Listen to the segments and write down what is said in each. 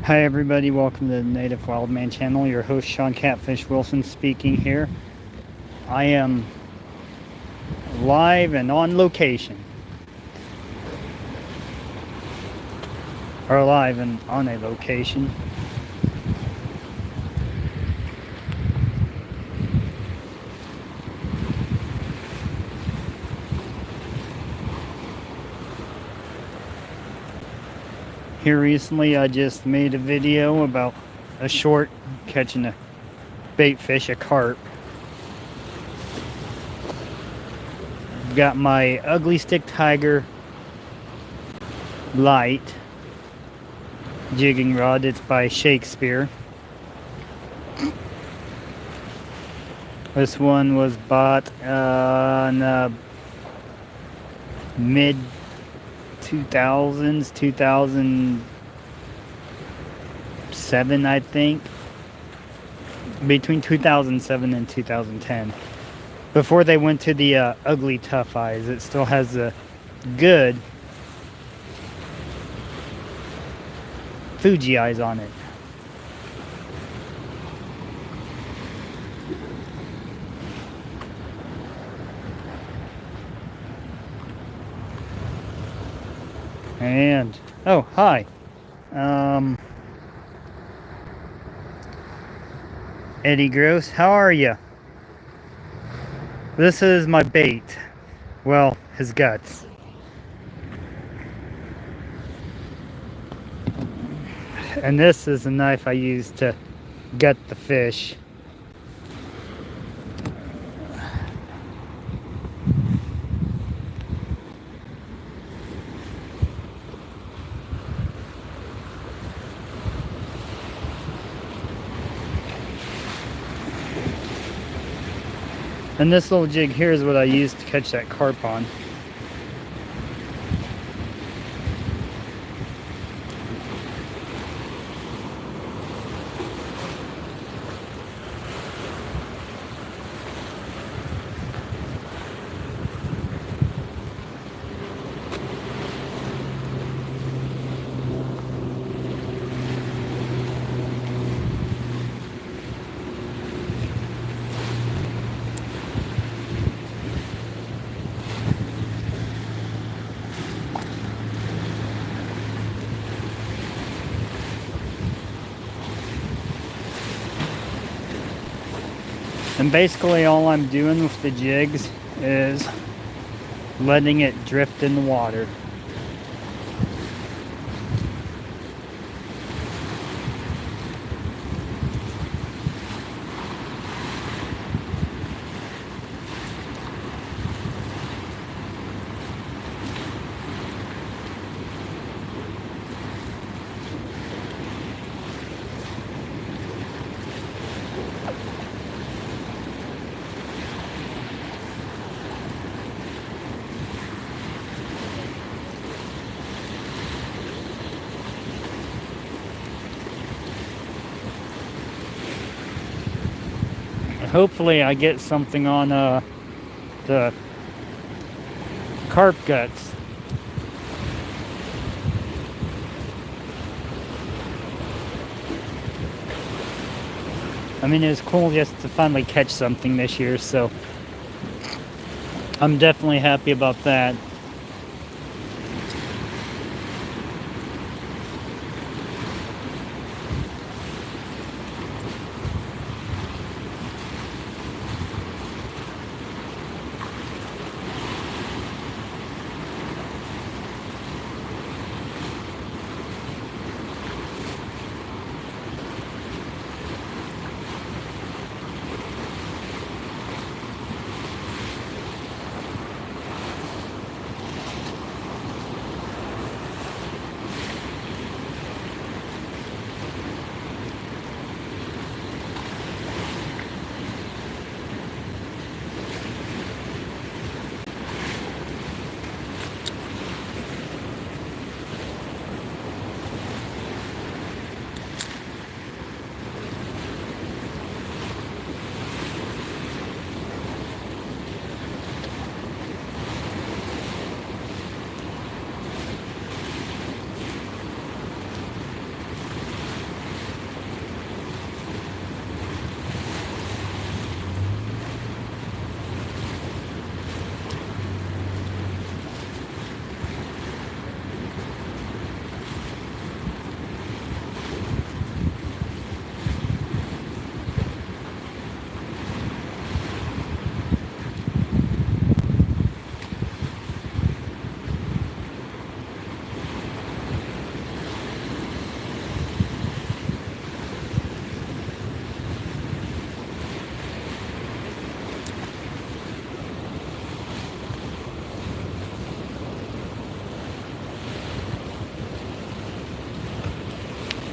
Hi everybody, welcome to the Native Wildman channel. Your host Sean Catfish Wilson speaking here. I am live and on location. Or live and on a location. Here recently I just made a video about a short catching a bait fish, a carp. I've got my Ugly Stick Tiger light jigging rod. It's by Shakespeare. This one was bought in the mid 2000s, 2007, I think. Between 2007 and 2010. Before they went to the ugly tough eyes. It still has the good Fuji eyes on it. And oh, hi. Eddie Gross, how are you? This is my bait. Well, his guts. And this is the knife I use to gut the fish. And this little jig here is what I use to catch that carp on. And basically all I'm doing with the jigs is letting it drift in the water. Hopefully I get something on the carp guts. I mean, it was cool just to finally catch something this year, so I'm definitely happy about that.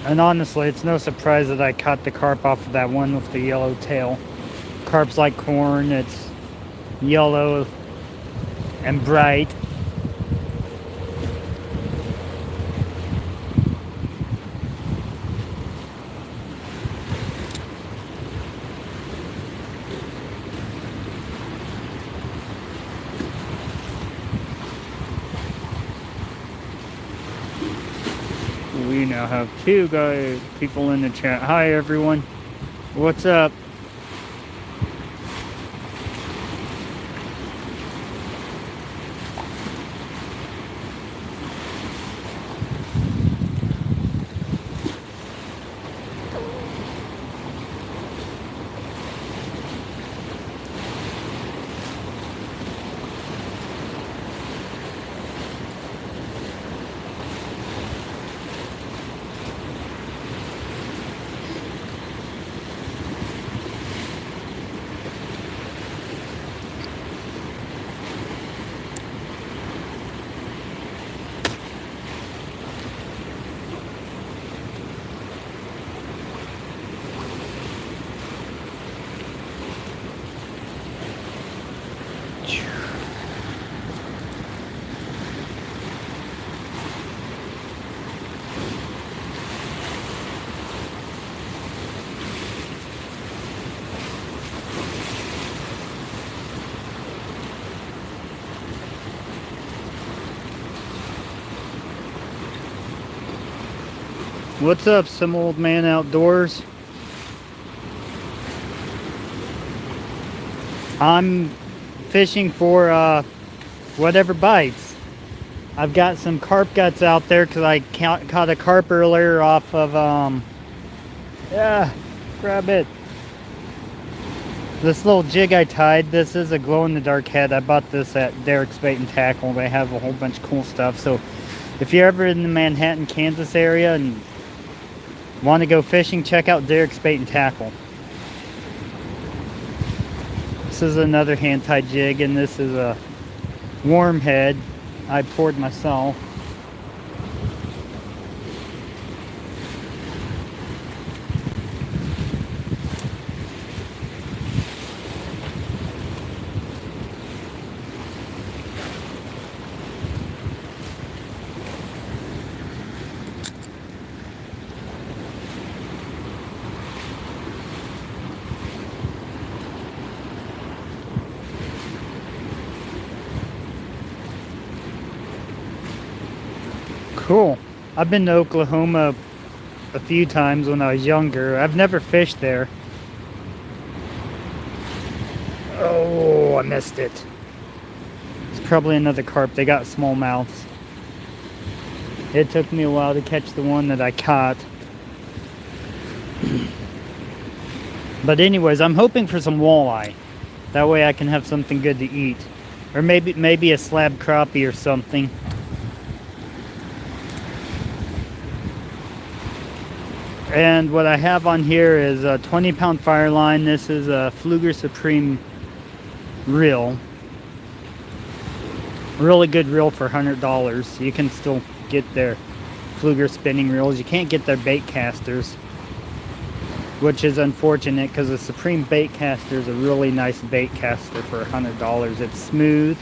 And honestly, it's no surprise that I caught the carp off of that one with the yellow tail. Carp's like corn, it's yellow and bright. We now have two people in the chat. Hi everyone. What's up? What's up, some old man outdoors? I'm fishing for whatever bites. I've got some carp guts out there because I caught a carp earlier off of yeah, grab it. This little jig I tied, this is a glow-in-the-dark head. I bought this at Derek's Bait and Tackle. They have a whole bunch of cool stuff. So if you're ever in the Manhattan, Kansas area and want to go fishing, check out Derek's Bait and Tackle. This is another hand-tied jig, and this is a worm head I poured myself. Cool. I've been to Oklahoma a few times when I was younger. I've never fished there. Oh, I missed it. It's probably another carp. They got small mouths. It took me a while to catch the one that I caught. But anyways, I'm hoping for some walleye. That way I can have something good to eat. Or maybe a slab crappie or something. And what I have on here is a 20-pound fire line. This is a Fluger Supreme reel. Really good reel for $100. You can still get their Fluger spinning reels. You can't get their bait casters, which is unfortunate because the Supreme bait caster is a really nice bait caster for $100. It's smooth,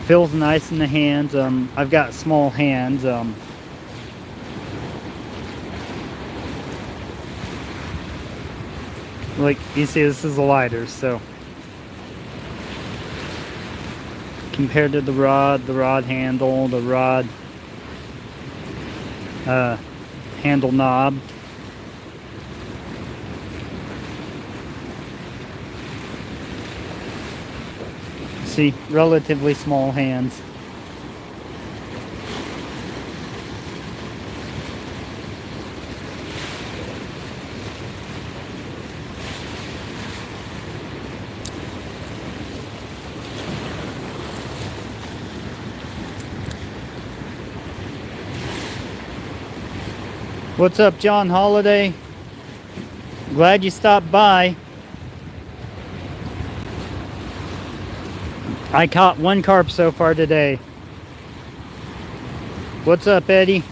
feels nice in the hands. I've got small hands. Like you see, this is a lighter, so compared to the rod handle, the rod handle knob. See, relatively small hands. What's up, John Holiday? Glad you stopped by. I caught one carp so far today. What's up, Eddie?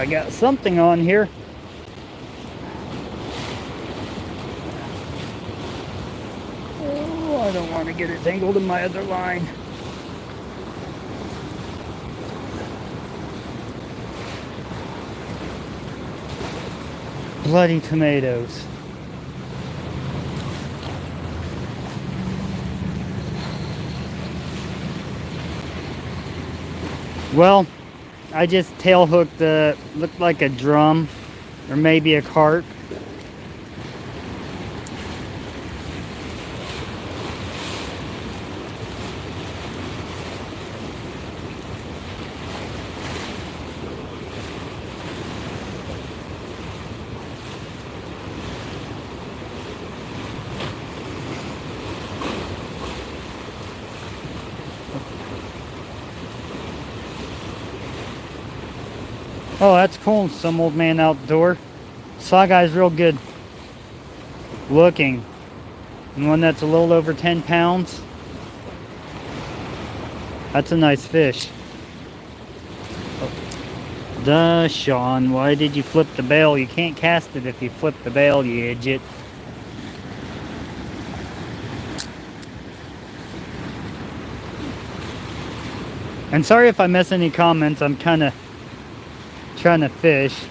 I got something on here. Oh, I don't want to get it tangled in my other line. Bloody tomatoes. Well, I just tail hooked the, looked like a drum or maybe a cart. Oh, that's cool. Some old man outdoor. Saw guy's real good looking. And one that's a little over 10 pounds. That's a nice fish. Oh. Duh, Sean. Why did you flip the bail? You can't cast it if you flip the bail, you idiot. And sorry if I miss any comments. I'm kind of trying to fish.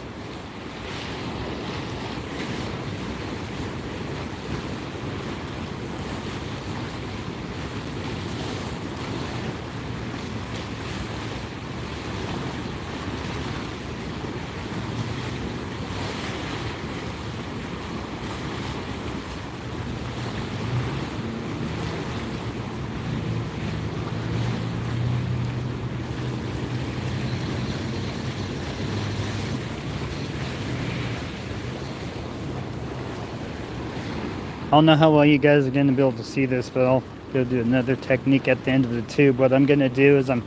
I don't know how well you guys are going to be able to see this, but I'll go do another technique at the end of the tube. What I'm going to do is I'm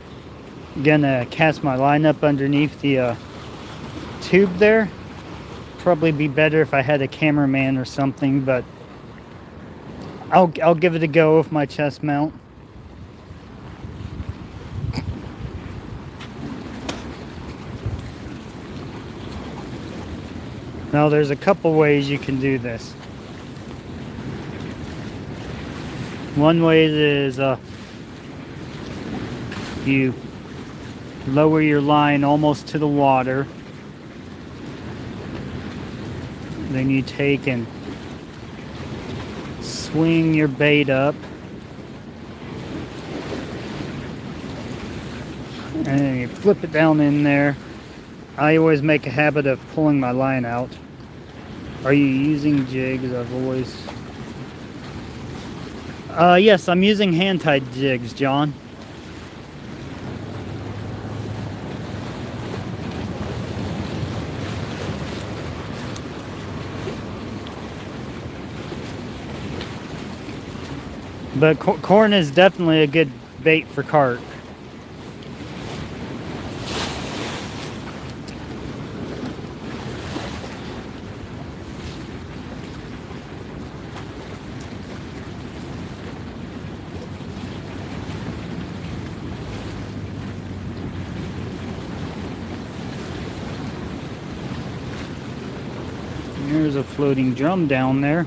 going to cast my line up underneath the tube there. Probably be better if I had a cameraman or something, but I'll give it a go with my chest mount. Now there's a couple ways you can do this. One way is you lower your line almost to the water. Then you take and swing your bait up. And then you flip it down in there. I always make a habit of pulling my line out. Are you using jigs? I've always... yes, I'm using hand-tied jigs, John. But corn is definitely a good bait for carp. There's a floating drum down there.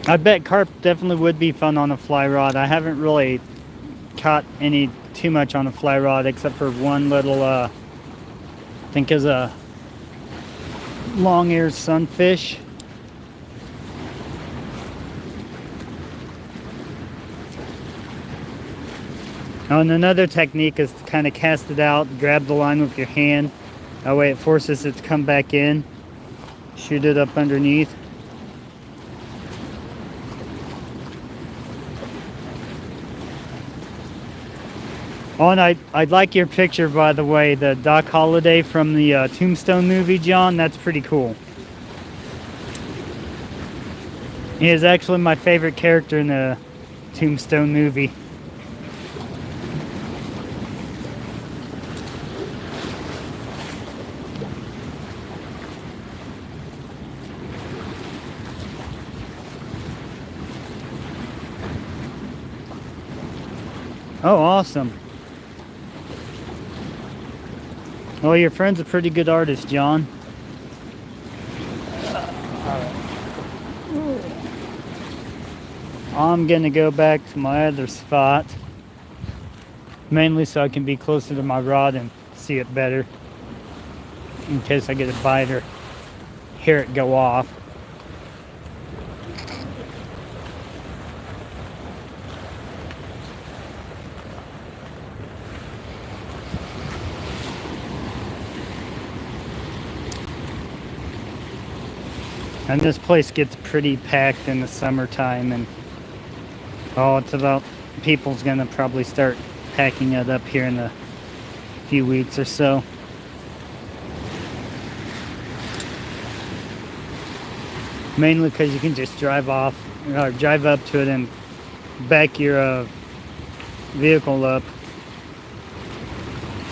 I bet carp definitely would be fun on a fly rod. I haven't really caught any too much on a fly rod except for one little, I think is a long-eared sunfish. Oh, and another technique is to kind of cast it out, grab the line with your hand. That way it forces it to come back in. Shoot it up underneath. Oh, and I'd like your picture, by the way, the Doc Holliday from the Tombstone movie, John. That's pretty cool. He is actually my favorite character in the Tombstone movie. Oh, awesome. Well, your friend's a pretty good artist, John. I'm gonna go back to my other spot, mainly so I can be closer to my rod and see it better, in case I get a bite or hear it go off. And this place gets pretty packed in the summertime, and oh, it's about, people's gonna probably start packing it up here in a few weeks or so. Mainly because you can just drive off, or drive up to it and back your vehicle up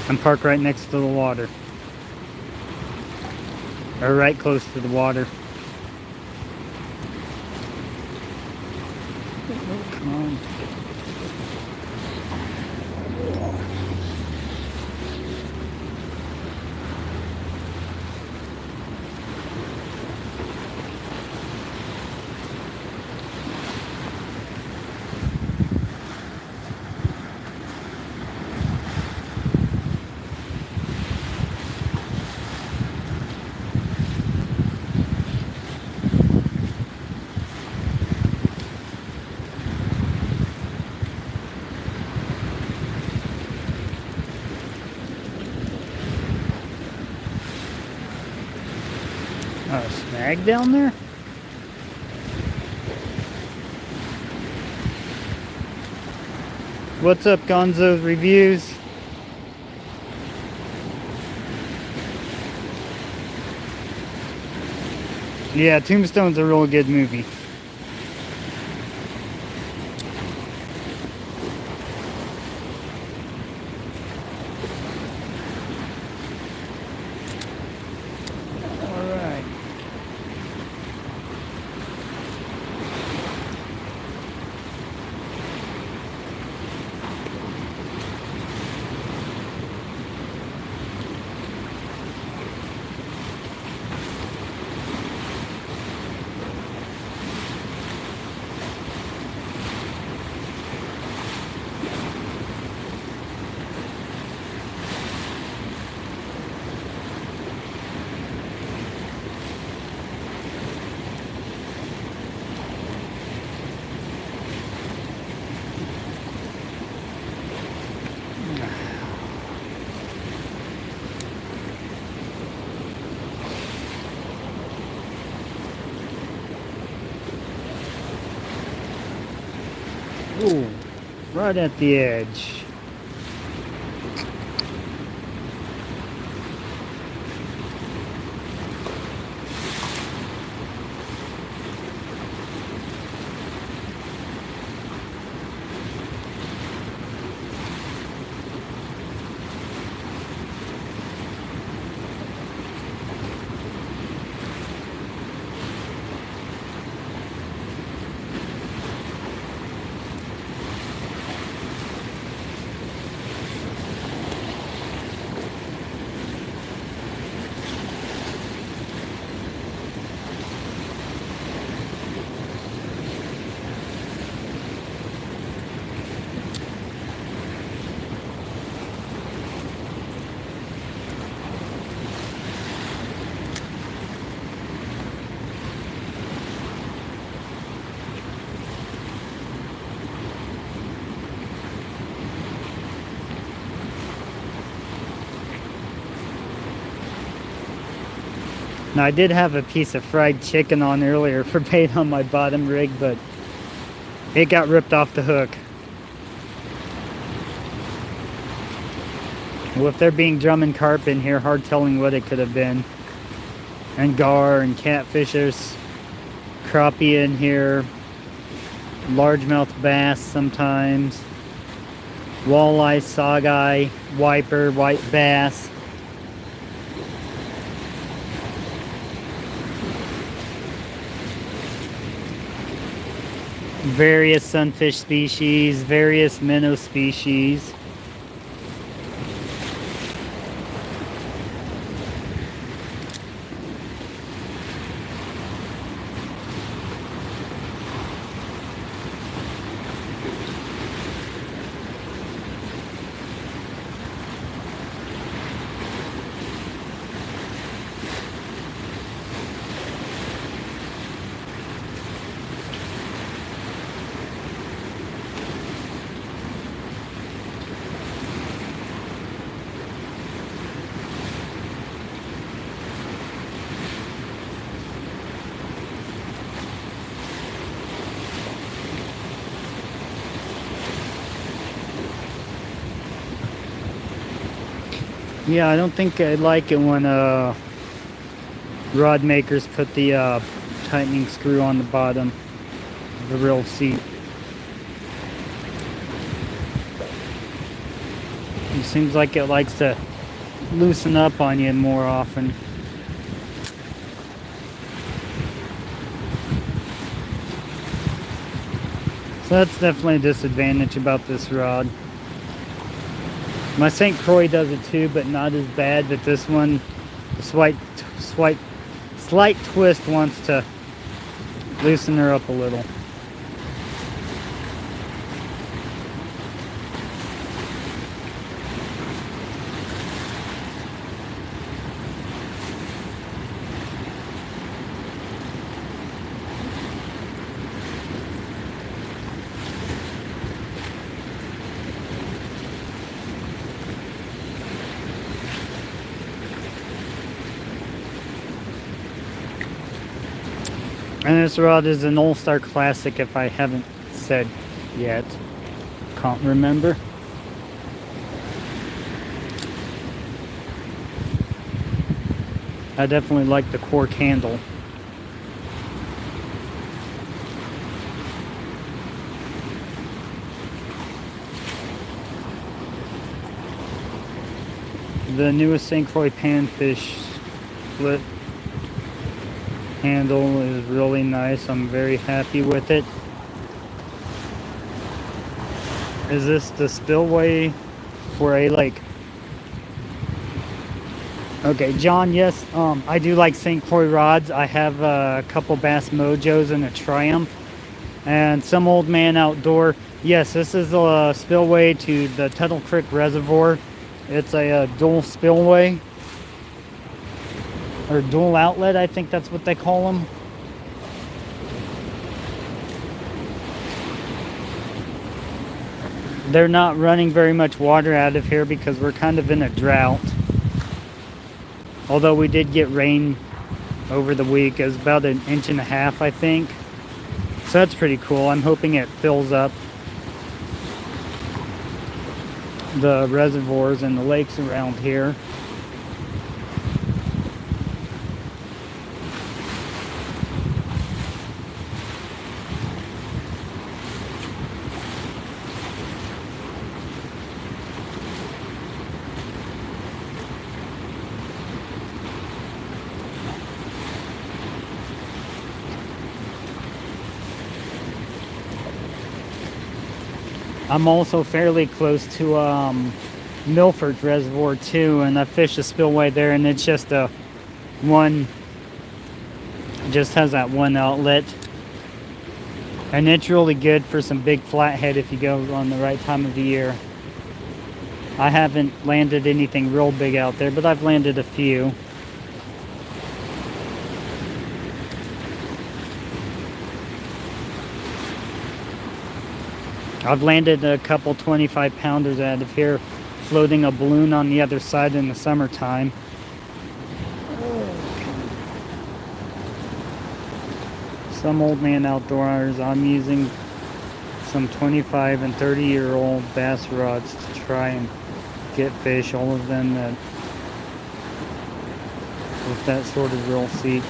and park right next to the water, or right close to the water. Come on. Oh, snag down there? What's up, Gonzo's Reviews? Yeah, Tombstone's a real good movie. Alright. Ooh, right at the edge. Now, I did have a piece of fried chicken on earlier for bait on my bottom rig, but it got ripped off the hook. With there being drum and carp in here, hard telling what it could have been. And gar and catfishers, crappie in here, largemouth bass sometimes, walleye, saugeye, wiper, white bass. various sunfish species, various minnow species. Yeah, I don't think I like it when rod makers put the tightening screw on the bottom of the reel seat. It seems like it likes to loosen up on you more often. So that's definitely a disadvantage about this rod. My St. Croix does it too, but not as bad. But this one, the slight twist wants to loosen her up a little. And this rod is an All-Star Classic, if I haven't said yet. Can't remember. I definitely like the cork handle. The newest St. Croix panfish split handle is really nice. I'm very happy with it. Is this the Spillway for a lake? Okay, John, yes, I do like St. Croix rods. I have a couple Bass Mojos and a Triumph. And some old man outdoor. Yes, this is a spillway to the Tuttle Creek Reservoir. It's a dual spillway. Or dual outlet, I think that's what they call them. They're not running very much water out of here because we're kind of in a drought. Although we did get rain over the week. It was about 1.5 inches, I think. So that's pretty cool. I'm hoping it fills up the reservoirs and the lakes around here. I'm also fairly close to Milford's Reservoir too, and I fish a spillway there, and it's just just has that one outlet, and it's really good for some big flathead if you go on the right time of the year. I haven't landed anything real big out there, but I've landed a few. I've landed a couple 25-pounders out of here, floating a balloon on the other side in the summertime. Some old man outdoors. I'm using some 25 and 30-year-old bass rods to try and get fish. All of them that with that sort of reel seat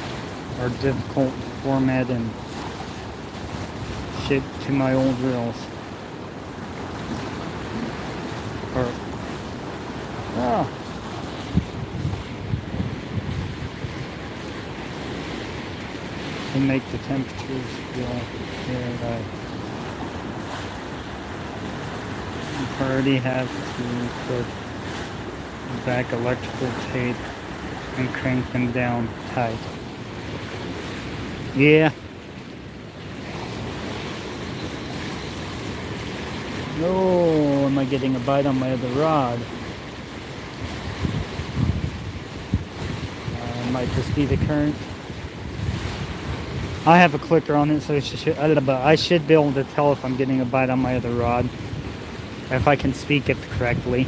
are difficult to format and ship to my old reels. To make the temperatures feel very right. already have to put back electrical tape and crank them down tight. Yeah. Oh, am I getting a bite on my other rod? Might just be the current. I have a clicker on it, so I should be able to tell if I'm getting a bite on my other rod, if I can speak it correctly.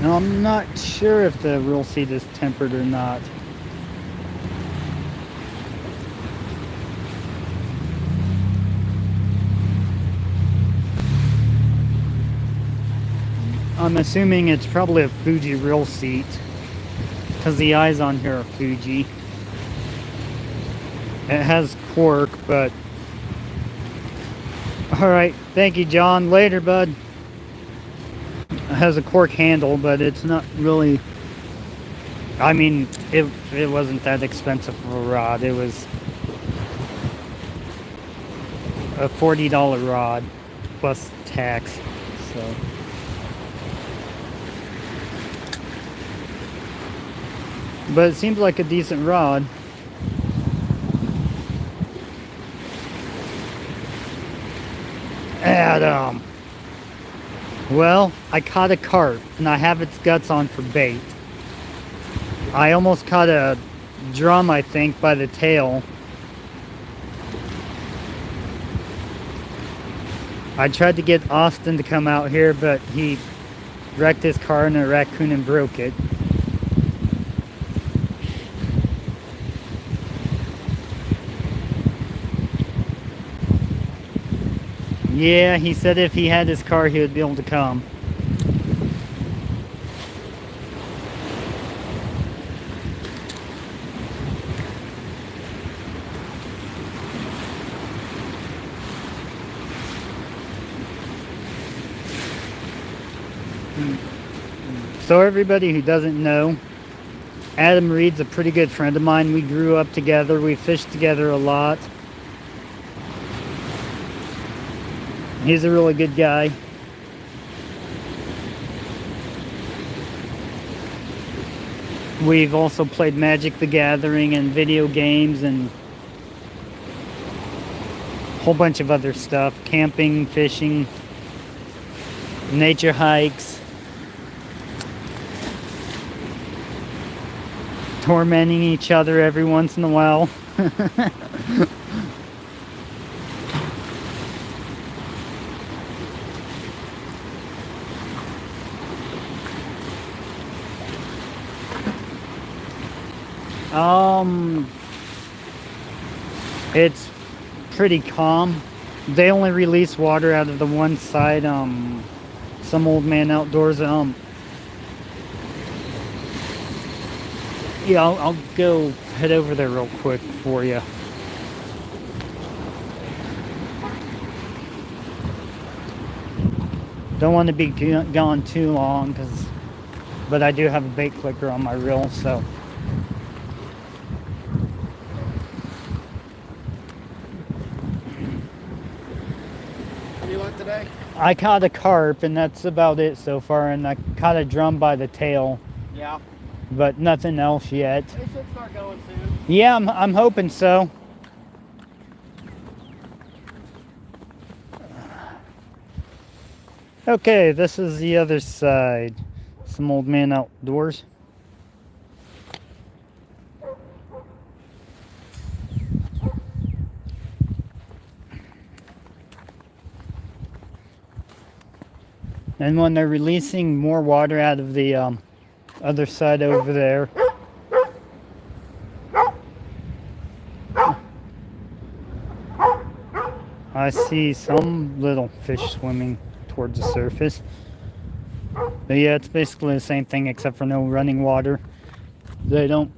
Now, I'm not sure if the reel seat is tempered or not. I'm assuming it's probably a Fuji reel seat, because the eyes on here are Fuji. It has cork, but... Alright, thank you, John. Later, bud. It has a cork handle, but it's not really... I mean, it wasn't that expensive for a rod. It was a $40 rod plus tax, so... But it seems like a decent rod. Adam! Well, I caught a carp, and I have its guts on for bait. I almost caught a drum, I think, by the tail. I tried to get Austin to come out here, but he wrecked his car in a raccoon and broke it. Yeah, he said if he had his car, he would be able to come. So everybody who doesn't know, Adam Reed's a pretty good friend of mine. We grew up together. We fished together a lot. He's a really good guy. We've also played Magic the Gathering and video games and a whole bunch of other stuff. Camping, fishing, nature hikes. Tormenting each other every once in a while. It's pretty calm. They only release water out of the one side, some old man outdoors, yeah, I'll go head over there real quick for you. Don't want to be gone too long, but I do have a bait clicker on my reel, so. Today? I caught a carp, and that's about it so far, and I caught a drum by the tail. Yeah. But nothing else yet. They should start going soon. Yeah, I'm hoping so. Okay, this is the other side. Some old man outdoors. And when they're releasing more water out of the other side over there, I see some little fish swimming towards the surface. But yeah, it's basically the same thing except for no running water. They don't...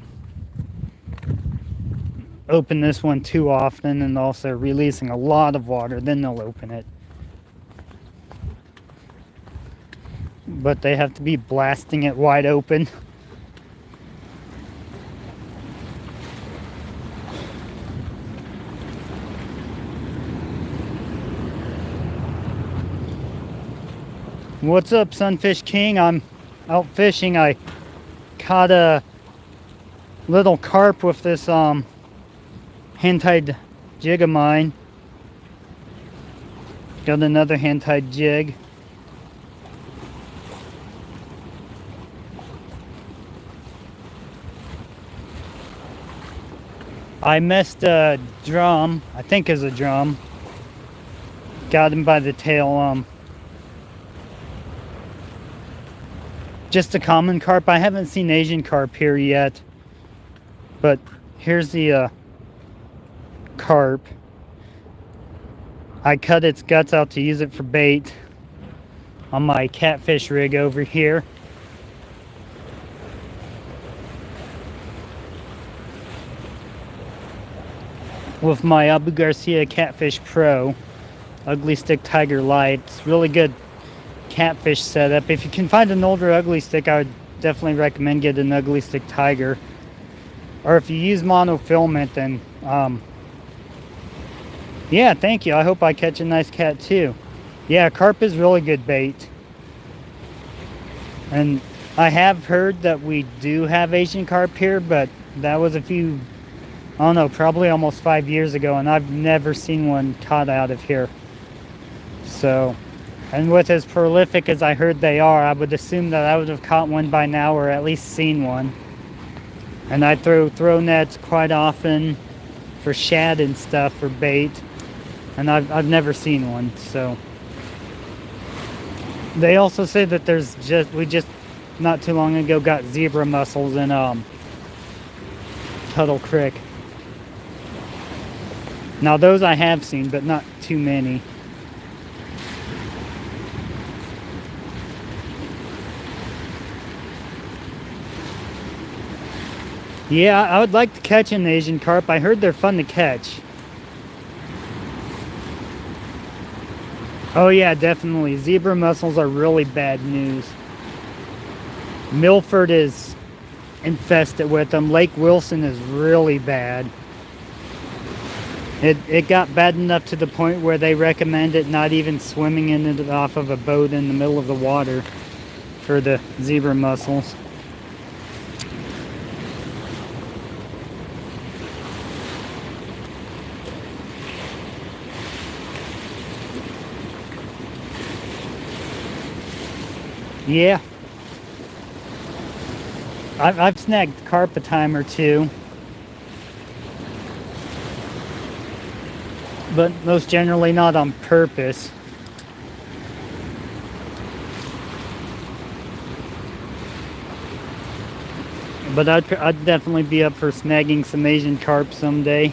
open this one too often and also releasing a lot of water, then they'll open it. But they have to be blasting it wide open. What's up, Sunfish King? I'm out fishing. I caught a little carp with this hand-tied jig of mine. Got another hand-tied jig. I messed a drum, I think is a drum. Got him by the tail. Just a common carp. I haven't seen Asian carp here yet. But here's the carp. I cut its guts out to use it for bait on my catfish rig over here. With my Abu Garcia Catfish Pro Ugly Stick Tiger Light. It's really good catfish setup. If you can find an older Ugly Stick, I would definitely recommend getting an Ugly Stick Tiger. Or if you use monofilament, then yeah, thank you. I hope I catch a nice cat too. Yeah, carp is really good bait. And I have heard that we do have Asian carp here, but that was a few, I don't know, probably almost 5 years ago, and I've never seen one caught out of here. So, and with as prolific as I heard they are, I would assume that I would have caught one by now, or at least seen one. And I throw nets quite often for shad and stuff for bait, and I've never seen one. So they also say that we just not too long ago got zebra mussels in Tuttle Creek. Now those I have seen, but not too many. Yeah, I would like to catch an Asian carp. I heard they're fun to catch. Oh yeah, definitely. Zebra mussels are really bad news. Milford is infested with them. Lake Wilson is really bad. It got bad enough to the point where they recommend it not even swimming in it off of a boat in the middle of the water for the zebra mussels. Yeah. I've snagged carp a time or two. But most generally not on purpose. But I'd definitely be up for snagging some Asian carp someday.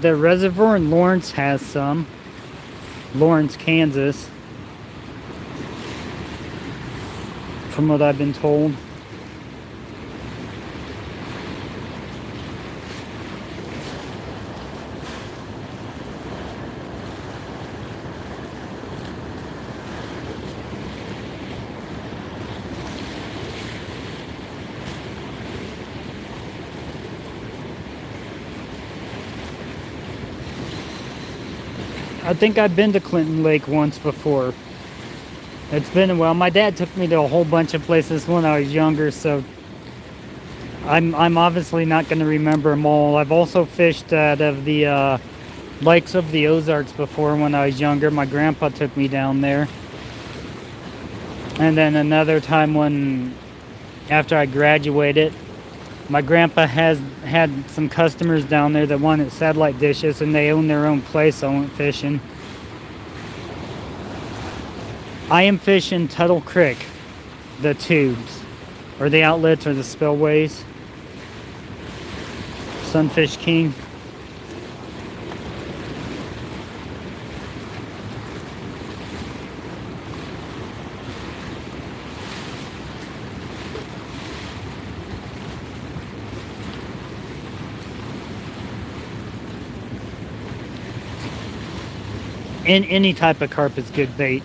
The Reservoir in Lawrence has some. Lawrence, Kansas. From what I've been told. I think I've been to Clinton Lake once before. It's been a while. My dad took me to a whole bunch of places when I was younger, so I'm obviously not going to remember them all. I've also fished out of the lakes of the Ozarks before when I was younger. My grandpa took me down there. And then another time when, after I graduated, my grandpa had some customers down there that wanted satellite dishes, and they own their own place, so I went fishing. I am fishing Tuttle Creek. the tubes, or the outlets, or the spillways. Sunfish King. And any type of carp is good bait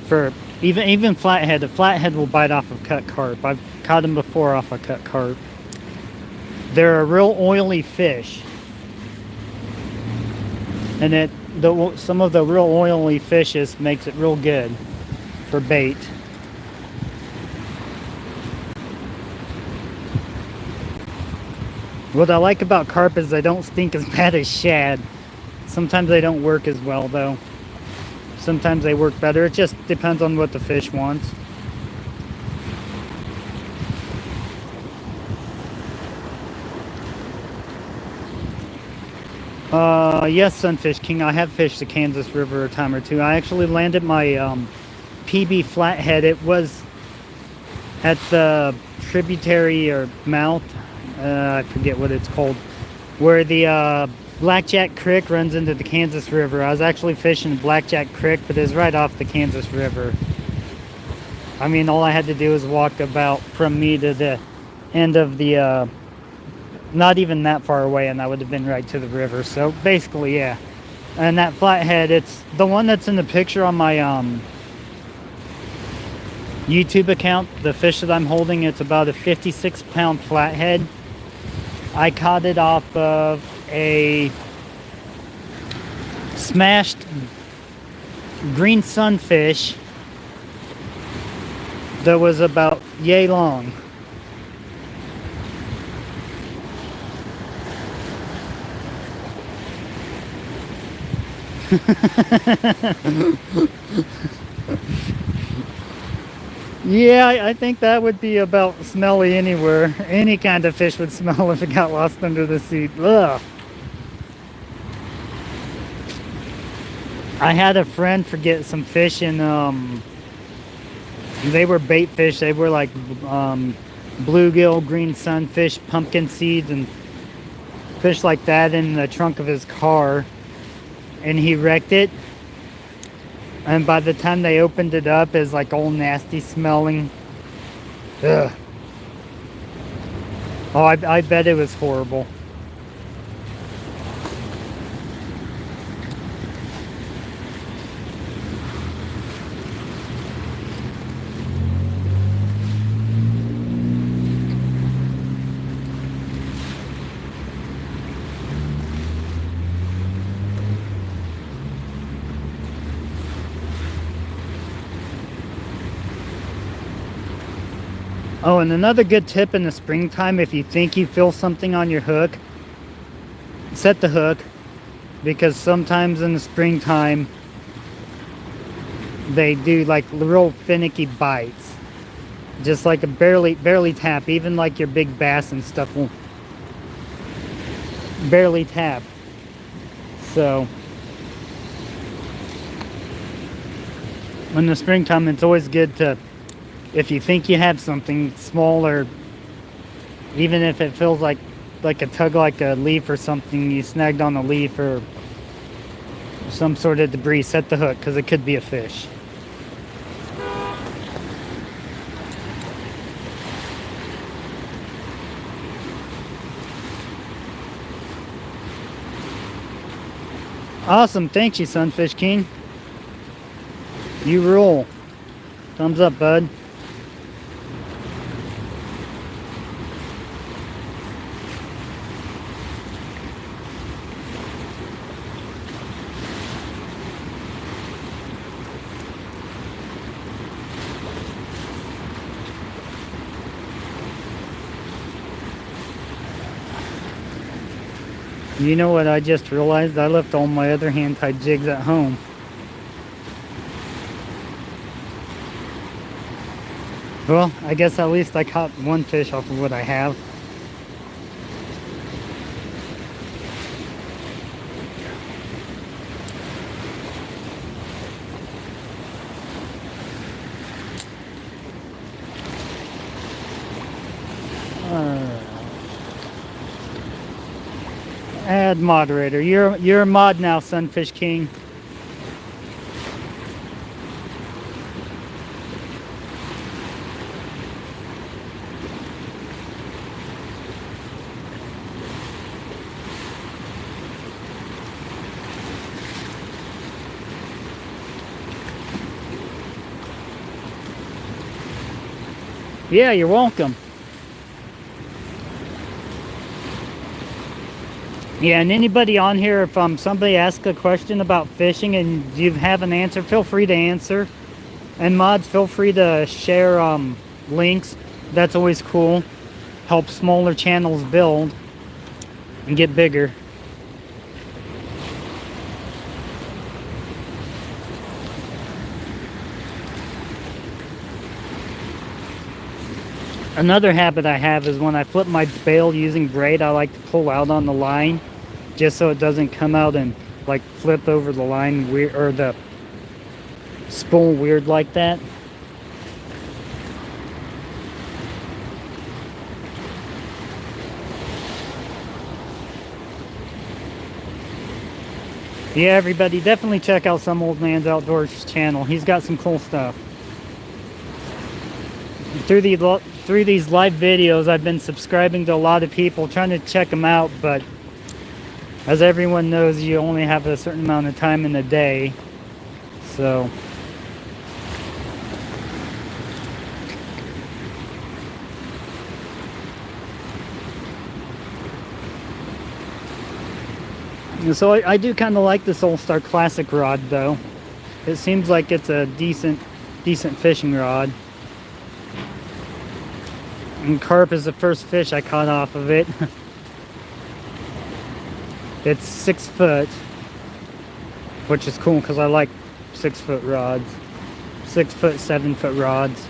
for even flathead. A flathead will bite off of cut carp. I've caught them before off of cut carp. They're a real oily fish, and some of the real oily fishes makes it real good for bait. What I like about carp is they don't stink as bad as shad. Sometimes they don't work as well though. Sometimes they work better. It just depends on what the fish wants. Yes, Sunfish King. I have fished the Kansas River a time or two. I actually landed my PB flathead. It was at the tributary or mouth. I forget what it's called. Where the Blackjack Creek runs into the Kansas River. I was actually fishing Blackjack Creek, but it's right off the Kansas River. I mean, all I had to do was walk about from me to the end of the, not even that far away, and I would have been right to the river. So basically, yeah. And that flathead, it's the one that's in the picture on my YouTube account. The fish that I'm holding, it's about a 56-pound flathead. I caught it off of a smashed green sunfish that was about yay long. Yeah, I think that would be about smelly anywhere. Any kind of fish would smell if it got lost under the sea. Ugh. I had a friend forget some fish in, they were bait fish. They were like bluegill, green sunfish, pumpkin seeds, and fish like that in the trunk of his car. And he wrecked it. And by the time they opened it up, it's like all nasty smelling. Ugh. Oh, I bet it was horrible. Oh, and another good tip in the springtime, if you think you feel something on your hook, set the hook, because sometimes in the springtime they do like real finicky bites. Just like a barely tap. Even like your big bass and stuff will barely tap. So in the springtime, it's always good to, if you think you have something small, or even if it feels like a tug, like a leaf or something, you snagged on a leaf or some sort of debris, set the hook, because it could be a fish. Awesome, thank you, Sunfish King. You rule. Thumbs up, bud. You know what I just realized? I left all my other hand-tied jigs at home. Well, I guess at least I caught one fish off of what I have. Alright. Add moderator. You're a mod now, Sunfish King. Yeah, you're welcome. Yeah, and anybody on here, if somebody asks a question about fishing and you have an answer, feel free to answer. And mods, feel free to share links. That's always cool. Help smaller channels build and get bigger. Another habit I have is when I flip my bail using braid, I like to pull out on the line just so it doesn't come out and like flip over the line weird, or the spool weird like that. Yeah, everybody, definitely check out Some Old Man's Outdoors channel. He's got some cool stuff. Through these live videos, I've been subscribing to a lot of people, trying to check them out, but as everyone knows, you only have a certain amount of time in a day. So I do kind of like this All-Star Classic rod, though. It seems like it's a decent fishing rod. And carp is the first fish I caught off of it. It's 6 foot, which is cool because I like 6 foot rods. 6 foot, 7 foot rods.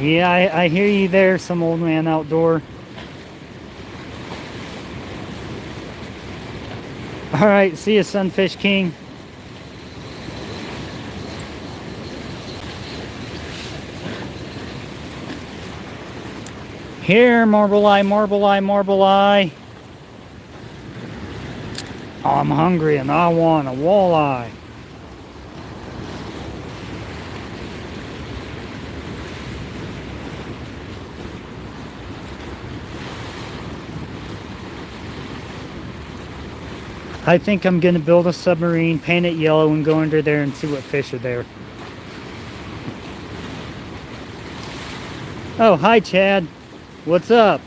Yeah, I hear you there, Some Old Man Outdoor. Alright, see you, Sunfish King. Here, Marble Eye, Marble Eye, Marble Eye. Oh, I'm hungry and I want a walleye. I think I'm going to build a submarine, paint it yellow, and go under there and see what fish are there. Oh, hi, Chad. What's up?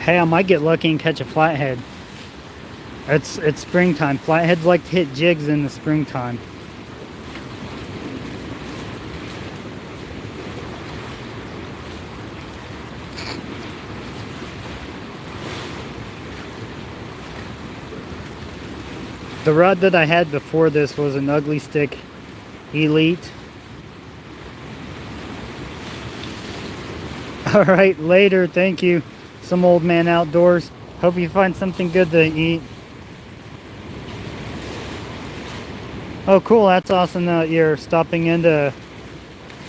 Hey, I might get lucky and catch a flathead. It's springtime. Flatheads like to hit jigs in the springtime. The rod that I had before this was an Ugly Stick Elite. Alright, later. Thank you, Some Old Man Outdoors. Hope you find something good to eat. Oh, cool. That's awesome that you're stopping in to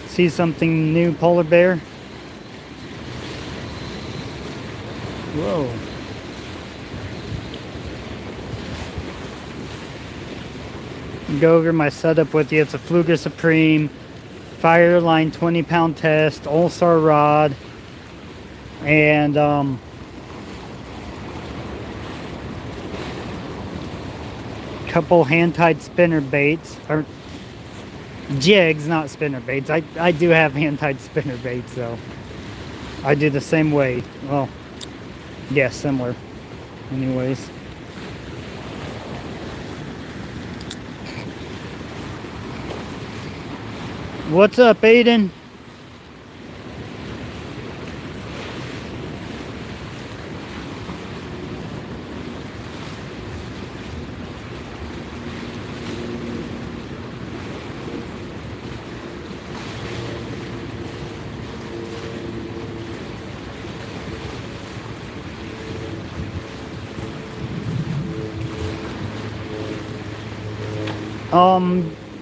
see something new, polar bear. Whoa. Go over my setup with you. It's a Fluger Supreme Fireline 20-pound test, All-Star rod, and couple hand-tied spinner baits, or Jigs, not spinner baits. I do have hand-tied spinner baits, so I do the same way. Well, yeah, similar. Anyways. What's up, Aiden?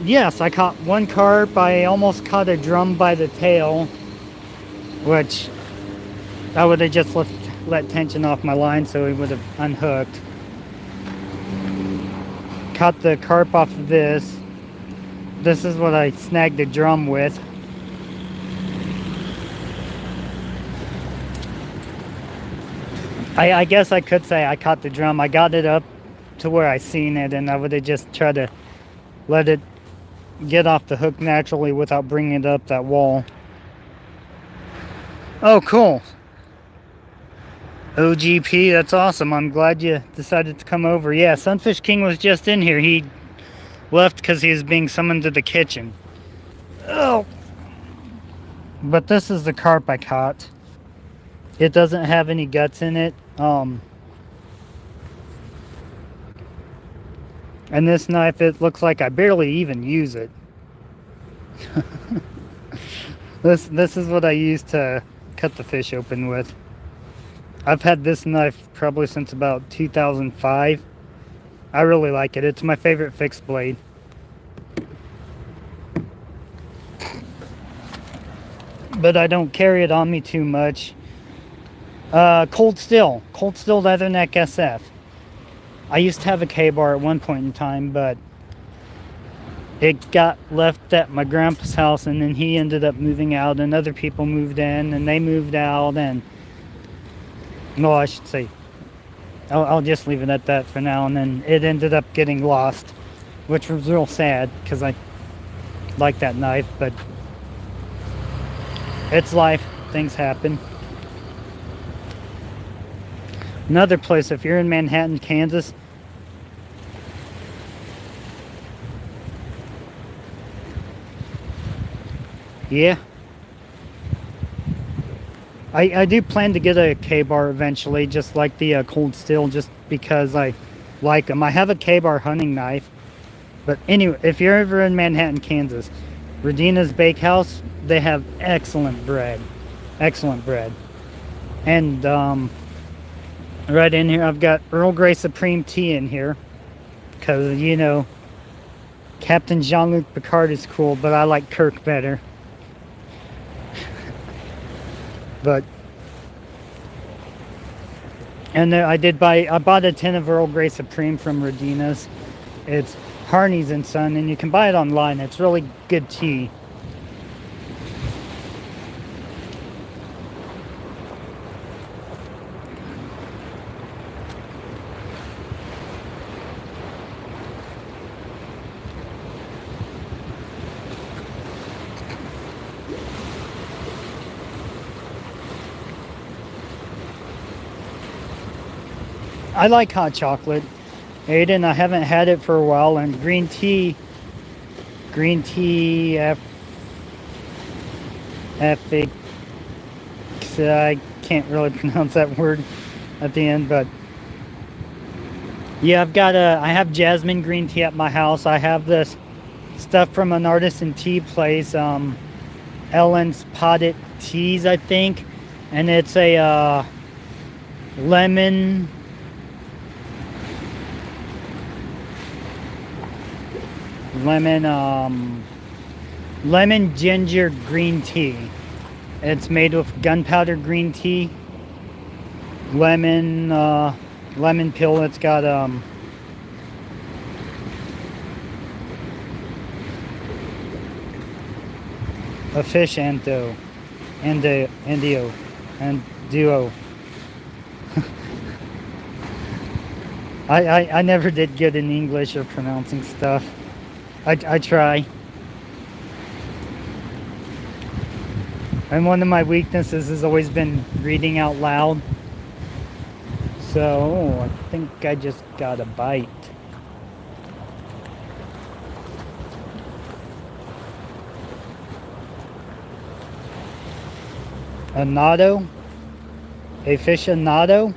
Yes, I caught one carp. I almost caught a drum by the tail, which I would have just let tension off my line so he would have unhooked. Caught the carp off of this. This is what I snagged the drum with. I guess I could say I caught the drum. I got it up to where I seen it, and I would have just tried to let it get off the hook naturally without bringing it up that wall. Oh, cool. OGP, that's awesome. I'm glad you decided to come over. Yeah, Sunfish King was just in here. He left because he was being summoned to the kitchen. Oh! But this is the carp I caught. It doesn't have any guts in it. And this knife, it looks like I barely even use it. This is what I use to cut the fish open with. I've had this knife probably since about 2005. I really like it. It's my favorite fixed blade. But I don't carry it on me too much. Cold Steel Leatherneck SF. I used to have a K-bar at one point in time, but it got left at my grandpa's house, and then he ended up moving out, and other people moved in, and they moved out, and no, I should say, I'll just leave it at that for now. And then it ended up getting lost, which was real sad because I like that knife, but it's life. Things happen. Another place, if you're in Manhattan, Kansas, yeah, I do plan to get a K-bar eventually, just like the Cold Steel, just because I like them. I have a K-bar hunting knife, but anyway, if you're ever in Manhattan, Kansas, Redina's Bakehouse, they have excellent bread, and right in here, I've got Earl Grey Supreme Tea in here. Because, you know, Captain Jean-Luc Picard is cool, but I like Kirk better. But, and there, I bought a tin of Earl Grey Supreme from Redina's. It's Harney's and Son, and you can buy it online. It's really good tea. I like hot chocolate. Aiden, I haven't had it for a while, and green tea, I can't really pronounce that word at the end, but yeah, I have jasmine green tea at my house. I have this stuff from an artisan tea place, Ellen's Potted Teas, I think, and it's a lemon ginger green tea. It's made with gunpowder green tea, lemon peel. It's got a fish and duo. I never did good in English or pronouncing stuff. I try. And one of my weaknesses has always been reading out loud. So, I think I just got a bite. A nado? A aficionado?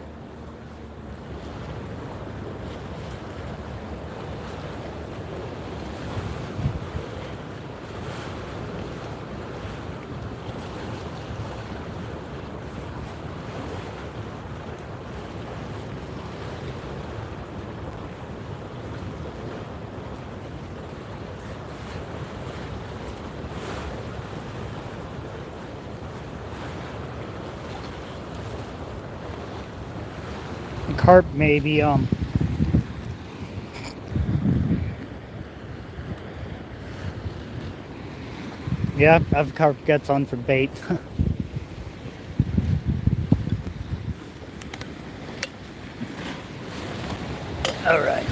Carp maybe, yeah, I've carp guts on for bait. All right.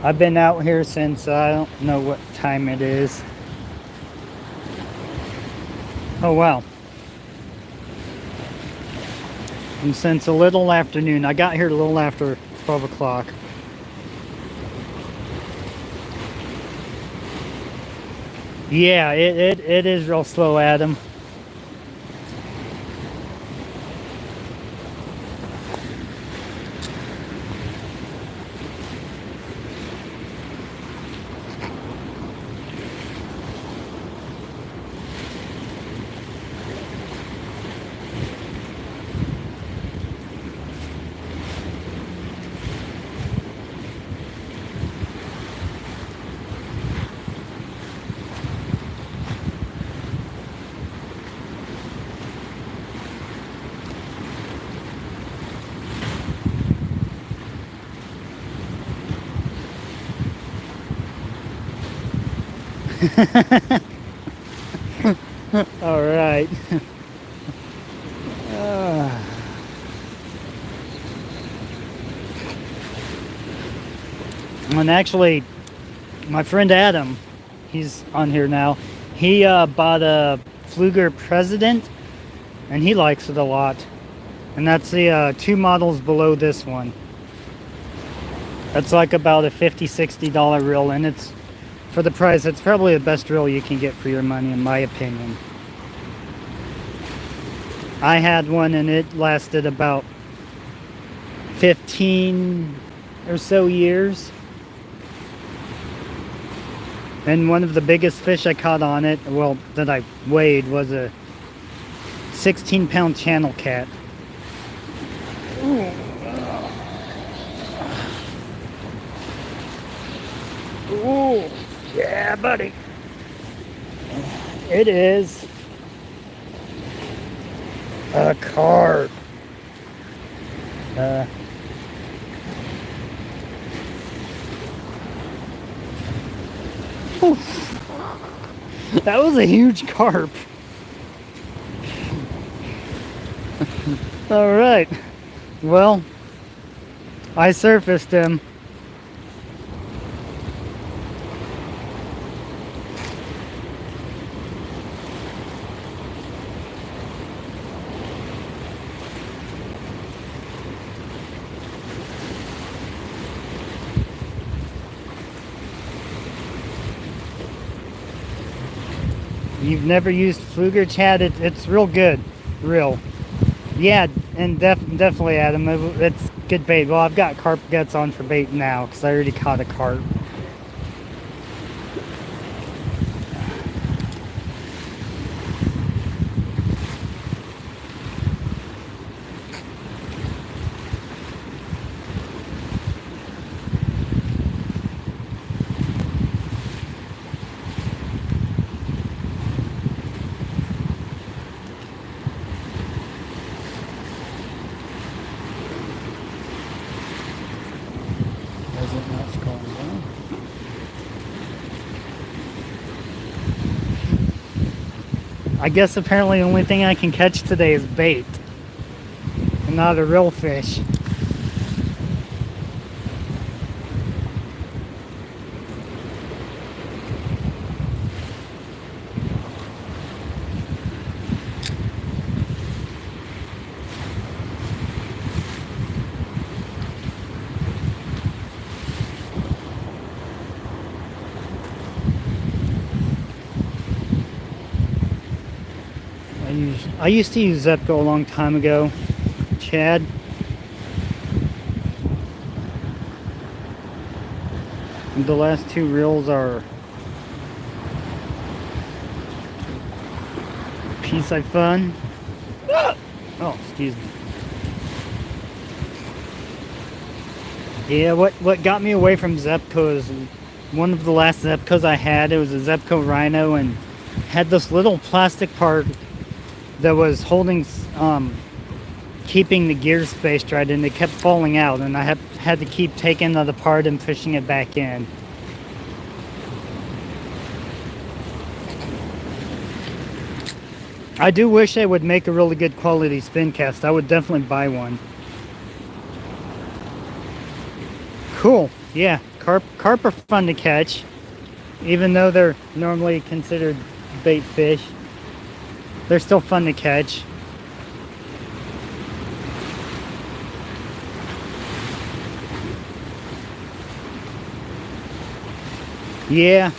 I've been out here since I don't know what time it is. Oh wow. And since a little afternoon, I got here a little after 12 o'clock. Yeah, it is real slow, Adam. All right. And actually, my friend Adam, he's on here now. He bought a Fluger President, and he likes it a lot. And that's the 2 models below this one. That's like about a $50-$60 reel, and it's for the price. It's probably the best reel you can get for your money, in my opinion. I had one, and it lasted about 15 or so years. And one of the biggest fish I caught on it, well, that I weighed, was a 16-pound channel cat. Ooh, yeah, buddy. It is a carp. That was a huge carp. All right. Well, I surfaced him. You've never used Fluger, Chad? It's real good. Real. Yeah, and definitely, Adam. It's good bait. Well, I've got carp guts on for bait now because I already caught a carp. I guess apparently the only thing I can catch today is bait and not a real fish. I used to use Zepco a long time ago, Chad. The last two reels are Peace I Fun. Oh, excuse me. Yeah, what got me away from Zepco is one of the last Zepcos I had. It was a Zepco Rhino and had this little plastic part that was holding, keeping the gear spaced right, and it kept falling out, and I had to keep taking it apart and pushing it back in. I do wish they would make a really good quality spin cast. I would definitely buy one. Cool. Yeah, carp are fun to catch, even though they're normally considered bait fish. They're still fun to catch. Yeah.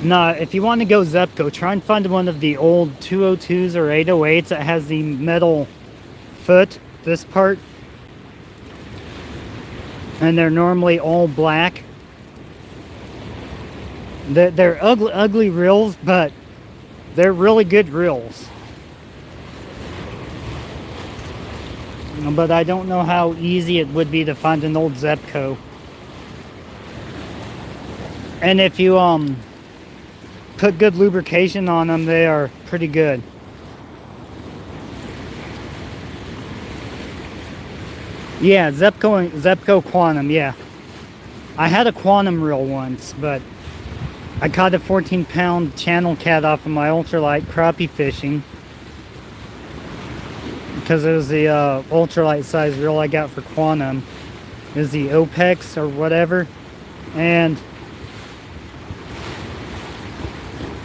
Nah, if you want to go Zepco, try and find one of the old 202s or 808s that has the metal foot, this part. And they're normally all black. They're ugly reels, but they're really good reels. But I don't know how easy it would be to find an old Zepco. And if you put good lubrication on them, they are pretty good. Yeah, Zepco Quantum, yeah. I had a Quantum reel once, but I caught a 14-pound channel cat off of my ultralight crappie fishing. Because it was the ultralight size reel I got for Quantum. It was the OPEX or whatever. And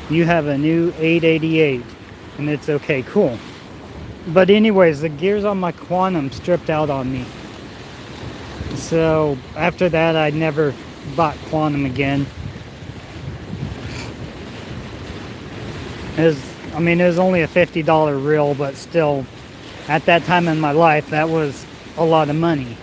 you have a new 888, and it's okay, cool. But anyways, the gears on my Quantum stripped out on me. So after that, I never bought Quantum again. It was only a $50 reel, but still, at that time in my life, that was a lot of money.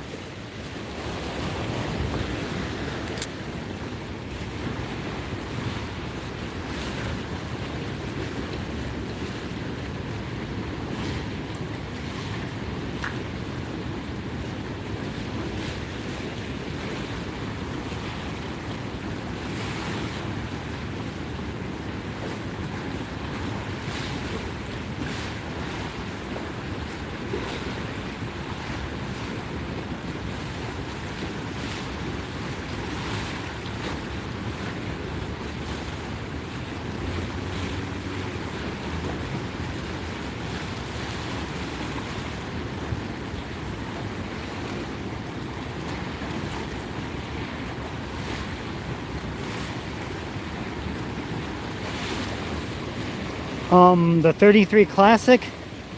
The 33 Classic,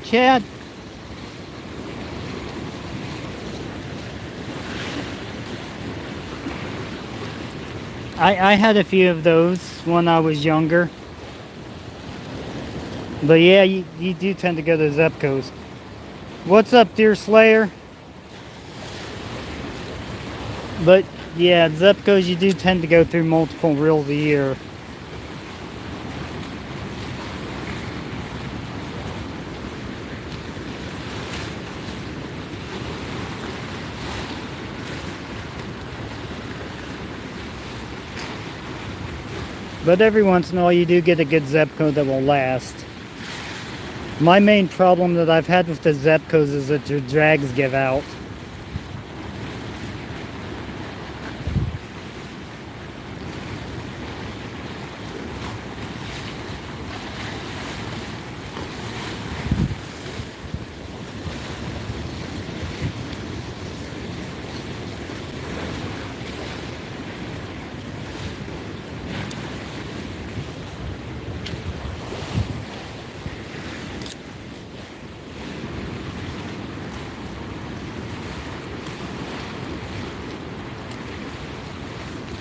Chad. I had a few of those when I was younger. But yeah, you do tend to go to Zepco's. What's up, Deer Slayer? But yeah, Zepco's, you do tend to go through multiple reels a year. But every once in a while you do get a good Zepco that will last. My main problem that I've had with the Zepcos is that your drags give out.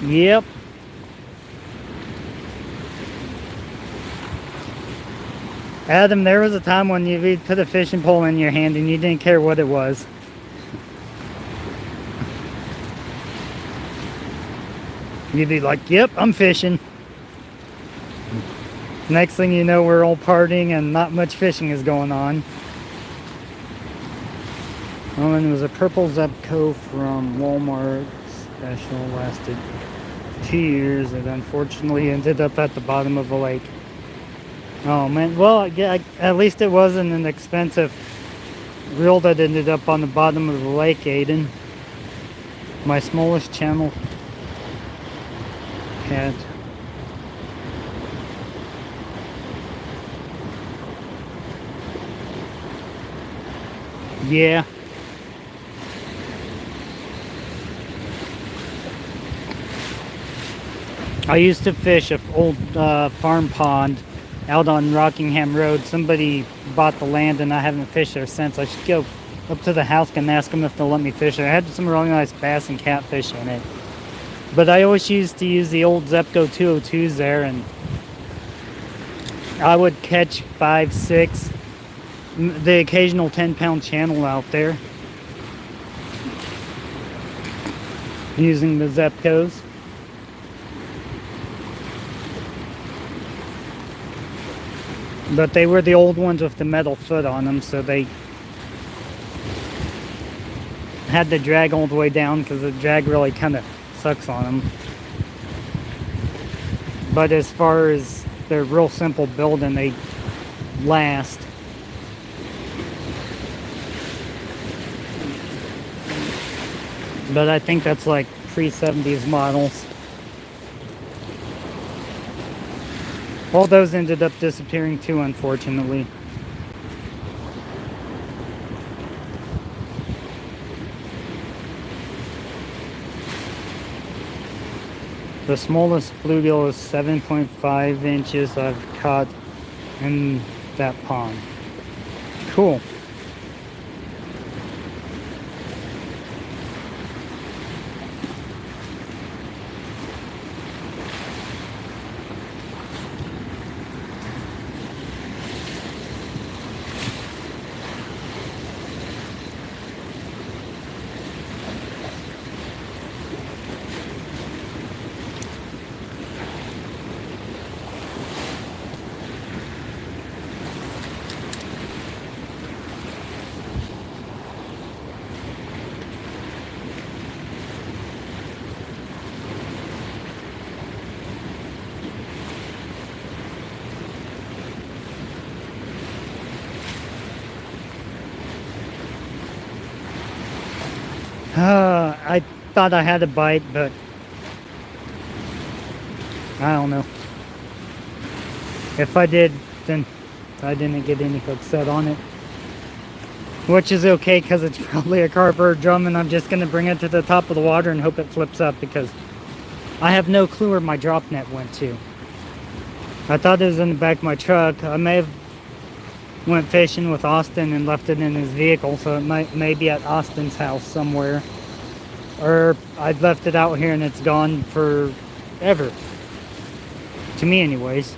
Yep. Adam, there was a time when you put a fishing pole in your hand and you didn't care what it was. You'd be like, yep, I'm fishing. Next thing you know, we're all partying and not much fishing is going on. Oh, and it was a purple Zebco from Walmart special. Lasted 2 years. It unfortunately ended up at the bottom of the lake. Oh man, well, yeah, at least it wasn't an expensive reel that ended up on the bottom of the lake, Aiden. My smallest channel cat. Yeah. I used to fish an old farm pond out on Rockingham Road. Somebody bought the land and I haven't fished there since. I should go up to the house and ask them if they'll let me fish there. I had some really nice bass and catfish in it. But I always used to use the old Zebco 202s there, and I would catch 5, 6, the occasional 10-pound channel out there using the Zebcos. But they were the old ones with the metal foot on them, so they had to drag all the way down because the drag really kind of sucks on them. But as far as they're real simple build and they last. But I think that's like pre-70s models. All those ended up disappearing too, unfortunately. The smallest bluegill is 7.5 inches I've caught in that pond. Cool. I thought I had a bite, but I don't know. If I did, then I didn't get any hook set on it. Which is okay, because it's probably a carper drum, and I'm just going to bring it to the top of the water and hope it flips up, because I have no clue where my drop net went to. I thought it was in the back of my truck. I may have went fishing with Austin and left it in his vehicle, so it may be at Austin's house somewhere. Or I left it out here and it's gone forever. To me anyways.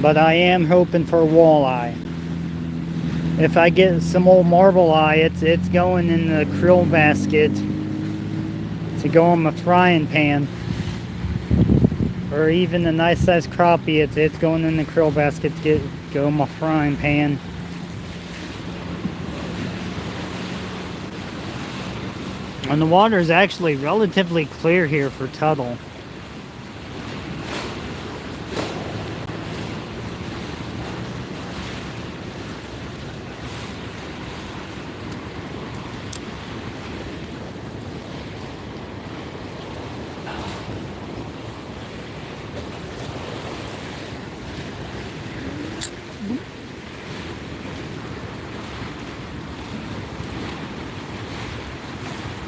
But I am hoping for walleye. If I get some old marble eye, it's going in the krill basket to go on my frying pan. Or even a nice sized crappie, it's going in the krill basket to go in my frying pan. And the water is actually relatively clear here for Tuttle.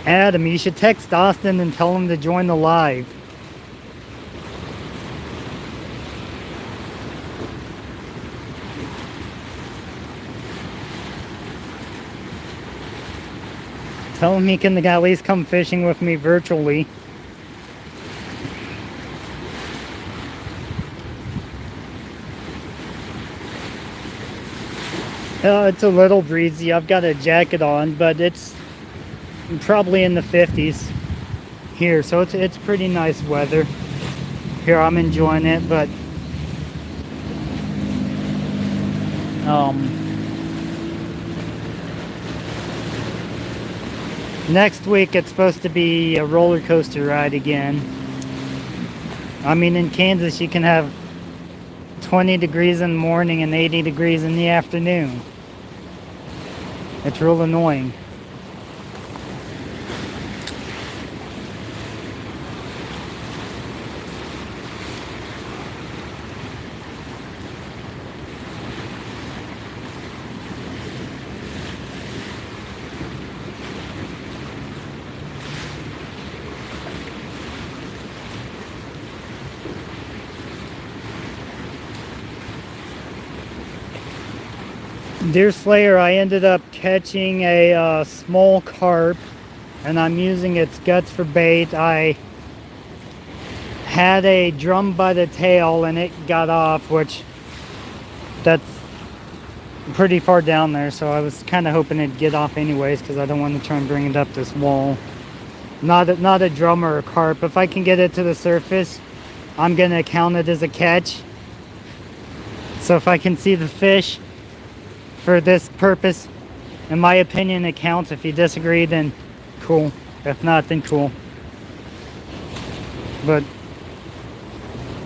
Adam, you should text Austin and tell him to join the live. Tell him he can at least come fishing with me virtually. It's a little breezy. I've got a jacket on, but it's probably in the 50s here, so it's pretty nice weather. Here, I'm enjoying it, but next week it's supposed to be a roller coaster ride again. I mean, in Kansas you can have 20 degrees in the morning and 80 degrees in the afternoon. It's real annoying. Deer Slayer, I ended up catching a small carp, and I'm using its guts for bait. I had a drum by the tail and it got off, which that's pretty far down there, so I was kind of hoping it'd get off anyways because I don't want to try and bring it up this wall. Not a drum or a carp. If I can get it to the surface, I'm gonna count it as a catch. So if I can see the fish for this purpose, in my opinion, it counts. If you disagree, then cool. If not, then cool. But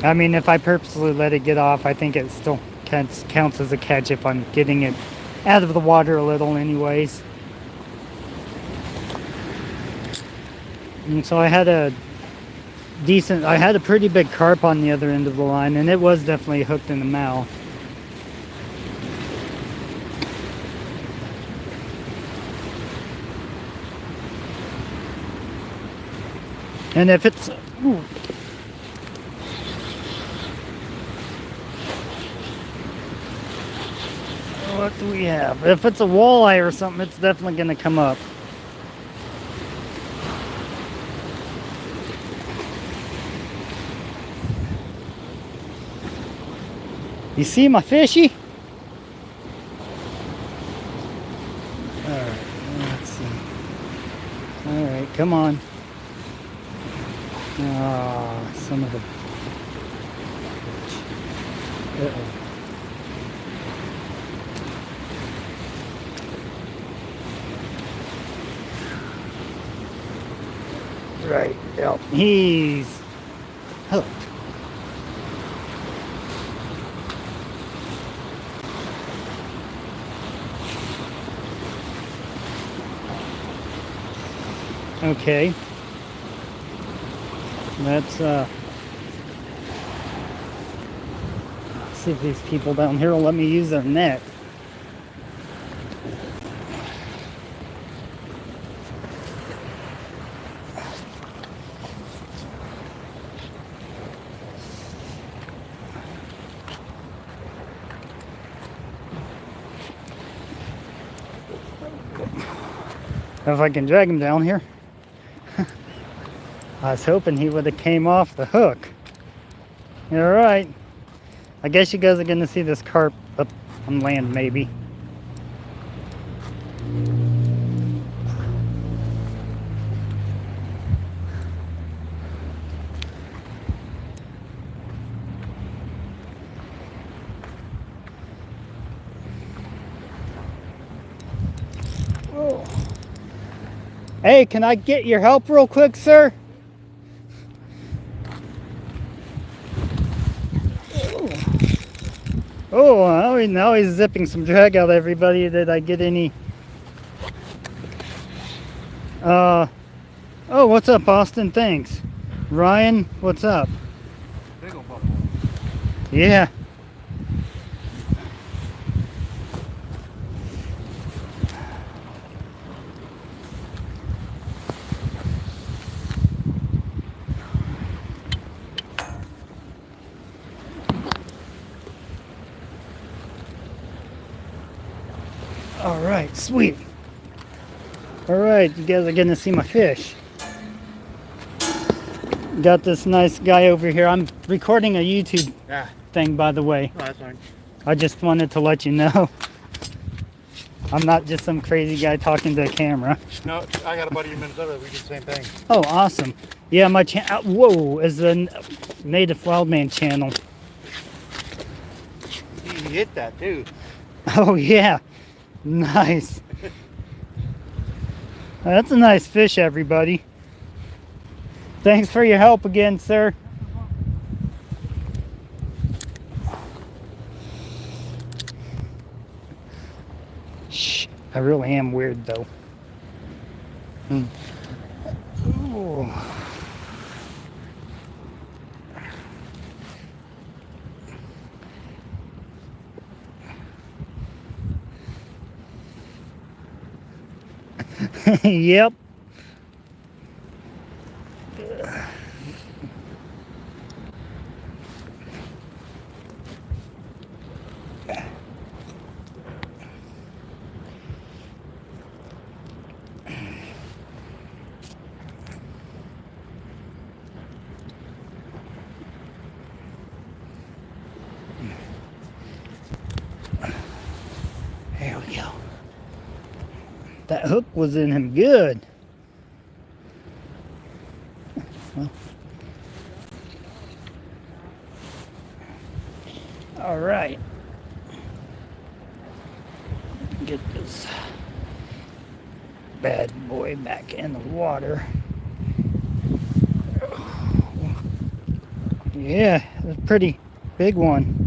I mean, if I purposely let it get off, I think it still counts as a catch if I'm getting it out of the water a little anyways. And so I had a pretty big carp on the other end of the line, and it was definitely hooked in the mouth. And if it's... Ooh. What do we have? If it's a walleye or something, it's definitely going to come up. You see my fishy? Alright, let's see. Alright, come on. Ah, son of a... Uh-oh. Right, yep. He's hooked. Okay. Let's see if these people down here will let me use their net. If I can drag him down here. I was hoping he would have came off the hook. Alright. I guess you guys are going to see this carp up on land maybe. Whoa. Hey, can I get your help real quick, sir? Oh, now he's zipping some drag out, everybody. Did I get any... Oh, what's up, Austin? Thanks. Ryan, what's up? Big old buffalo. Yeah. right, sweet. All right, you guys are gonna see my fish. Got this nice guy over here. I'm recording a YouTube thing, by the way. No, that's fine. I just wanted to let you know. I'm not just some crazy guy talking to a camera. No, I got a buddy in Minnesota. We did the same thing. Oh, awesome. Yeah, my channel, whoa, is the Native Wildman channel. He hit that too. Oh, yeah. Nice. That's a nice fish, everybody. Thanks for your help again, sir. Shh, I really am weird, though. Ooh. Yep. There we go. That hook was in him good. Well. All right. Get this bad boy back in the water. Yeah, it's a pretty big one.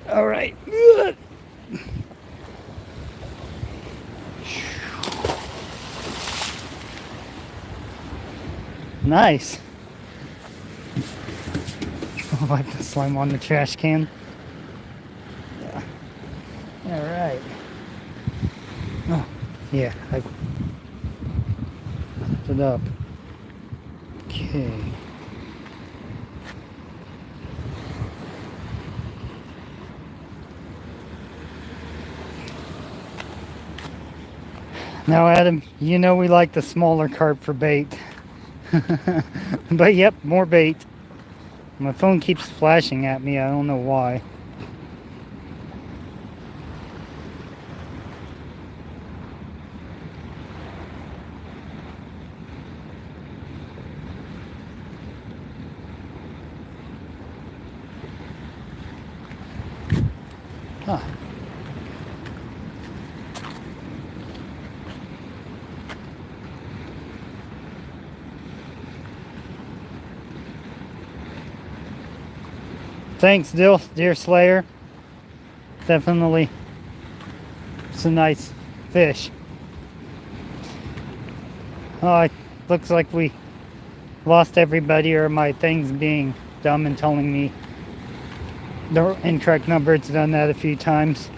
All right. Nice. I like the slime on the trash can. Yeah. All right. Oh, yeah. I put it up. Okay. Now, Adam, you know we like the smaller carp for bait. But yep, more bait. My phone keeps flashing at me. I don't know why. Huh. Thanks, Deer Slayer. Definitely, it's a nice fish. Oh, it looks like we lost everybody, or my thing's being dumb and telling me the incorrect number. It's done that a few times.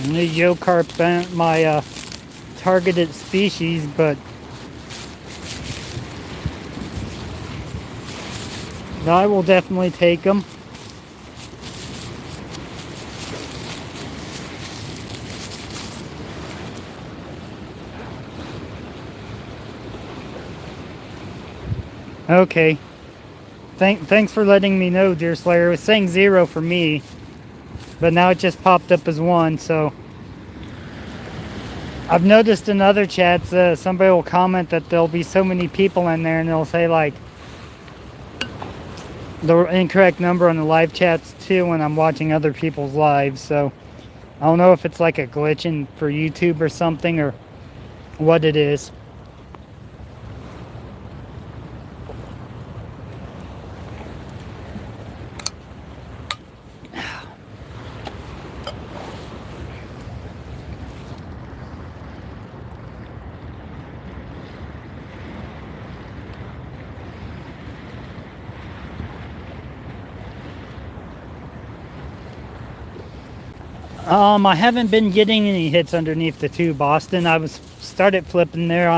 The Yo carp aren't my targeted species, but I will definitely take them. Okay. Thanks for letting me know, Deer Slayer. It was saying 0 for me, but now it just popped up as 1, so I've noticed in other chats somebody will comment that there'll be so many people in there and they'll say like the incorrect number on the live chats too when I'm watching other people's lives. So I don't know if it's like a glitch in for YouTube or something, or what it is. I haven't been getting any hits underneath the tube, Austin. I was started flipping there.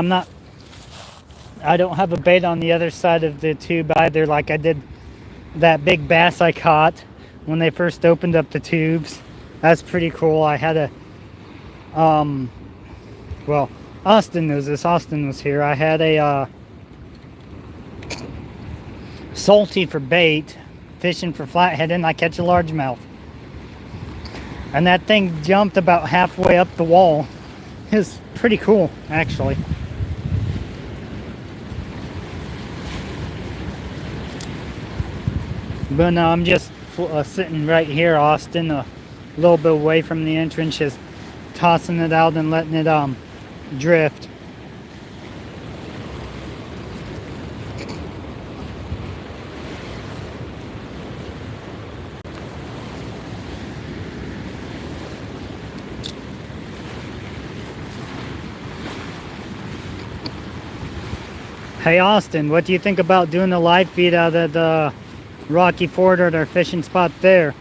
I don't have a bait on the other side of the tube either, like I did that big bass I caught when they first opened up the tubes. That's pretty cool. I had a well, Austin knows this. Austin was here. I had a salty for bait, fishing for flathead, and I catch a largemouth. And that thing jumped about halfway up the wall. It's pretty cool, actually. But no, I'm just sitting right here, Austin, a little bit away from the entrance, just tossing it out and letting it drift. Hey Austin, what do you think about doing a live feed out of the Rocky Ford at our fishing spot there?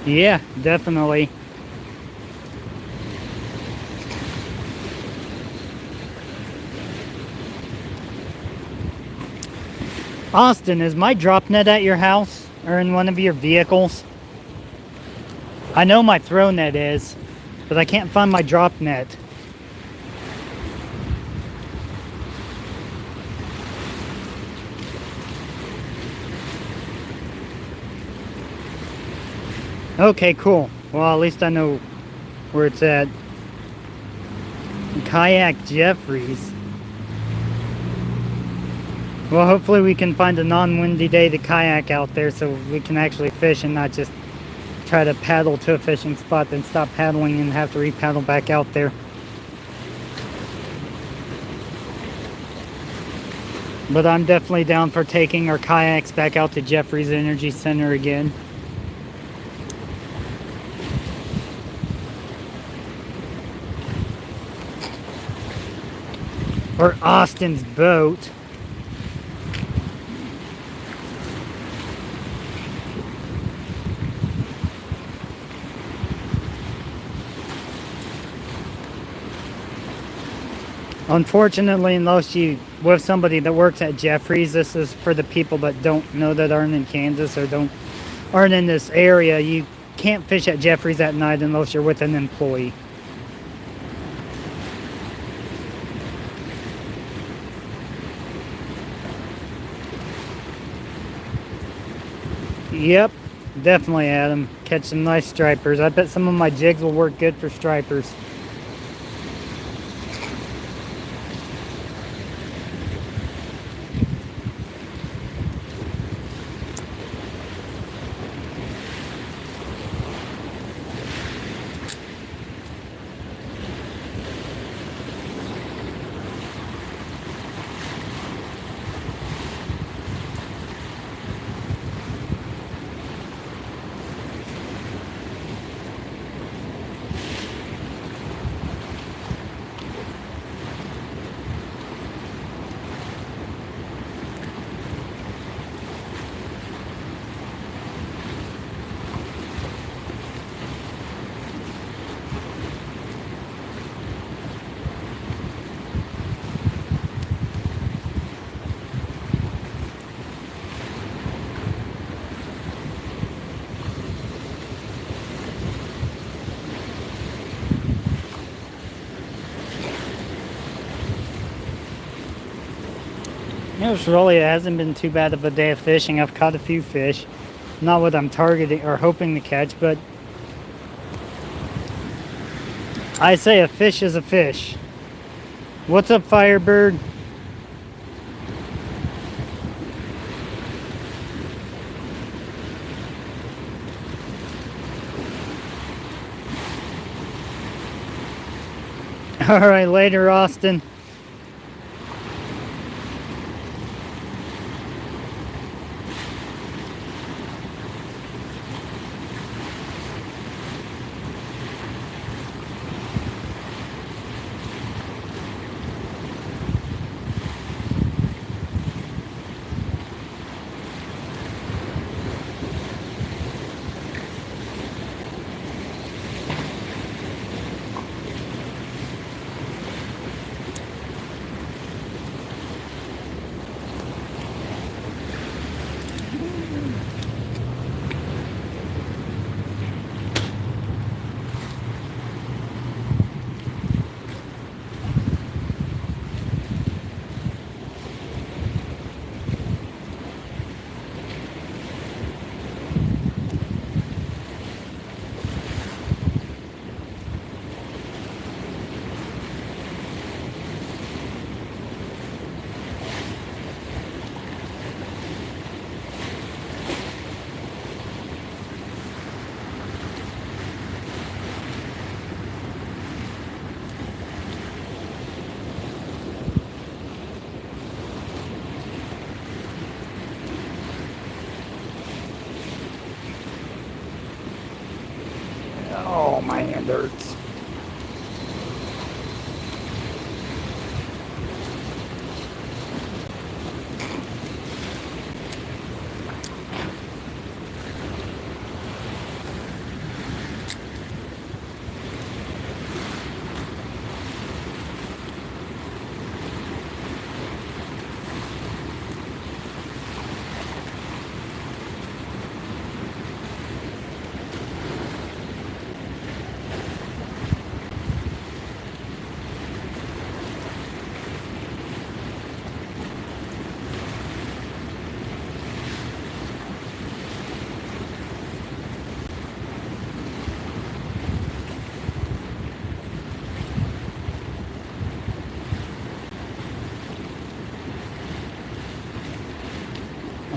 Yeah, definitely. Austin, is my drop net at your house or in one of your vehicles? I know my throw net is, but I can't find my drop net. Okay, cool. Well, at least I know where it's at. Kayak Jeffries. Well, hopefully we can find a non-windy day to kayak out there so we can actually fish and not just try to paddle to a fishing spot, then stop paddling and have to re-paddle back out there. But I'm definitely down for taking our kayaks back out to Jeffries Energy Center again. Or Austin's boat. Unfortunately, unless you with somebody that works at Jeffries, this is for the people that don't know, that aren't in Kansas or aren't in this area. You can't fish at Jeffries at night unless you're with an employee. Yep, definitely, Adam. Catch some nice stripers. I bet some of my jigs will work good for stripers. It hasn't been too bad of a day of fishing. I've caught a few fish. Not what I'm targeting or hoping to catch, but I say a fish is a fish. What's up, Firebird? Alright, later, Austin. My hand hurts.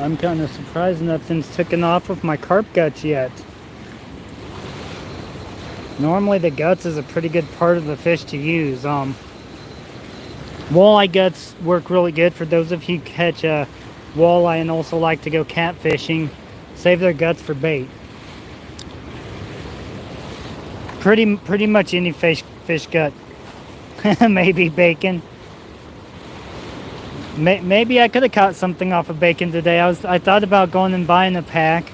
I'm kind of surprised nothing's taken off of my carp guts yet. Normally the guts is a pretty good part of the fish to use. Walleye guts work really good for those of you who catch walleye and also like to go catfishing. Save their guts for bait. Pretty much any fish gut. Maybe bacon. Maybe I could have caught something off of bacon today. I thought about going and buying a pack.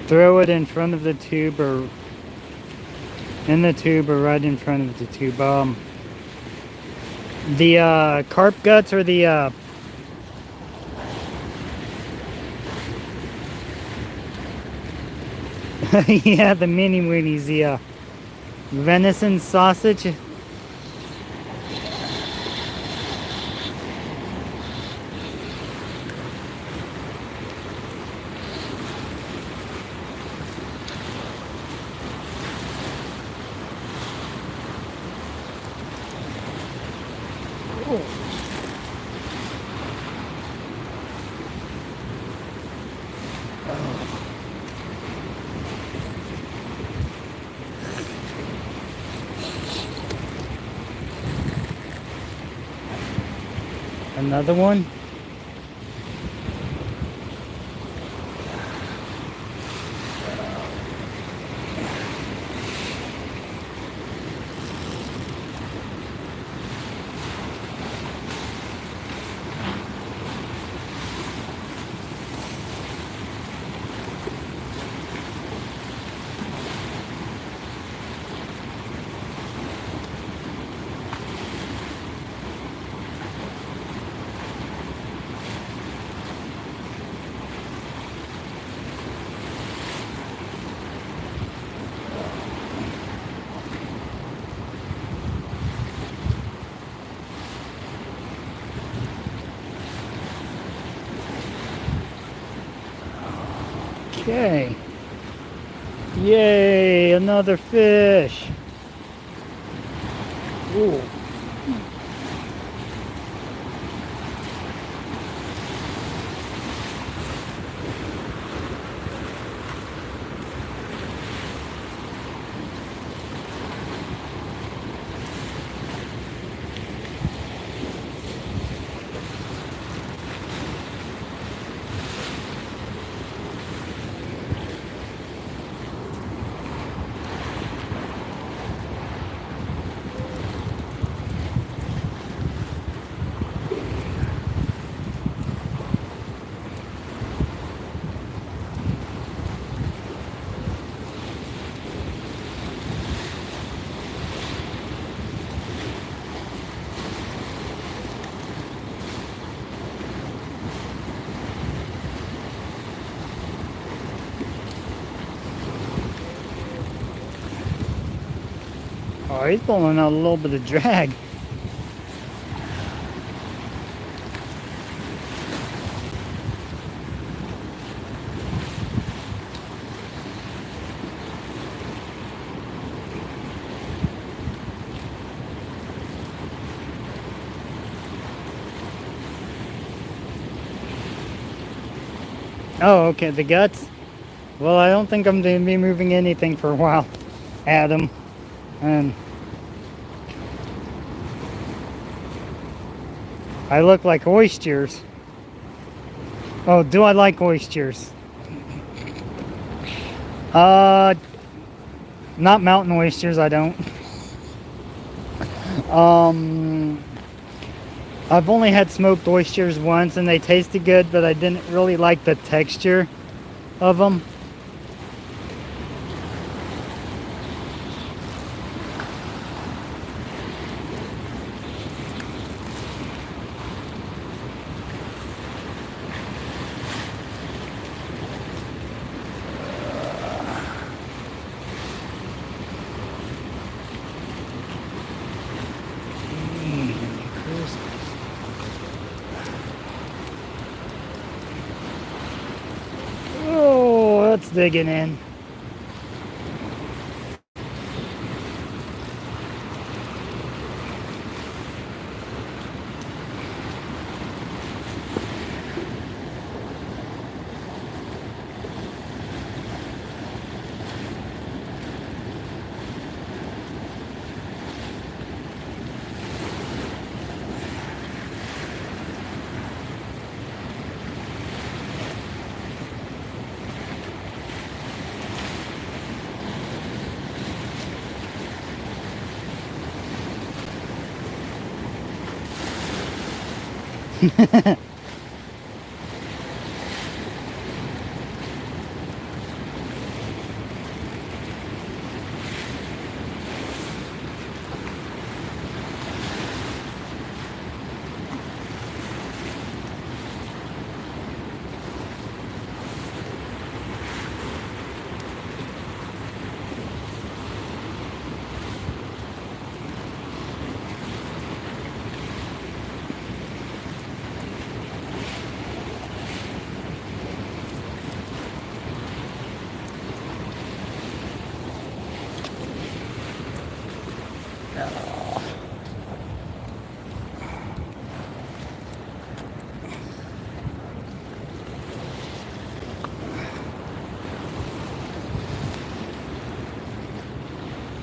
Throw it in front of the tube or in the tube or right in front of the tube. The carp guts or the yeah, the mini weenies, the venison sausage. Another one. Okay. Yay, another fish. Ooh. Oh, he's pulling out a little bit of drag. Oh, okay, the guts. Well, I don't think I'm going to be moving anything for a while, Adam. And I look like oysters. Oh, do I like oysters? Not mountain oysters, I don't. I've only had smoked oysters once and they tasted good, but I didn't really like the texture of them. Oh, that's digging in.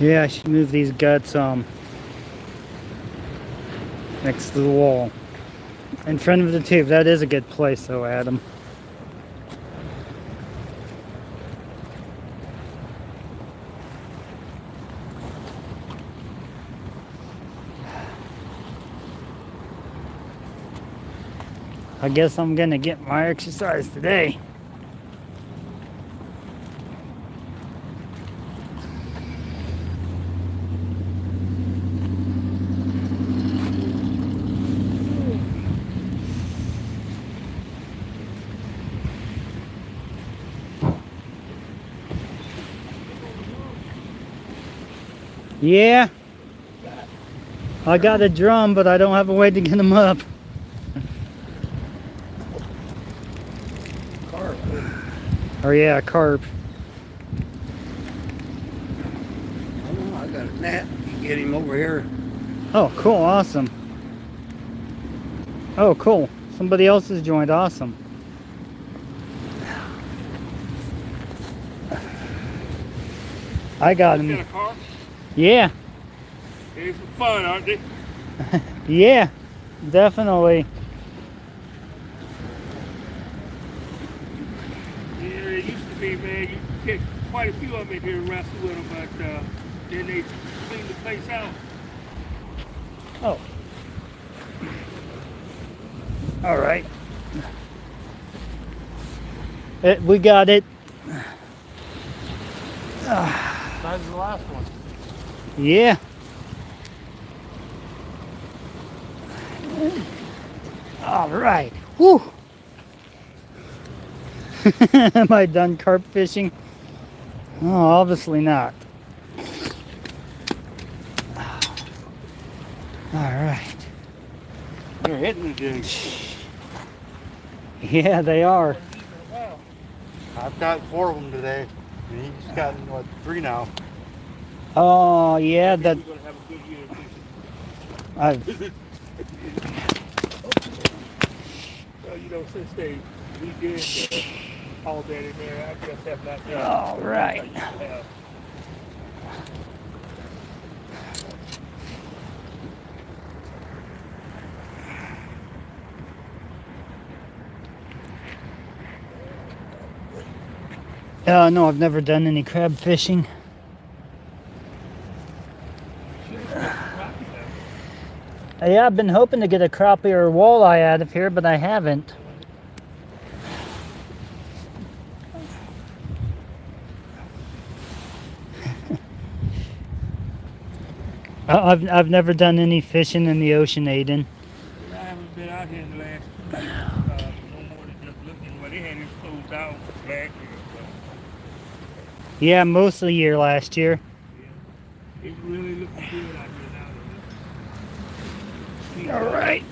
Yeah, I should move these guts next to the wall. In front of the tube. That is a good place though, Adam. I guess I'm gonna get my exercise today. Yeah, I got a drum, but I don't have a way to get them up. Carp. Oh yeah, carp. I got a net. You get him over here. Oh, cool, awesome. Oh, cool. Somebody else has joined, awesome. I got him. Got a car? Yeah, They're for fun, aren't they? yeah, definitely. Yeah, they used to be, man. You could catch quite a few of them in here and wrestle with them, but then they cleaned the place out. Oh. All right. We got it. Size of the last one. Yeah. All right. Woo. Am I done carp fishing? Oh, obviously not. All right. They're hitting the jig. Yeah, they are. I've got 4 of them today. And he's got, what, 3 now. Oh, yeah, that We're gonna have a good year fishing. I've Well, you know, since they redid all that in there, I just have not been. all right. No, I've never done any crab fishing. Yeah, I've been hoping to get a crappie or a walleye out of here, but I haven't. I've never done any fishing in the ocean, Aiden. I haven't been out here in the last 2 years. No more than just looking. Well, they had it closed down last year. But Yeah, most of the year last year. yeah, it's really looking good out here now. All right.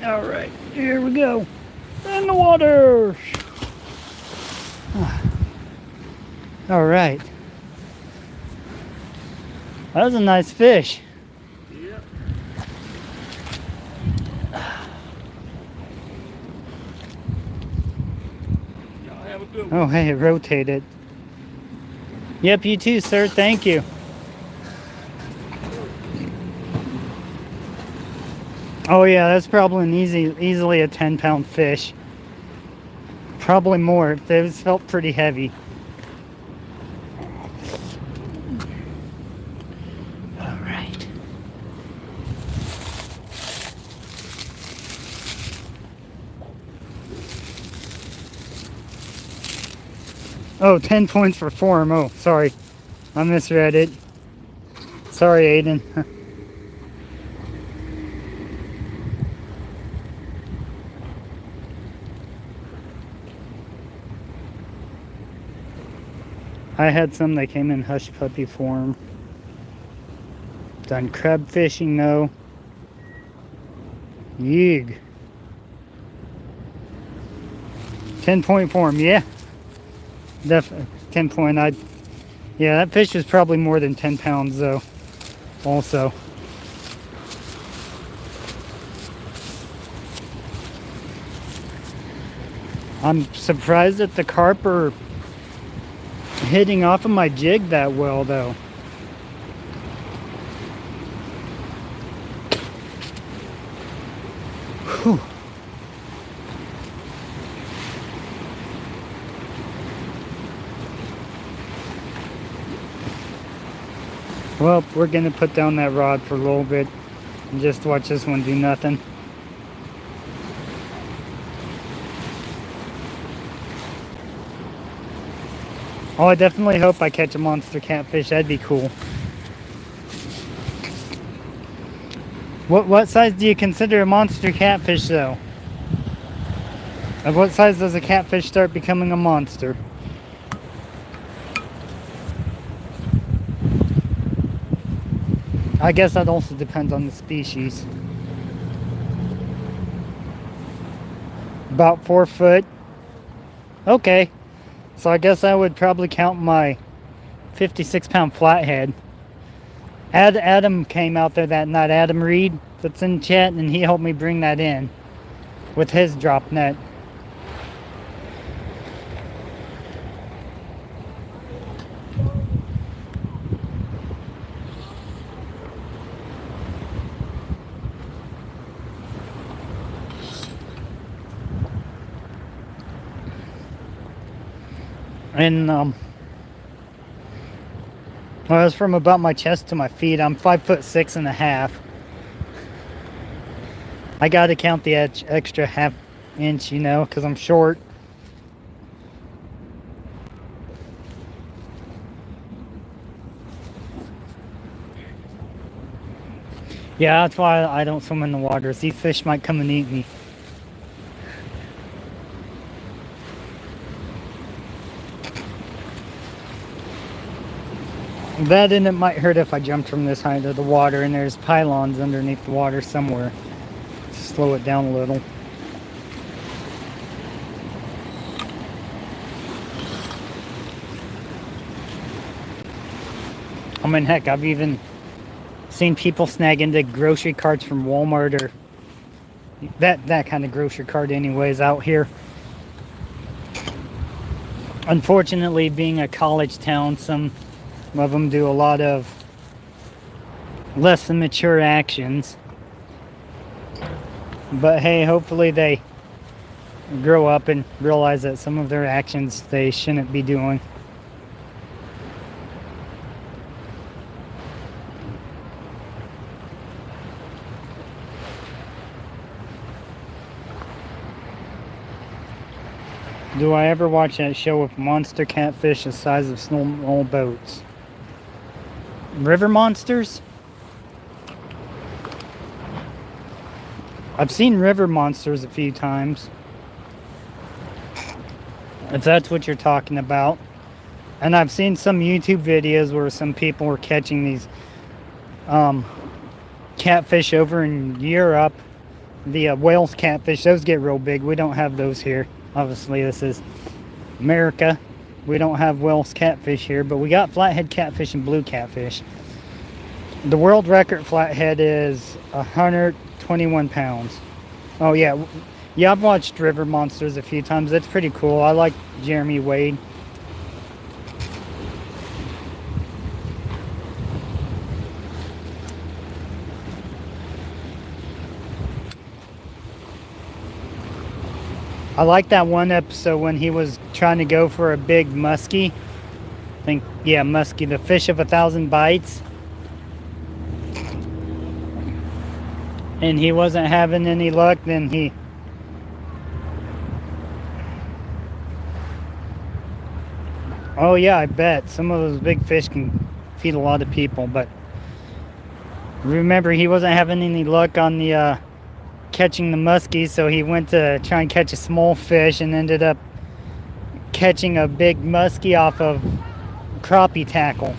All right, here we go. In the water. All right. That was a nice fish. Yep. Y'all have a good one. Oh, hey, it rotated. Yep, you too, sir. Thank you. Oh yeah, that's probably an easily a 10-pound fish. Probably more. It felt pretty heavy. All right. Oh, 10 points for form. Oh, sorry. I misread it. Sorry, Aiden. I had some that came in hush puppy form. Done crab fishing, no. Yeeg. 10-point form, yeah. Definitely 10 point. Yeah, that fish was probably more than 10 pounds though. Also. I'm surprised that the carp are hitting off of my jig that well though. Whew. Well, we're gonna put down that rod for a little bit and just watch this one do nothing. Oh, I definitely hope I catch a monster catfish. That'd be cool. What size do you consider a monster catfish though? At what size does a catfish start becoming a monster? I guess that also depends on the species. About 4 foot. Okay. So I guess I would probably count my 56-pound flathead. Adam came out there that night, Adam Reed, that's in chat, and he helped me bring that in with his drop net. And well, it's from about my chest to my feet. I'm 5'6.5". I gotta count the extra half inch, you know, because I'm short. Yeah, that's why I don't swim in the waters. These fish might come and eat me. That and it might hurt if I jumped from this height of the water, and there's pylons underneath the water somewhere to slow it down a little. I mean, heck, I've even seen people snag into grocery carts from Walmart or that kind of grocery cart anyways out here. Unfortunately, being a college town, some of them do a lot of less than mature actions. But hey, hopefully they grow up and realize that some of their actions they shouldn't be doing. Do I ever watch that show with monster catfish the size of small boats? River monsters? I've seen river monsters a few times. If that's what you're talking about. And I've seen some YouTube videos where some people were catching these catfish over in Europe. The Wales catfish, those get real big. We don't have those here. Obviously, this is America. We don't have Wales catfish here, but we got flathead catfish and blue catfish. The world record flathead is 121 pounds. Oh, yeah. Yeah, I've watched River Monsters a few times. It's pretty cool. I like Jeremy Wade. I like that one episode when he was trying to go for a big muskie. I think, yeah, muskie, the fish of 1,000 bites. And he wasn't having any luck, then he... Oh yeah, I bet. Some of those big fish can feed a lot of people, but... Remember, he wasn't having any luck on the... catching the muskie, so he went to try and catch a small fish and ended up catching a big muskie off of crappie tackle.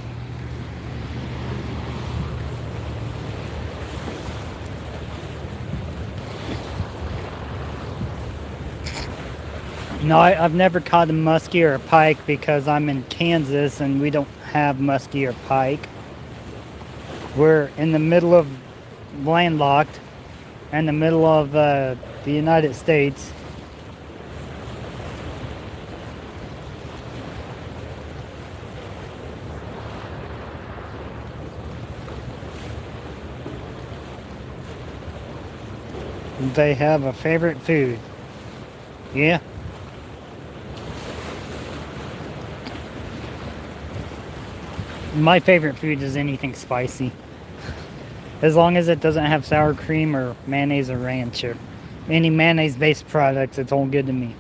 No, I've never caught a muskie or a pike because I'm in Kansas and we don't have muskie or pike. We're in the middle of landlocked. In the middle of the United States. They have a favorite food. Yeah. My favorite food is anything spicy. As long as it doesn't have sour cream or mayonnaise or ranch or any mayonnaise-based products, it's all good to me.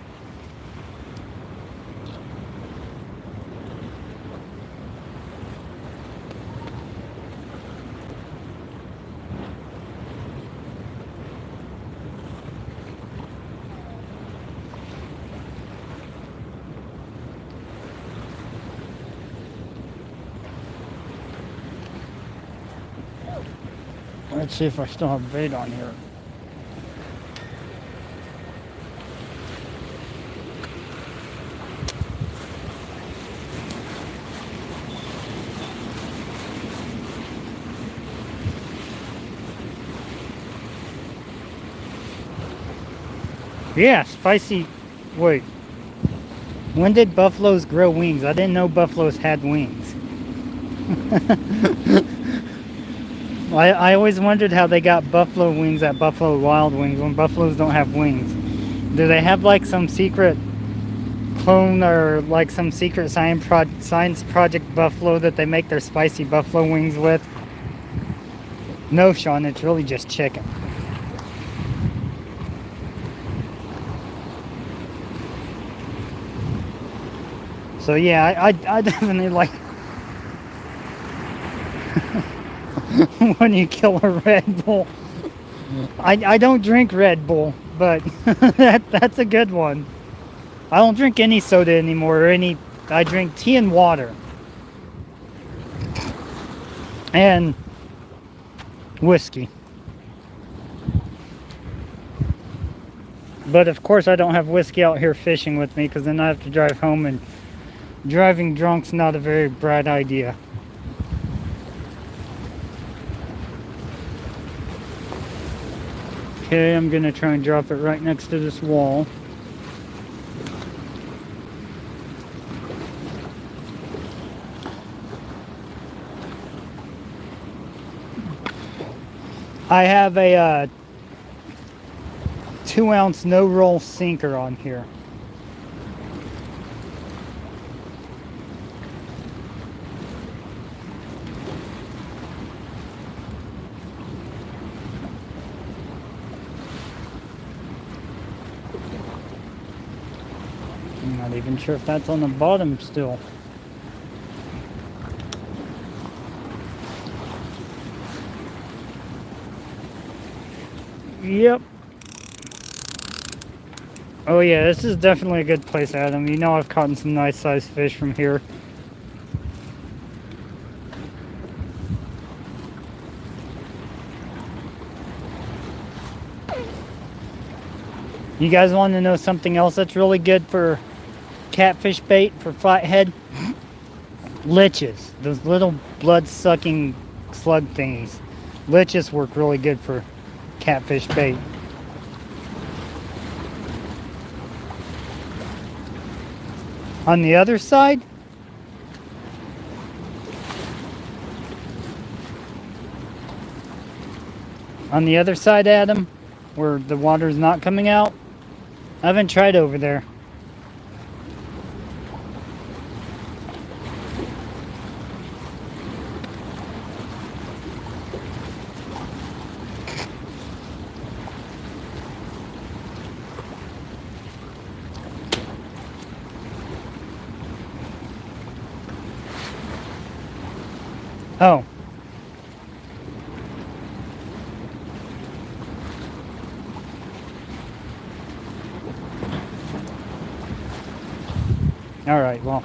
Let's see if I still have bait on here. Yeah, spicy. Wait. When did buffaloes grow wings? I didn't know buffaloes had wings. I always wondered how they got buffalo wings at Buffalo Wild Wings when buffaloes don't have wings. Do they have like some secret clone or like some secret science project buffalo that they make their spicy buffalo wings with? No, Sean, it's really just chicken. So yeah, I definitely like when you kill a Red Bull. I don't drink Red Bull, but that's a good one. I don't drink any soda anymore or I drink tea and water. And whiskey. But of course I don't have whiskey out here fishing with me because then I have to drive home, and driving drunk's not a very bright idea. Okay, I'm gonna try and drop it right next to this wall. I have a 2-ounce no roll sinker on here. I'm not even sure if that's on the bottom still. Yep. Oh yeah, this is definitely a good place, Adam. You know I've caught some nice sized fish from here. You guys want to know something else that's really good for catfish bait for flathead? Liches. Those little blood-sucking slug thingies. Liches work really good for catfish bait. On the other side, Adam, where the water's not coming out, I haven't tried over there. Oh. Alright, well.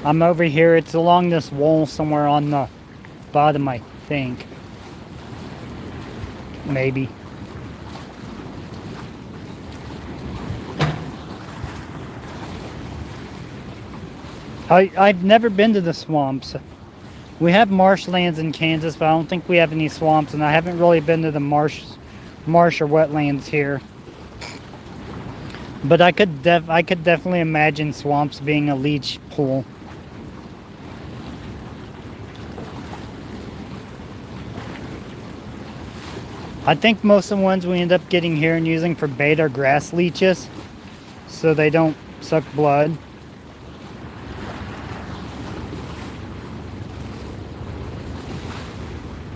I'm over here. It's along this wall somewhere on the bottom, I think. Maybe. I've never been to the swamps. We have marshlands in Kansas, but I don't think we have any swamps, and I haven't really been to the marsh or wetlands here. But I could definitely imagine swamps being a leech pool. I think most of the ones we end up getting here and using for bait are grass leeches, so they don't suck blood.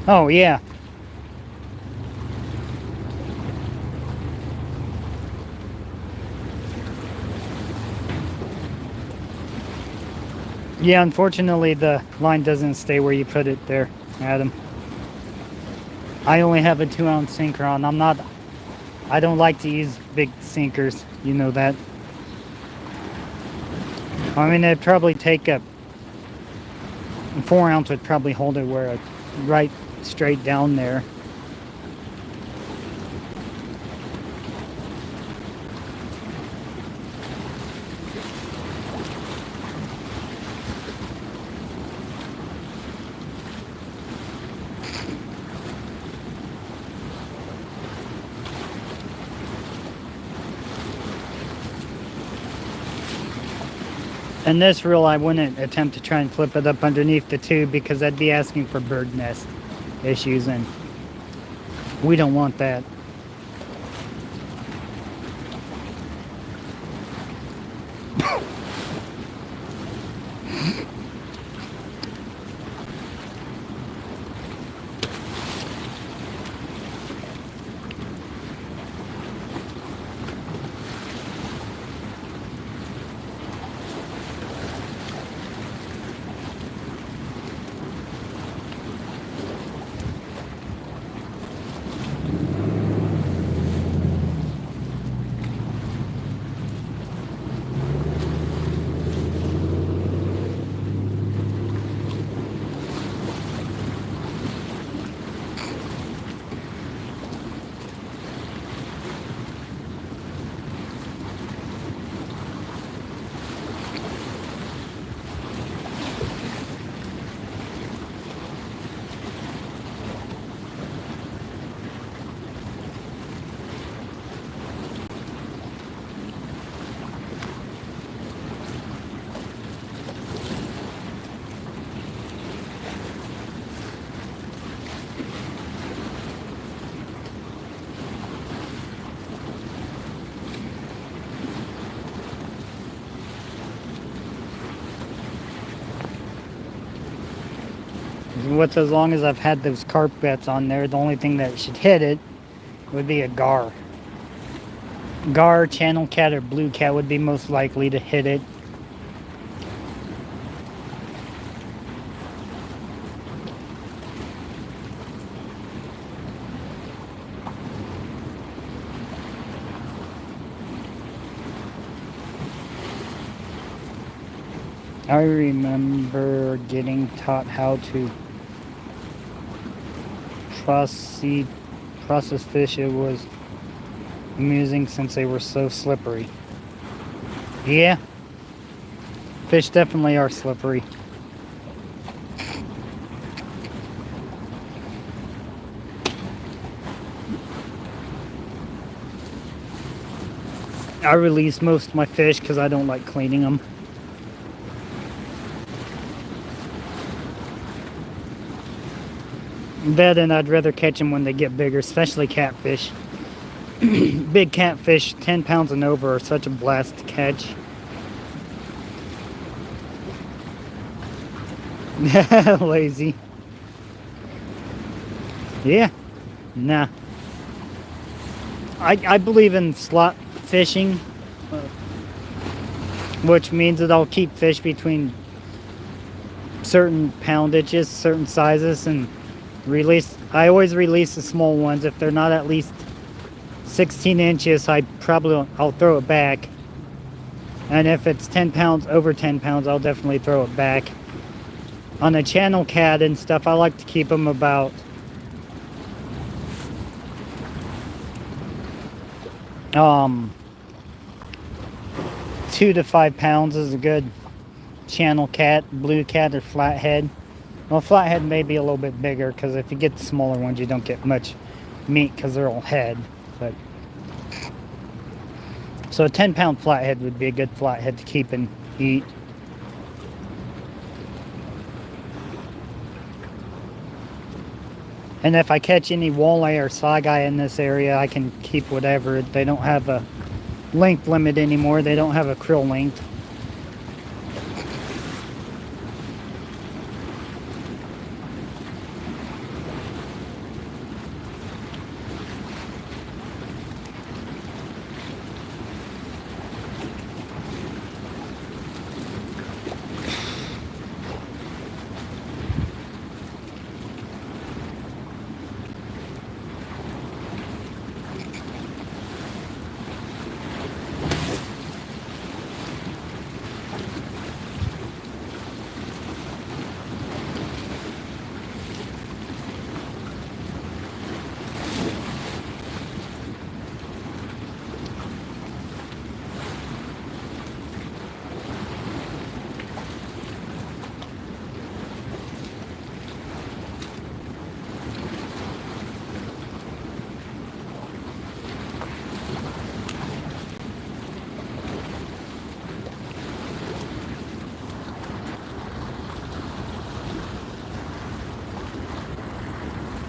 Oh, yeah. Yeah, unfortunately the line doesn't stay where you put it there, Adam. I only have a 2-ounce sinker on. I don't like to use big sinkers. You know that. I mean, it'd probably take a 4-ounce would probably hold it where it's right straight down there. And this reel, I wouldn't attempt to try and flip it up underneath the tube because I'd be asking for bird nest issues, and we don't want that. with as long as I've had those carpets on there, the only thing that should hit it would be a gar. Gar, channel cat, or blue cat would be most likely to hit it. I remember getting taught how to process fish. It was amusing since they were so slippery. Yeah, fish definitely are slippery. I release most of my fish because I don't like cleaning them. That and I'd rather catch them when they get bigger, especially catfish. Big catfish, 10 pounds and over, are such a blast to catch. Lazy. Yeah. Nah. I believe in slot fishing, which means that I'll keep fish between certain poundages, certain sizes, and I always release the small ones. If they're not at least 16 inches, I'll throw it back. And if it's 10 pounds, over 10 pounds, I'll definitely throw it back. On a channel cat and stuff, I like to keep them about 2 to 5 pounds is a good channel cat, blue cat, or flathead. Well, flathead may be a little bit bigger because if you get the smaller ones, you don't get much meat because they're all head. But so a 10-pound flathead would be a good flathead to keep and eat. And if I catch any walleye or saugeye in this area, I can keep whatever. They don't have a length limit anymore. They don't have a krill length.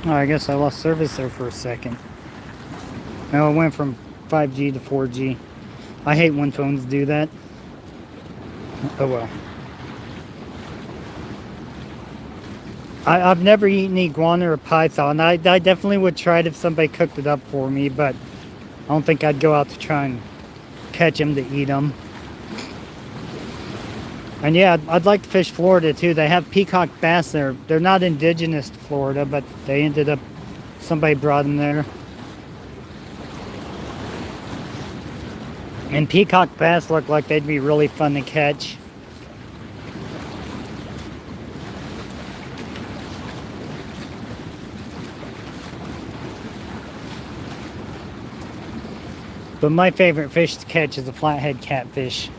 Oh, I guess I lost service there for a second. No, it went from 5G to 4G. I hate when phones do that. Oh well. I've never eaten iguana or python. I definitely would try it if somebody cooked it up for me, but I don't think I'd go out to try and catch them to eat them. And yeah, I'd like to fish Florida too. They have peacock bass there. They're not indigenous to Florida, but they ended up, somebody brought them there. And peacock bass look like they'd be really fun to catch. But my favorite fish to catch is a flathead catfish.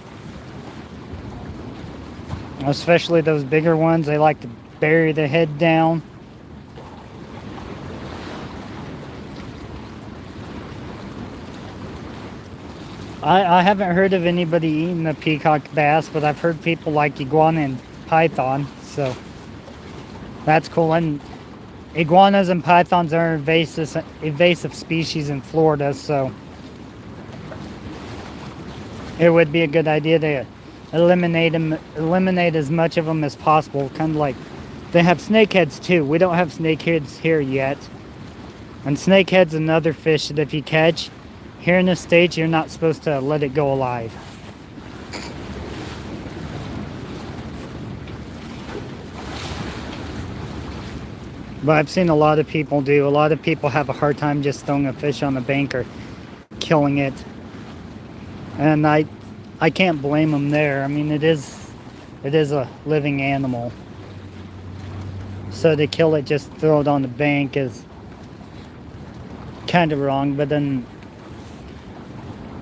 Especially those bigger ones, they like to bury their head down. I haven't heard of anybody eating the peacock bass, but I've heard people like iguana and python, so that's cool. And iguanas and pythons are invasive species in Florida, so it would be a good idea to eliminate as much of them as possible, kind of like They have snakeheads too. We don't have snakeheads here yet. And snakehead's another fish that if you catch here in the States, you're not supposed to let it go alive. But I've seen a lot of people do. A lot of people have a hard time just throwing a fish on the bank or killing it. And I can't blame them there. I mean, it is a living animal. So to kill it, just throw it on the bank is kind of wrong. But then,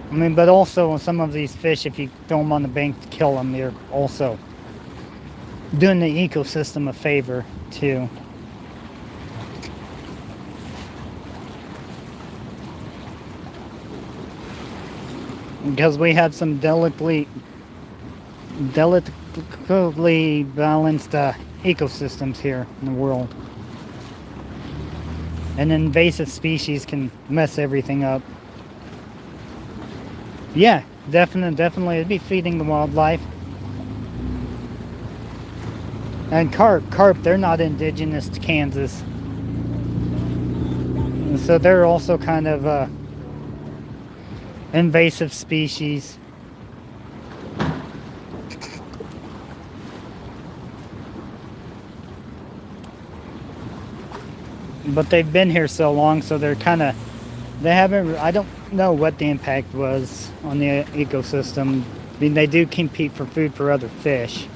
I mean, but also some of these fish, if you throw them on the bank to kill them, you're also doing the ecosystem a favor too. Because we have some delicately balanced ecosystems here in the world. And invasive species can mess everything up. Yeah, definitely it'd be feeding the wildlife. And carp, they're not indigenous to Kansas. So they're also kind of invasive species. But they've been here so long, so they're kind of, I don't know what the impact was on the ecosystem. I mean, they do compete for food for other fish.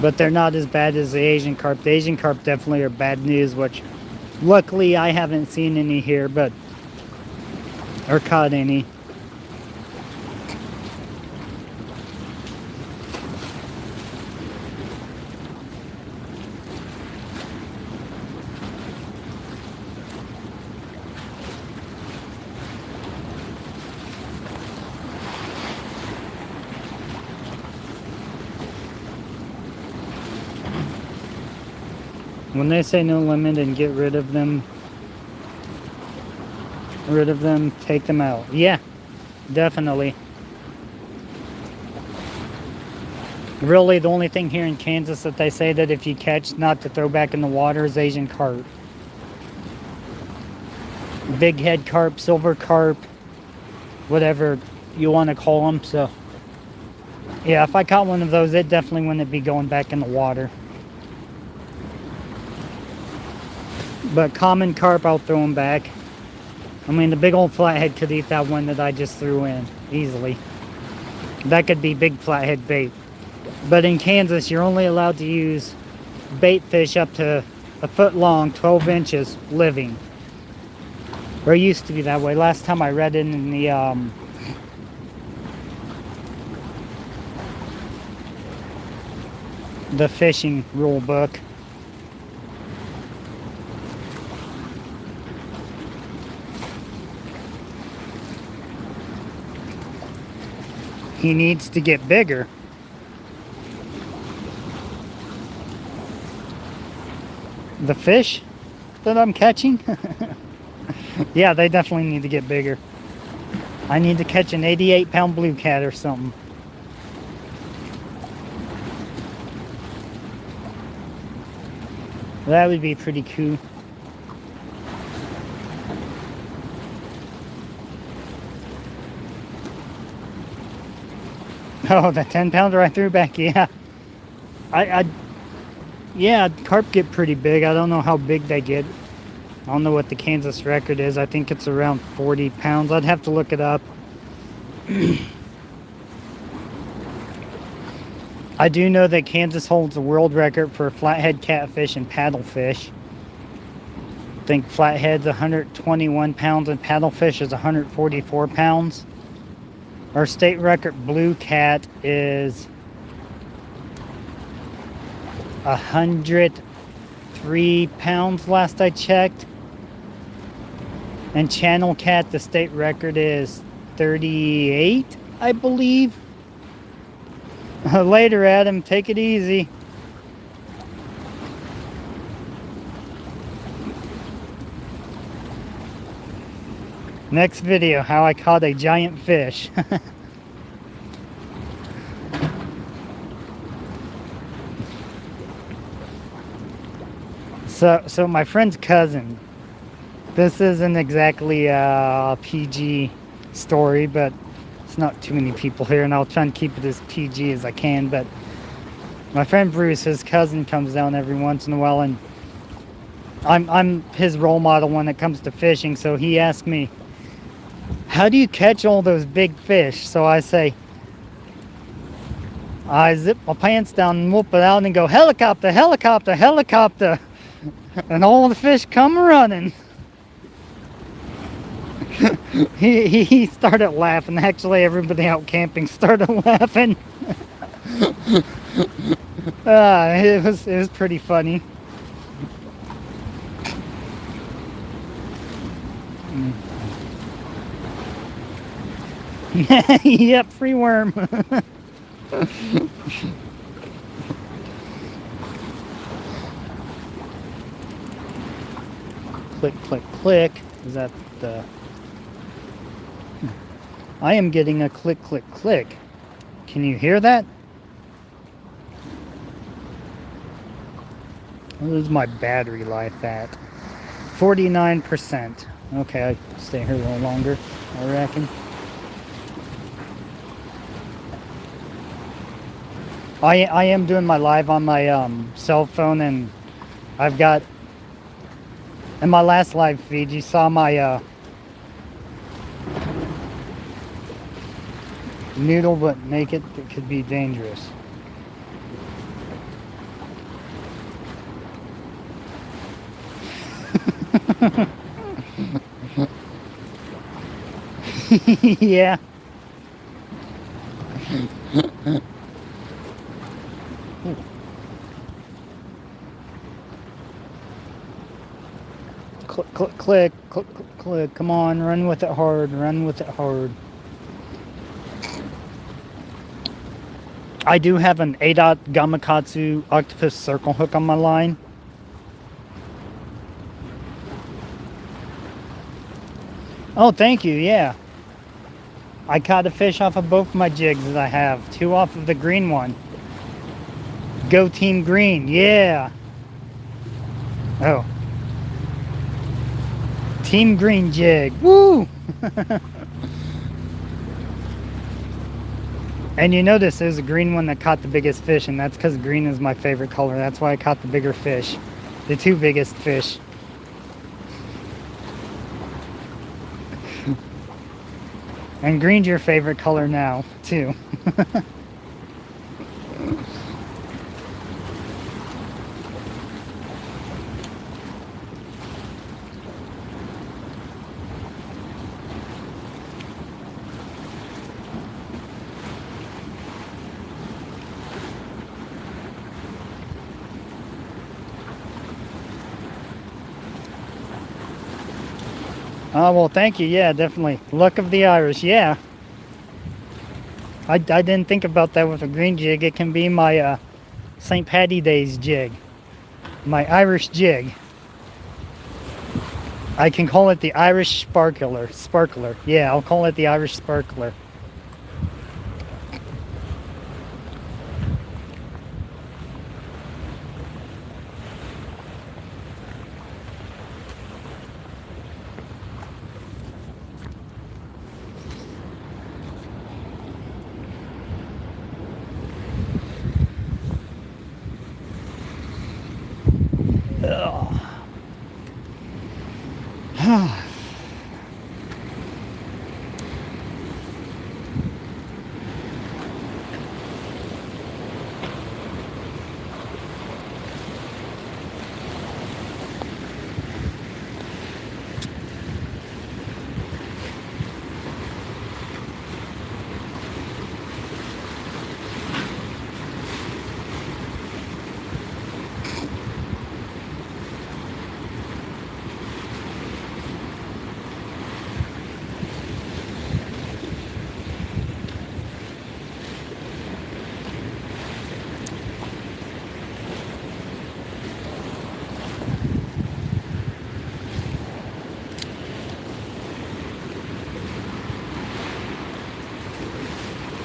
But they're not as bad as the Asian carp. The Asian carp definitely are bad news, which luckily I haven't seen any here, or caught any. When they say no limit and get rid of them, take them out. Yeah, definitely. Really, the only thing here in Kansas that they say that if you catch not to throw back in the water is Asian carp. Big head carp, silver carp, whatever you want to call them. So, yeah, if I caught one of those, it definitely wouldn't be going back in the water. But common carp, I'll throw them back. I mean, the big old flathead could eat that one that I just threw in easily. That could be big flathead bait. But in Kansas, you're only allowed to use bait fish up to a foot long, 12 inches, living. Or it used to be that way. Last time I read it in the fishing rule book. He needs to get bigger. The fish that I'm catching? Yeah, they definitely need to get bigger. I need to catch an 88-pound blue cat or something. That would be pretty cool. Oh, the 10-pounder I threw back, yeah. Yeah, carp get pretty big. I don't know how big they get. I don't know what the Kansas record is. I think it's around 40 pounds. I'd have to look it up. I do know that Kansas holds the world record for flathead catfish and paddlefish. I think flathead's 121 pounds and paddlefish is 144 pounds. Our state record blue cat is 103 pounds last I checked. And channel cat, the state record is 38, I believe. Later, Adam. Take it easy. Next video, how I caught a giant fish. So my friend's cousin. This isn't exactly a PG story, but it's not too many people here, and I'll try and keep it as PG as I can. But my friend Bruce, his cousin, comes down every once in a while, and I'm his role model when it comes to fishing. So he asked me, "How do you catch all those big fish?" So I say, I zip my pants down and whoop it out and go, "Helicopter, helicopter, helicopter," and all the fish come running. He started laughing. Actually, everybody out camping started laughing. It was pretty funny. Yep, free worm. Click, click, click. Is that the... I am getting a click, click, click. Can you hear that? What is my battery life at? 49%. Okay, I can stay here a little longer, I reckon. I am doing my live on my cell phone, and I've got... In my last live feed, you saw my noodle, but make it could be dangerous. Yeah. Click, click, click, click, click, click. Come on, run with it hard, run with it hard. I do have an A-Dot Gamakatsu octopus circle hook on my line. Oh, thank you, yeah. I caught a fish off of both my jigs that I have. 2 off of the green one. Go Team Green, yeah. Oh. Team Green jig, woo! And you notice there's a green one that caught the biggest fish, and that's because green is my favorite color. That's why I caught the bigger fish. The 2 biggest fish. And green's your favorite color now, too. Oh, well, thank you. Yeah, definitely. Luck of the Irish. Yeah. I didn't think about that with a green jig. It can be my St. Patty Day's jig. My Irish jig. I can call it the Irish Sparkler. Sparkler. Yeah, I'll call it the Irish Sparkler.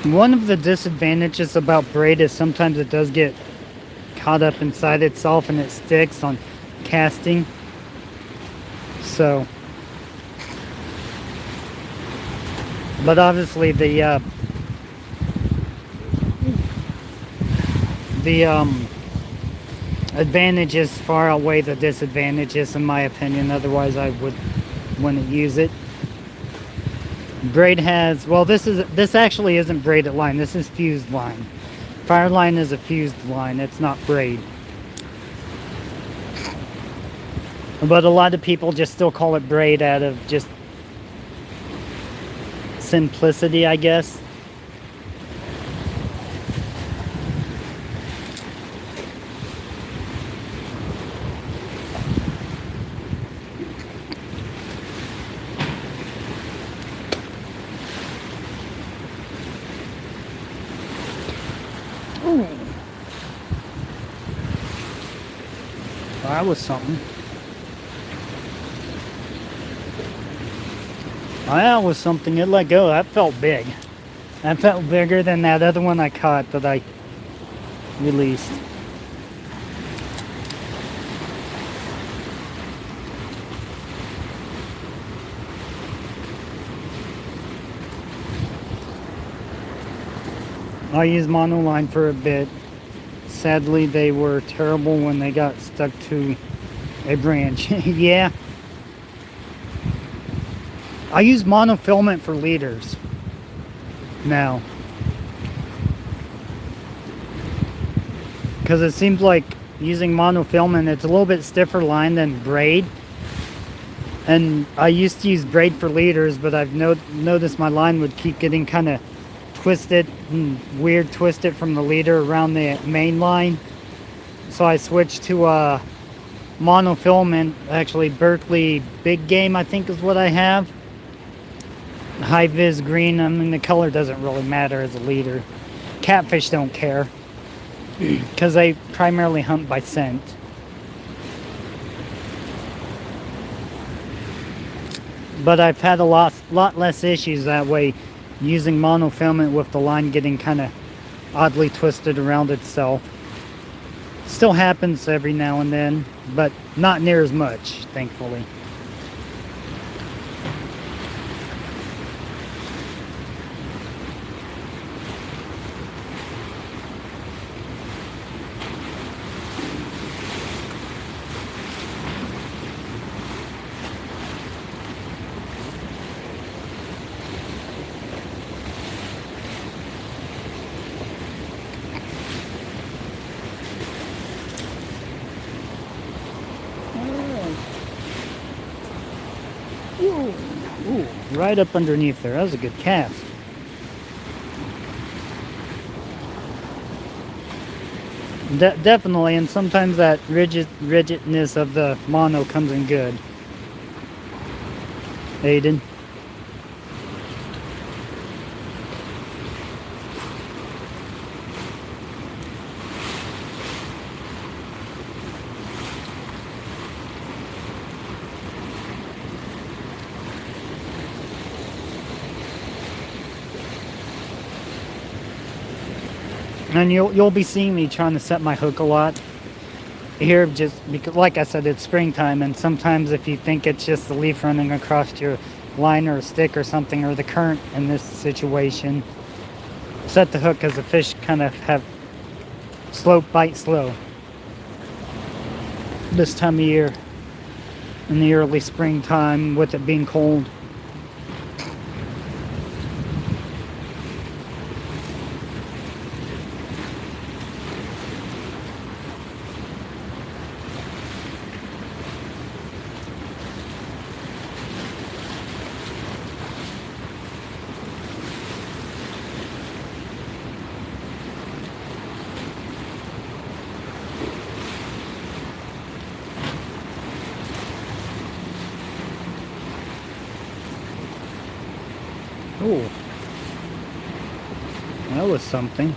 One of the disadvantages about braid is sometimes it does get caught up inside itself and it sticks on casting. So, but obviously the advantages far outweigh the disadvantages, in my opinion. Otherwise, I wouldn't use it. Braid has, well, this actually isn't braided line. This is fused line. Fire line is a fused line. It's not braid. But a lot of people just still call it braid out of just simplicity, I guess. Ooh. Well, that was something. Well, that was something. It let go. That felt big. That felt bigger than that other one I caught that I released. I used monoline for a bit. Sadly, they were terrible when they got stuck to a branch. Yeah. I use monofilament for leaders now. Because it seems like using monofilament, it's a little bit stiffer line than braid. And I used to use braid for leaders, but I've noticed my line would keep getting kind of twisted and weird twisted from the leader around the main line. So I switched to monofilament. Actually, Berkeley Big Game, I think, is what I have. High vis green. I mean, the color doesn't really matter as a leader. Catfish don't care because they primarily hunt by scent. But I've had a lot less issues that way, using monofilament with the line getting kind of oddly twisted around itself. Still happens every now and then, but not near as much, thankfully. Ooh, right up underneath there. That was a good cast. Definitely, and sometimes that rigidness of the mono comes in good. Aiden. And you'll be seeing me trying to set my hook a lot here, just because, like I said, it's springtime, and sometimes if you think it's just the leaf running across your line or a stick or something, or the current in this situation, set the hook, because the fish kind of have bite slow this time of year in the early springtime with it being cold. Oh, that was something.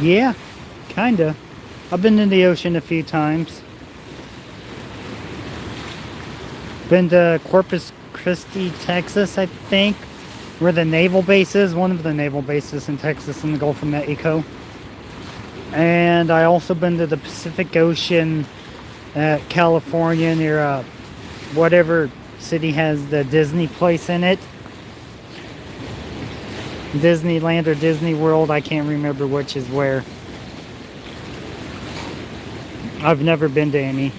Yeah, kinda. I've been in the ocean a few times. Been to Corpus Christi, Texas, I think, where the naval base is. One of the naval bases in Texas in the Gulf of Mexico. And I also been to the Pacific Ocean, California, near whatever city has the Disney place in it. Disneyland or Disney World, I can't remember which is where. I've never been to any.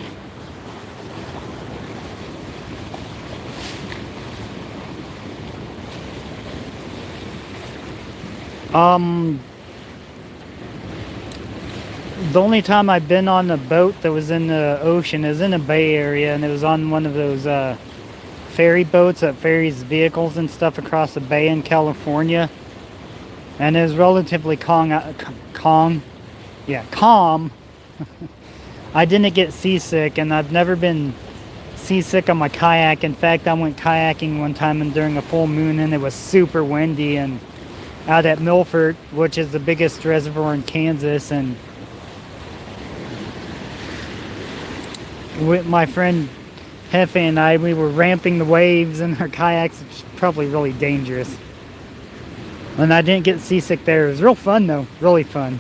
The only time I've been on a boat that was in the ocean is in a bay area, and it was on one of those ferry boats that ferries vehicles and stuff across the bay in California. And it was relatively calm. I didn't get seasick, and I've never been seasick on my kayak. In fact, I went kayaking one time and during a full moon, and it was super windy, and out at Milford, which is the biggest reservoir in Kansas, and with my friend Hefe and I, we were ramping the waves in our kayaks. It's probably really dangerous. And I didn't get seasick there. It was real fun though, really fun.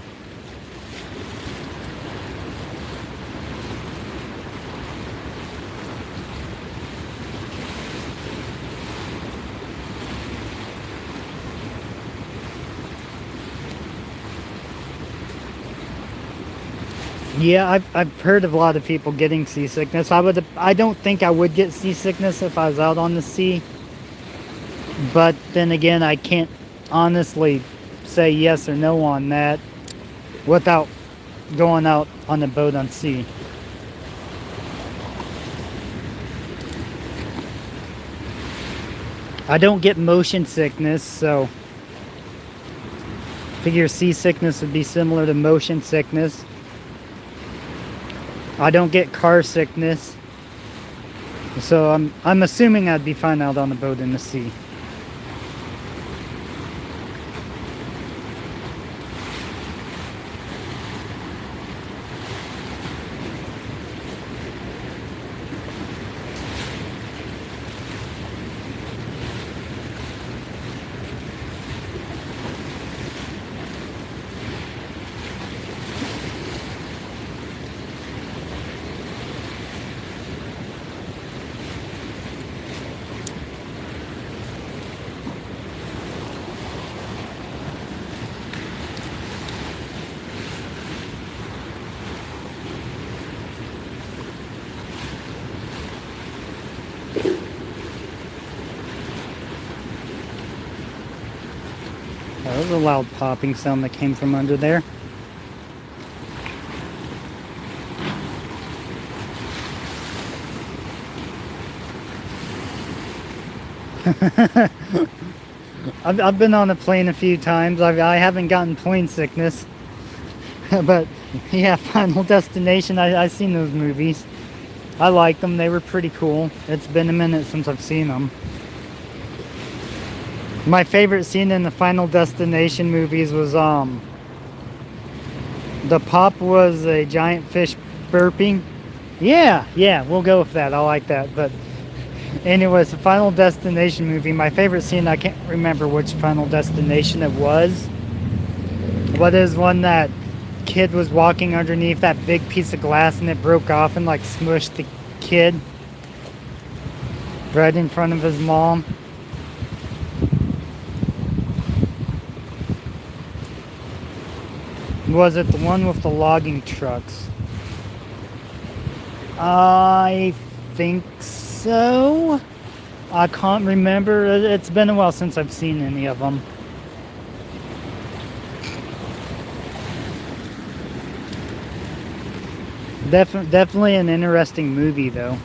Yeah, I've heard of a lot of people getting seasickness. I don't think I would get seasickness if I was out on the sea. But then again, I can't honestly say yes or no on that without going out on a boat on sea. I don't get motion sickness, so figure seasickness would be similar to motion sickness. I don't get car sickness, so I'm assuming I'd be fine out on the boat in the sea. That was a loud popping sound that came from under there. I've been on a plane a few times. I haven't gotten plane sickness. But yeah, Final Destination, I've seen those movies. I like them. They were pretty cool. It's been a minute since I've seen them. My favorite scene in the Final Destination movies was the pop was a giant fish burping. Yeah, we'll go with that. I like that. But anyways, the Final Destination movie, my favorite scene, I can't remember which Final Destination it was. What is one that kid was walking underneath that big piece of glass and it broke off and like smushed the kid right in front of his mom? Was it the one with the logging trucks? I think so. I can't remember. It's been a while since I've seen any of them. Definitely an interesting movie, though.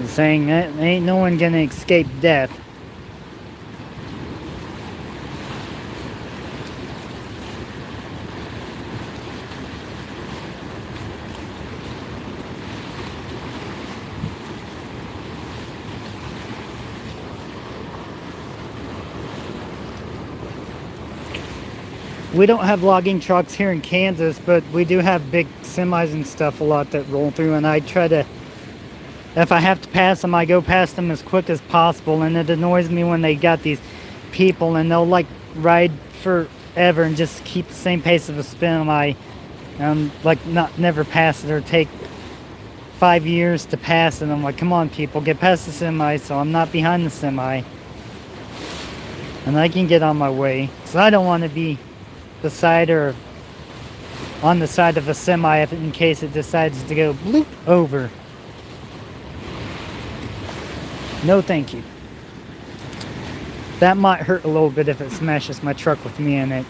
Saying that ain't no one gonna escape death. We don't have logging trucks here in Kansas, but we do have big semis and stuff a lot that roll through, and I try to, if I have to pass them, I go past them as quick as possible. And it annoys me when they got these people and they'll like ride forever and just keep the same pace of a semi, like never pass it, or take 5 years to pass it. I'm like, come on people, get past the semi so I'm not behind the semi and I can get on my way. So I don't want to be beside or on the side of a semi if in case it decides to go bloop over. No thank you. That might hurt a little bit if it smashes my truck with me in it.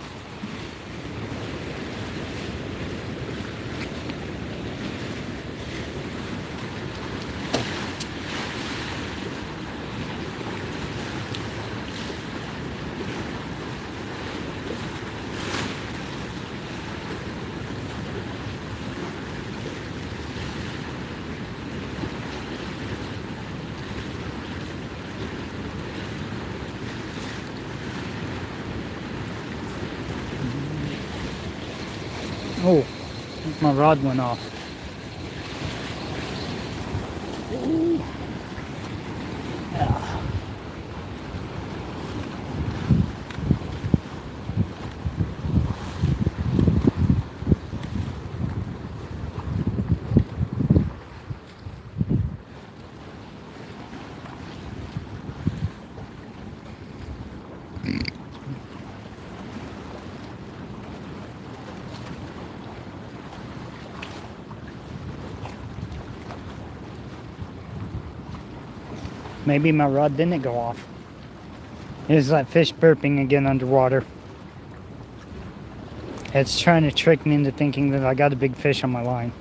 Oh, my rod went off. Ooh. Yeah. Maybe my rod didn't go off. It was that fish burping again underwater. It's trying to trick me into thinking that I got a big fish on my line.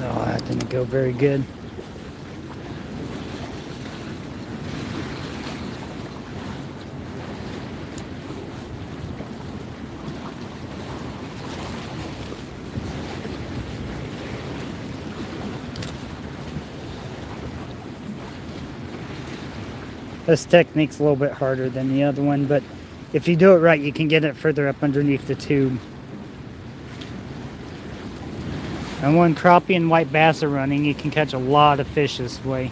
Oh, that didn't go very good. This technique's a little bit harder than the other one, but if you do it right, you can get it further up underneath the tube. And when crappie and white bass are running, you can catch a lot of fish this way.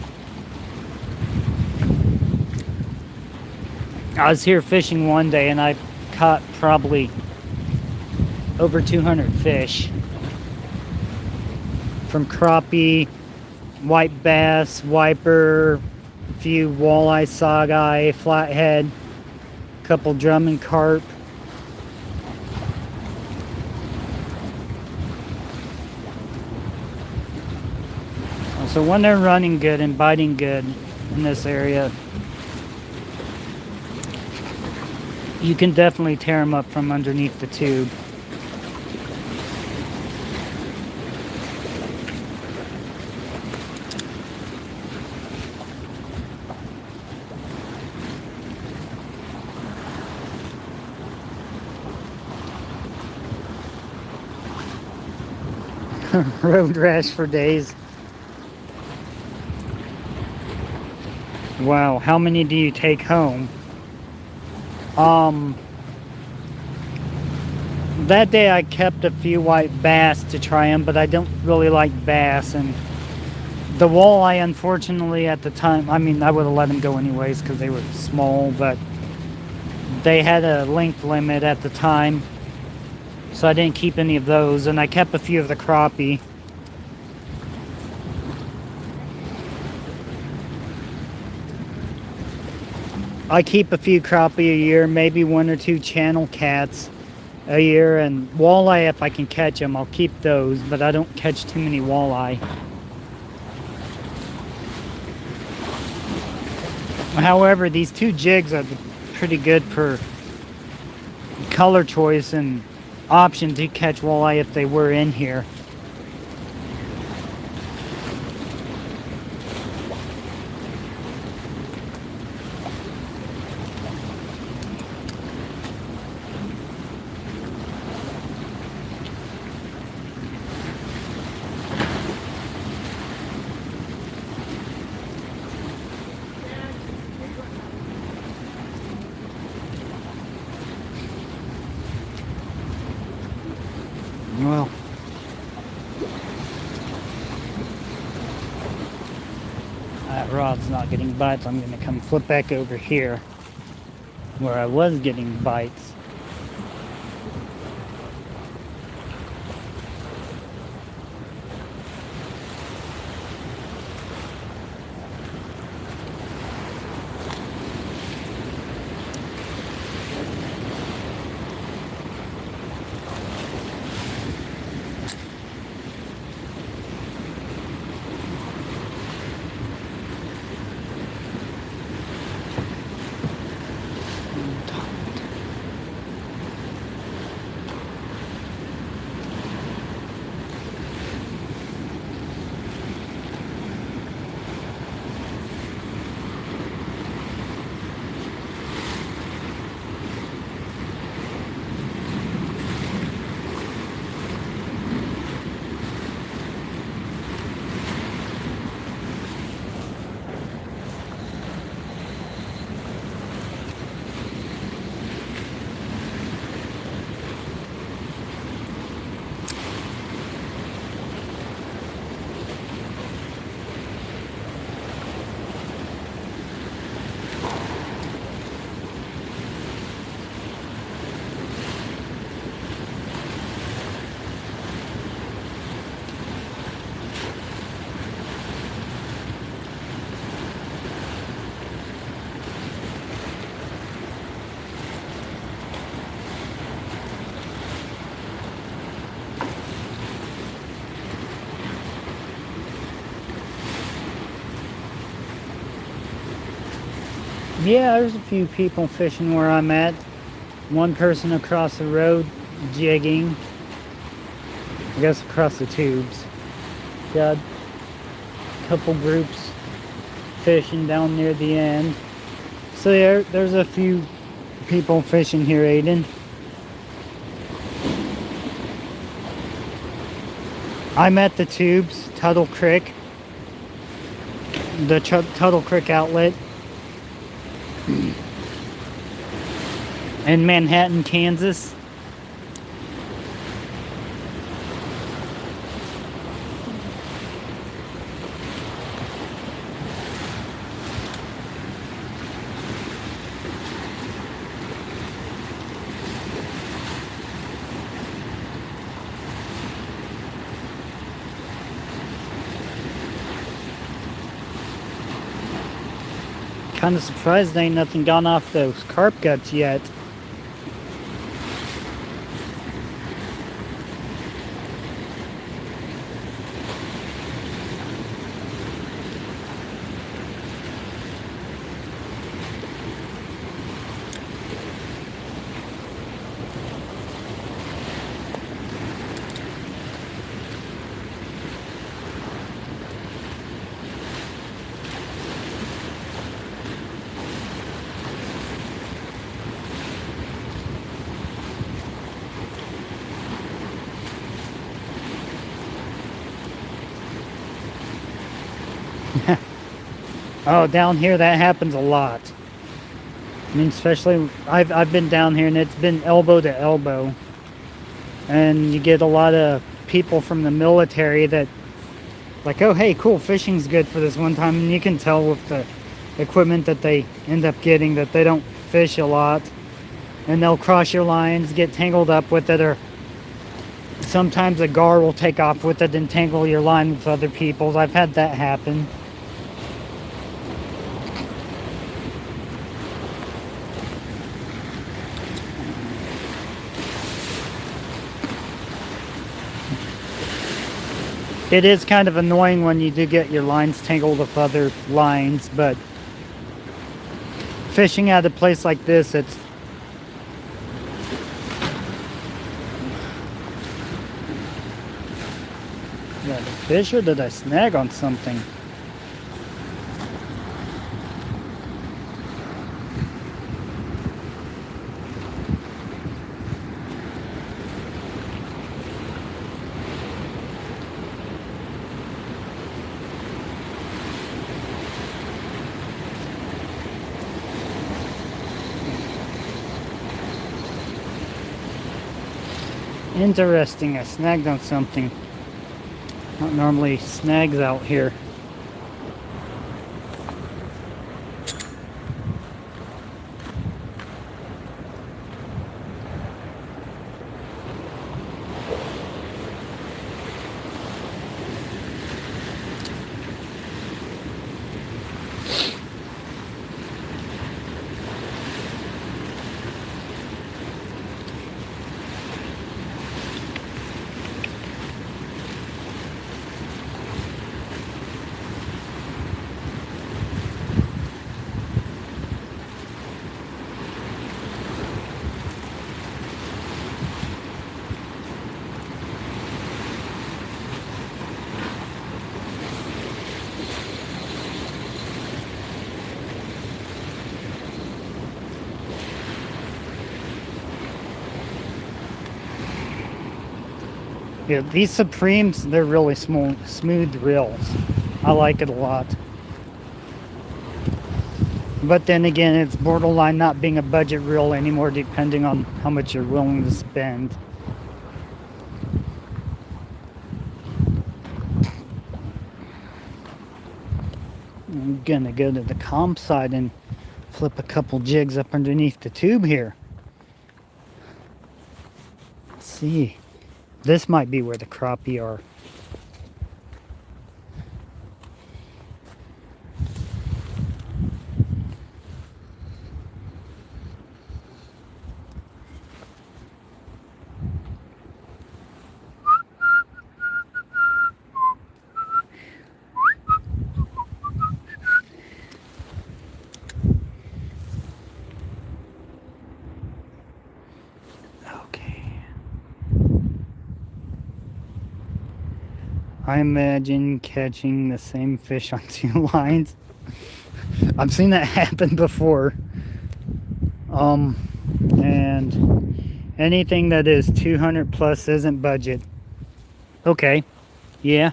I was here fishing one day and I caught probably over 200 fish. From crappie, white bass, wiper, a few walleye, saugeye, flathead, a couple drum and carp. So when they're running good and biting good in this area, you can definitely tear them up from underneath the tube. Road rash for days. Wow, how many do you take home? That day I kept a few white bass to try them, but I don't really like bass. And the walleye, unfortunately, at the time, I mean, I would have let them go anyways because they were small, but they had a length limit at the time, so I didn't keep any of those. And I kept a few of the crappie. I keep a few crappie a year, maybe 1 or 2 channel cats a year, and walleye, if I can catch them, I'll keep those, but I don't catch too many walleye. However, these 2 jigs are pretty good for color choice and option to catch walleye if they were in here. Well, that rod's not getting bites. I'm going to come flip back over here where I was getting bites. Yeah, there's a few people fishing where I'm at. One person across the road jigging. I guess across the tubes. Got a couple groups fishing down near the end. So yeah, there's a few people fishing here, Aiden. I'm at the tubes, Tuttle Creek. The Tuttle Creek outlet. In Manhattan, Kansas. Kind of surprised there ain't nothing gone off those carp guts yet. Oh, down here that happens a lot. I mean, especially I've been down here and it's been elbow to elbow, and you get a lot of people from the military that like, oh hey, cool, fishing's good for this one time, and you can tell with the equipment that they end up getting that they don't fish a lot, and they'll cross your lines, get tangled up with it, or sometimes a gar will take off with it and tangle your line with other people's. I've had that happen. It is kind of annoying when you do get your lines tangled with other lines, but fishing at a place like this, it's did I fish or did I snag on something? Interesting, I snagged on something. Not normally snags out here. Yeah, these Supremes, they're really smooth reels. I like it a lot. But then again, it's borderline not being a budget reel anymore, depending on how much you're willing to spend. I'm gonna go to the comp side and flip a couple jigs up underneath the tube here. Let's see. This might be where the crappie are. I imagine catching the same fish on two lines. I've seen that happen before. And anything that is 200 plus isn't budget. Okay, yeah.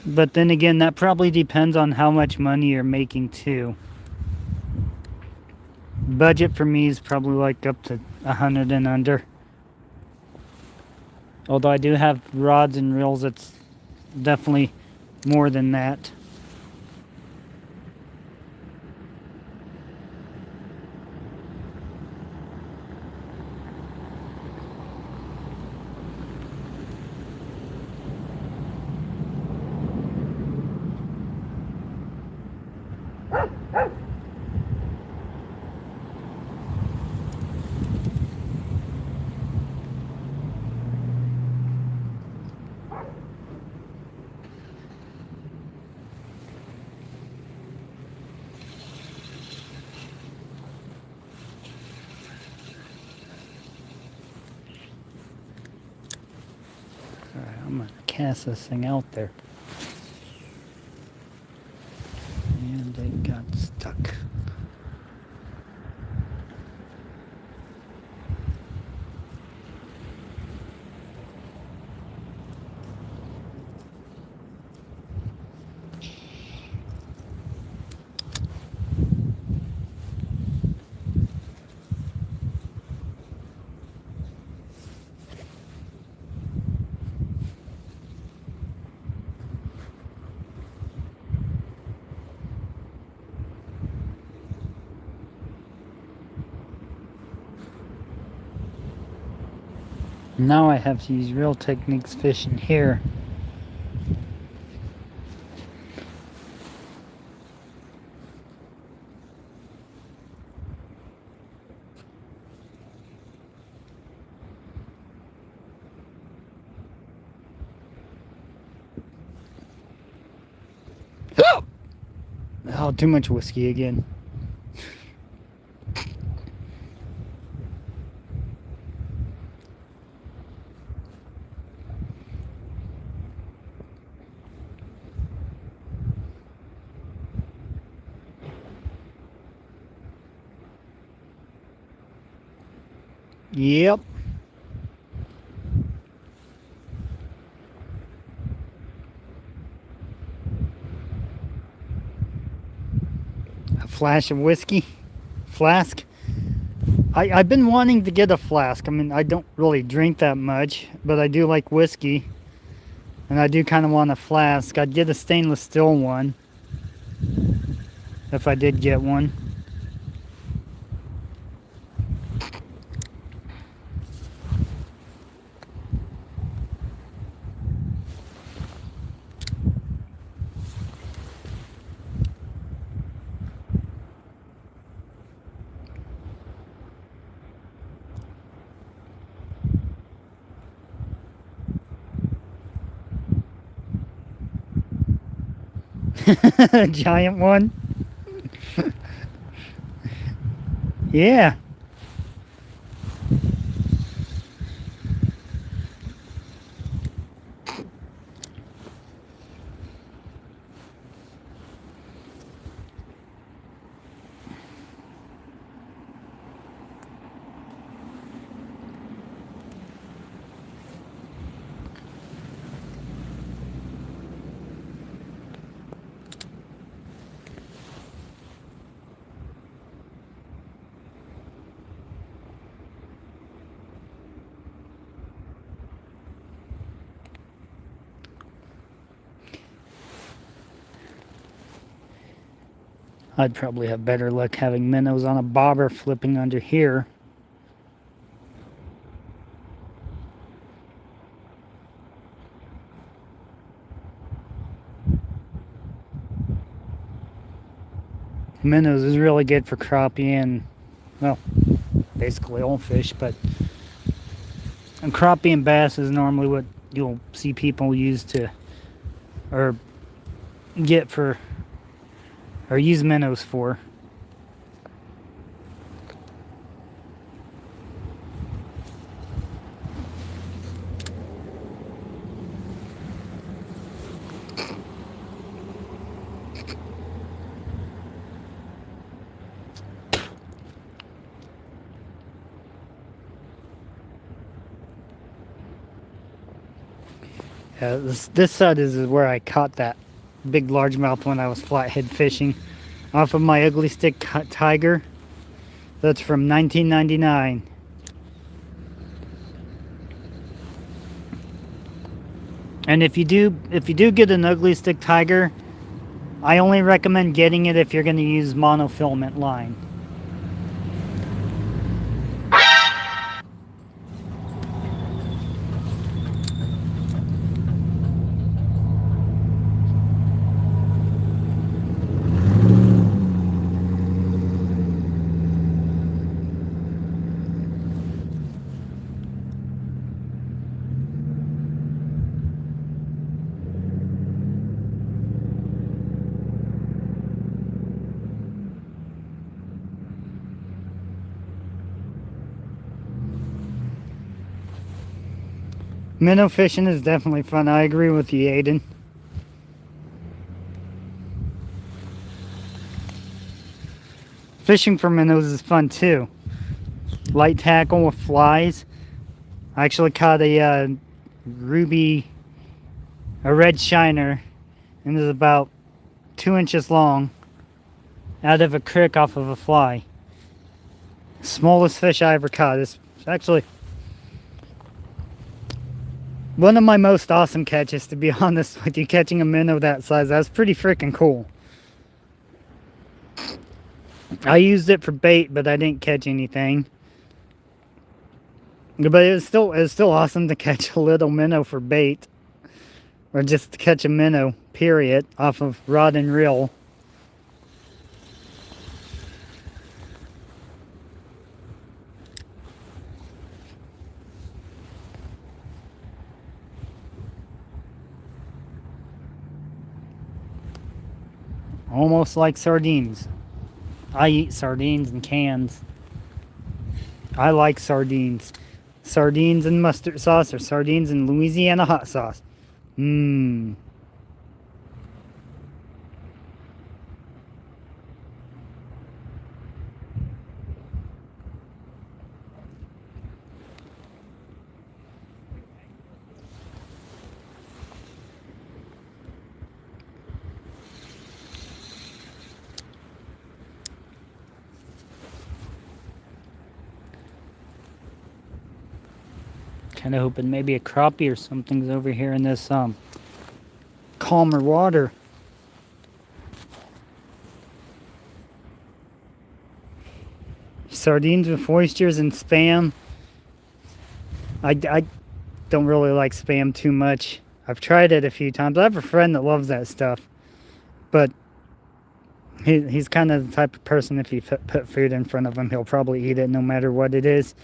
But then again, that probably depends on how much money you're making too. Budget for me is probably like up to 100 and under. Although I do have rods and reels that's definitely more than that. Alright, I'm gonna cast this thing out there. And it got stuck. Now I have to use real techniques fishing here. Oh, too much whiskey again. Yep. A flash of whiskey. Flask. I've been wanting to get a flask. I mean, I don't really drink that much, but I do like whiskey. And I do kind of want a flask. I'd get a stainless steel one. If I did get one. A giant one. Yeah. I'd probably have better luck having minnows on a bobber flipping under here. Minnows is really good for crappie and, well, basically all fish, but crappie and bass is normally what you'll see people use to, or get for, or use minnows for. This side is where I caught that big largemouth when I was flathead fishing off of my ugly stick tiger. That's from 1999. And if you do get an ugly stick tiger, I only recommend getting it if you're going to use monofilament line. Minnow fishing is definitely fun. I agree with you, Aiden. Fishing for minnows is fun too. Light tackle with flies. I actually caught a red shiner, and it was about 2 inches long, out of a creek off of a fly. Smallest fish I ever caught. It's actually one of my most awesome catches, to be honest with you. Catching a minnow that size, that's pretty freaking cool. I used it for bait, but I didn't catch anything. But it was still awesome to catch a little minnow for bait, or just to catch a minnow, period, off of rod and reel. Almost like sardines. I eat sardines in cans. I like sardines. Sardines and mustard sauce or sardines and Louisiana hot sauce. Mmm. Kind of hoping maybe a crappie or something's over here in this calmer water. Sardines with oysters and Spam. I don't really like Spam too much. I've tried it a few times. I have a friend that loves that stuff, but he's kind of the type of person, if you put food in front of him, he'll probably eat it no matter what it is.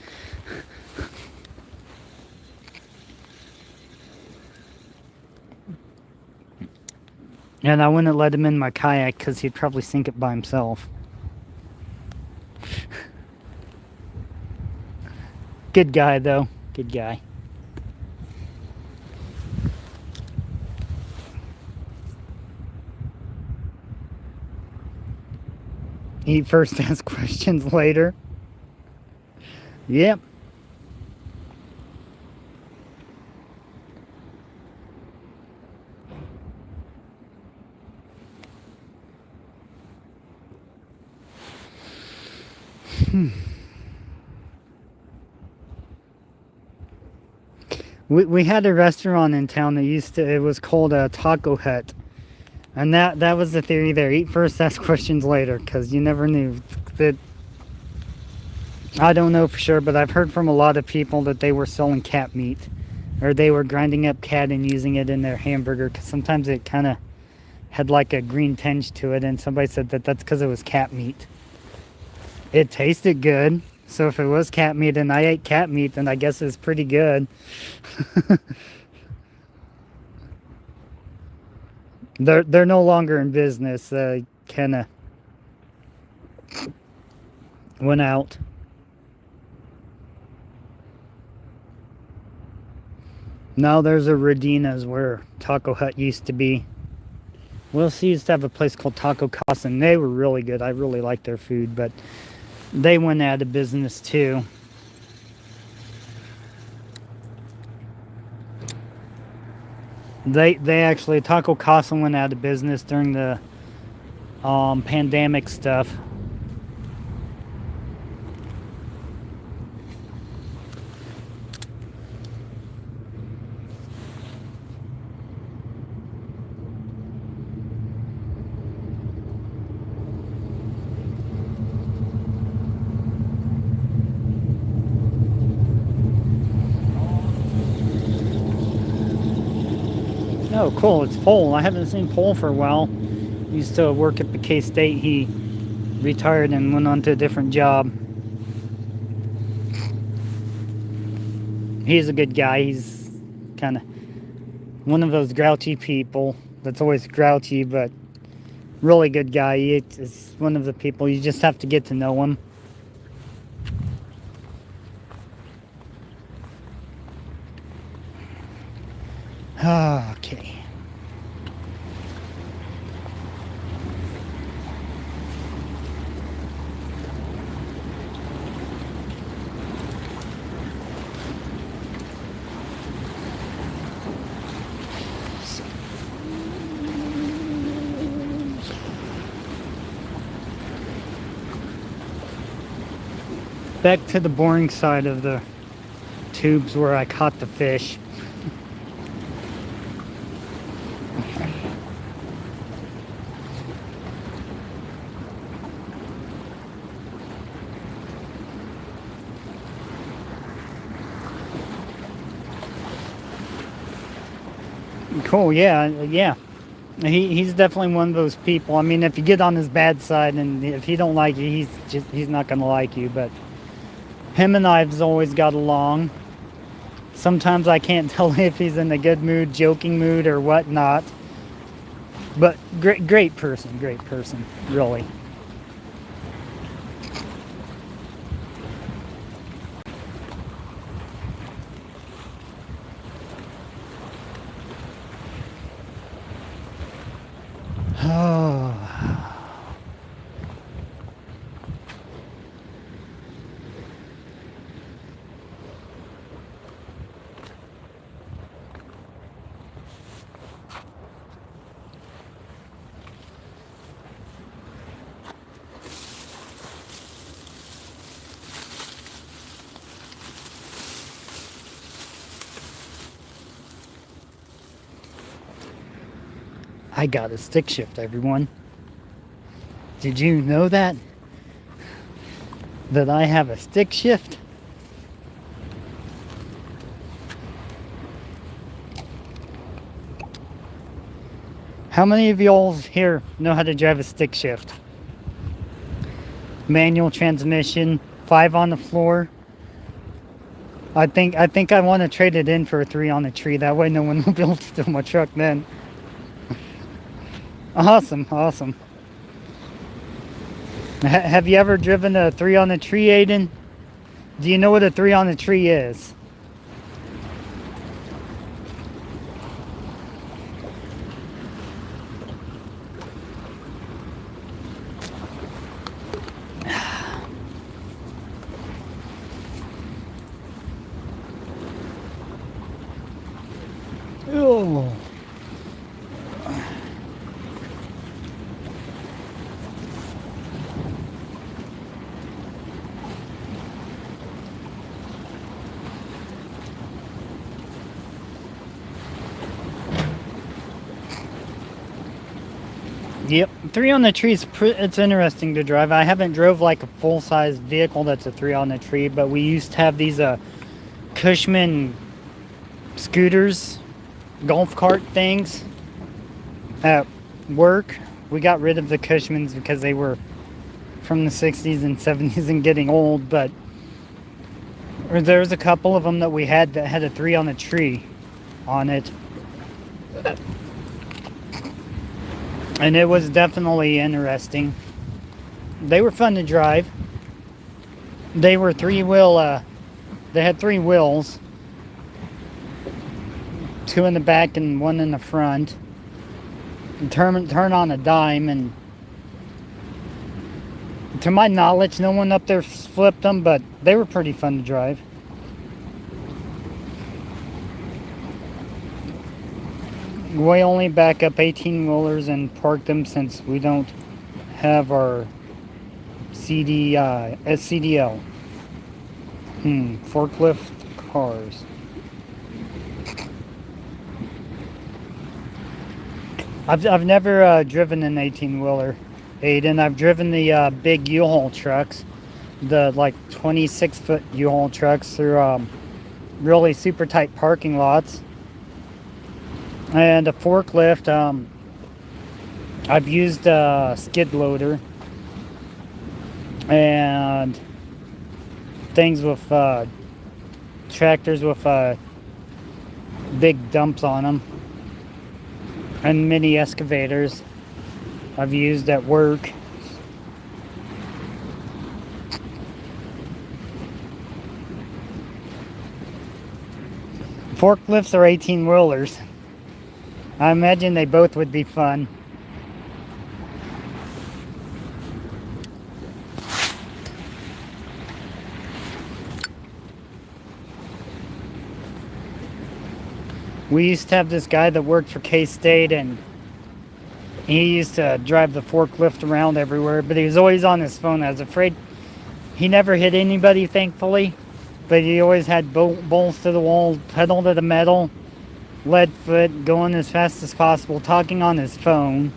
And I wouldn't let him in my kayak because he'd probably sink it by himself. Good guy, though. Good guy. Eat first, ask questions later. Yep. We had a restaurant in town that it was called a Taco Hut. And that was the theory there. Eat first, ask questions later, because you never knew. I don't know for sure, but I've heard from a lot of people that they were selling cat meat. Or they were grinding up cat and using it in their hamburger, because sometimes it kind of had like a green tinge to it, and somebody said that's because it was cat meat. It tasted good, so if it was cat meat and I ate cat meat, then I guess it's pretty good. They're no longer in business. Kind of went out. Now there's a Redina's where Taco Hut used to be. Wilson used to have a place called Taco Casa, and they were really good. I really liked their food, but they went out of business too. They actually, Taco Casa went out of business during the pandemic stuff. Oh, cool. It's Paul. I haven't seen Paul for a while. He used to work at the K-State. He retired and went on to a different job. He's a good guy. He's kind of one of those grouchy people that's always grouchy, but really good guy. He's one of the people you just have to get to know him. Okay. Back to the boring side of the tubes where I caught the fish. Cool, yeah. He's definitely one of those people. I mean, if you get on his bad side and if he don't like you, he's not gonna like you. But him and I've always got along. Sometimes I can't tell if he's in a good mood, joking mood, or whatnot. But great person, really. Oh. I got a stick shift, everyone. Did you know that? That I have a stick shift? How many of y'all here know how to drive a stick shift? Manual transmission, 5 on the floor. I think I want to trade it in for a 3 on the tree. That way no one will be able to steal my truck then. Awesome. Have you ever driven a 3 on the tree, Aiden? Do you know what a 3 on the tree is? Oh. Yep, 3 on the tree is it's interesting to drive. I haven't drove like a full-size vehicle that's a 3 on the tree, but we used to have these Cushman scooters, golf cart things at work. We got rid of the Cushmans because they were from the 60s and 70s and getting old, but there was a couple of them that we had that had a 3 on the tree on it. And it was definitely interesting. They were fun to drive. They were 3-wheel, they had 3 wheels. 2 in the back and 1 in the front. And turn on a dime, and to my knowledge, no one up there flipped them, but they were pretty fun to drive. We only back up 18-wheelers and park them since we don't have our SCDL. Forklift cars. I've never driven an 18-wheeler, Aiden. I've driven the big U-Haul trucks, the like 26-foot U-Haul trucks through really super tight parking lots. And a forklift, I've used a skid loader and things with tractors with big dumps on them, and mini excavators I've used at work. Forklifts are 18-wheelers. I imagine they both would be fun. We used to have this guy that worked for K-State, and he used to drive the forklift around everywhere, but he was always on his phone. I was afraid he never hit anybody, thankfully, but he always had balls to the wall, pedal to the metal, lead foot, going as fast as possible, talking on his phone.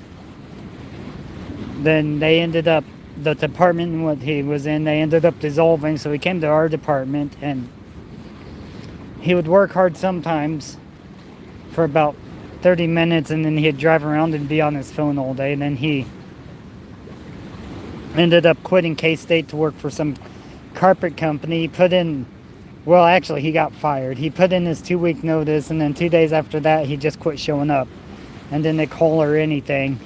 Then they ended up, the department what he was in, they ended up dissolving, so he came to our department, and he would work hard sometimes for about 30 minutes, and then he'd drive around and be on his phone all day. And then he ended up quitting K-State to work for some carpet company. He put in, well, actually, he got fired. He put in his 2-week notice, and then 2 days after that, he just quit showing up. and then they call her anything.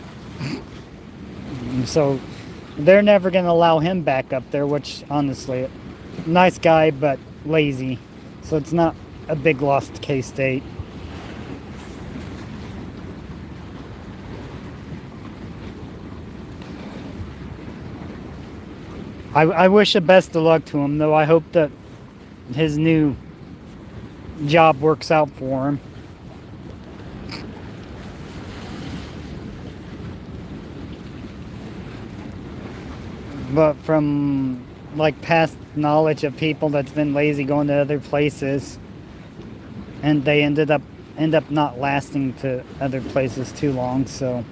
And so they're never going to allow him back up there, which honestly, nice guy, but lazy. So it's not a big loss to K-State. I wish the best of luck to him, though. I hope that his new job works out for him. But from like past knowledge of people that's been lazy going to other places, and they end up not lasting to other places too long, so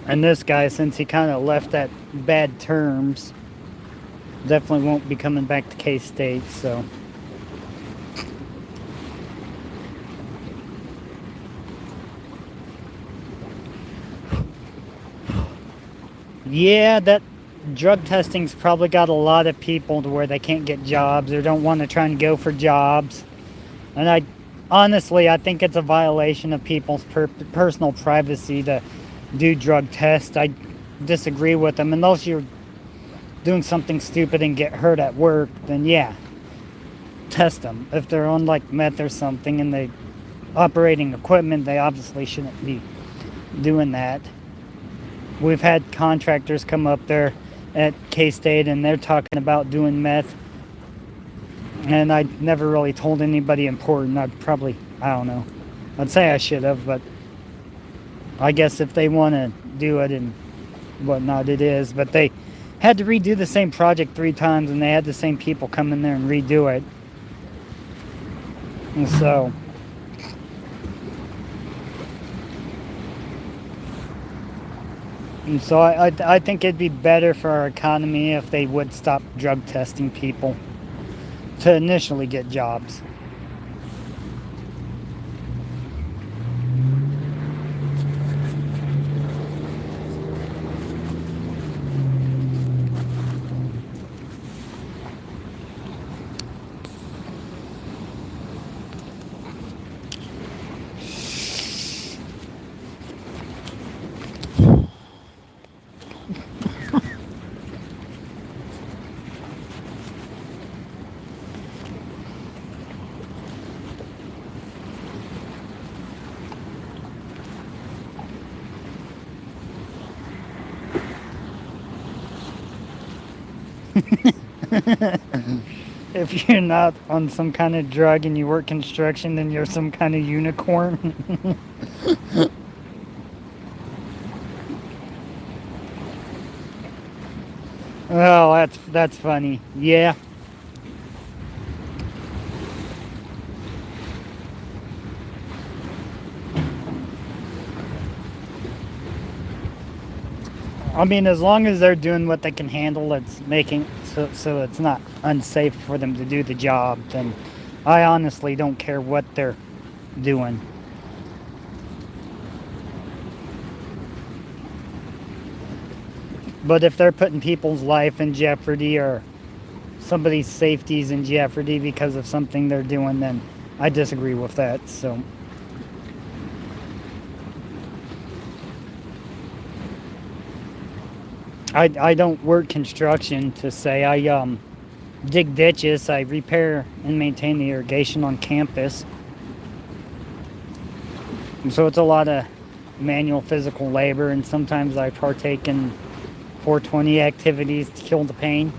and this guy, since he kind of left at bad terms, definitely won't be coming back to K-State, so yeah, that drug testing's probably got a lot of people to where they can't get jobs or don't want to try and go for jobs. And I think it's a violation of people's personal privacy to do drug tests. I disagree with them. Unless you're doing something stupid and get hurt at work, then yeah, test them. If they're on like meth or something and they operating equipment, they obviously shouldn't be doing that. We've had contractors come up there at K-State and they're talking about doing meth. And I never really told anybody important. I don't know. I'd say I should have, but I guess if they want to do it and whatnot, it is. But they had to redo the same project 3 times and they had the same people come in there and redo it. And so I think it'd be better for our economy if they would stop drug testing people to initially get jobs. If you're not on some kind of drug and you work construction, then you're some kind of unicorn. Oh, that's funny. Yeah. I mean, as long as they're doing what they can handle, it's making so it's not unsafe for them to do the job, then I honestly don't care what they're doing. But if they're putting people's life in jeopardy or somebody's safety's in jeopardy because of something they're doing, then I disagree with that. So I don't work construction to say. I dig ditches. I repair and maintain the irrigation on campus. And so it's a lot of manual physical labor, and sometimes I partake in 420 activities to kill the pain.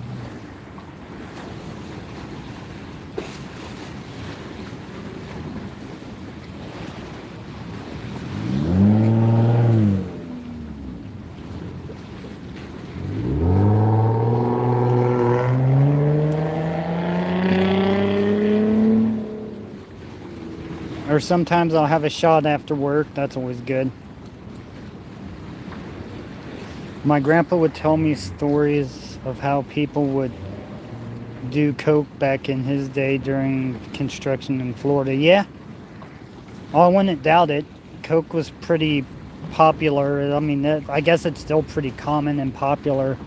Or sometimes I'll have a shot after work. That's always good. My grandpa would tell me stories of how people would do coke back in his day during construction in Florida. Yeah, I wouldn't doubt it. Coke was pretty popular. I mean, I guess it's still pretty common and popular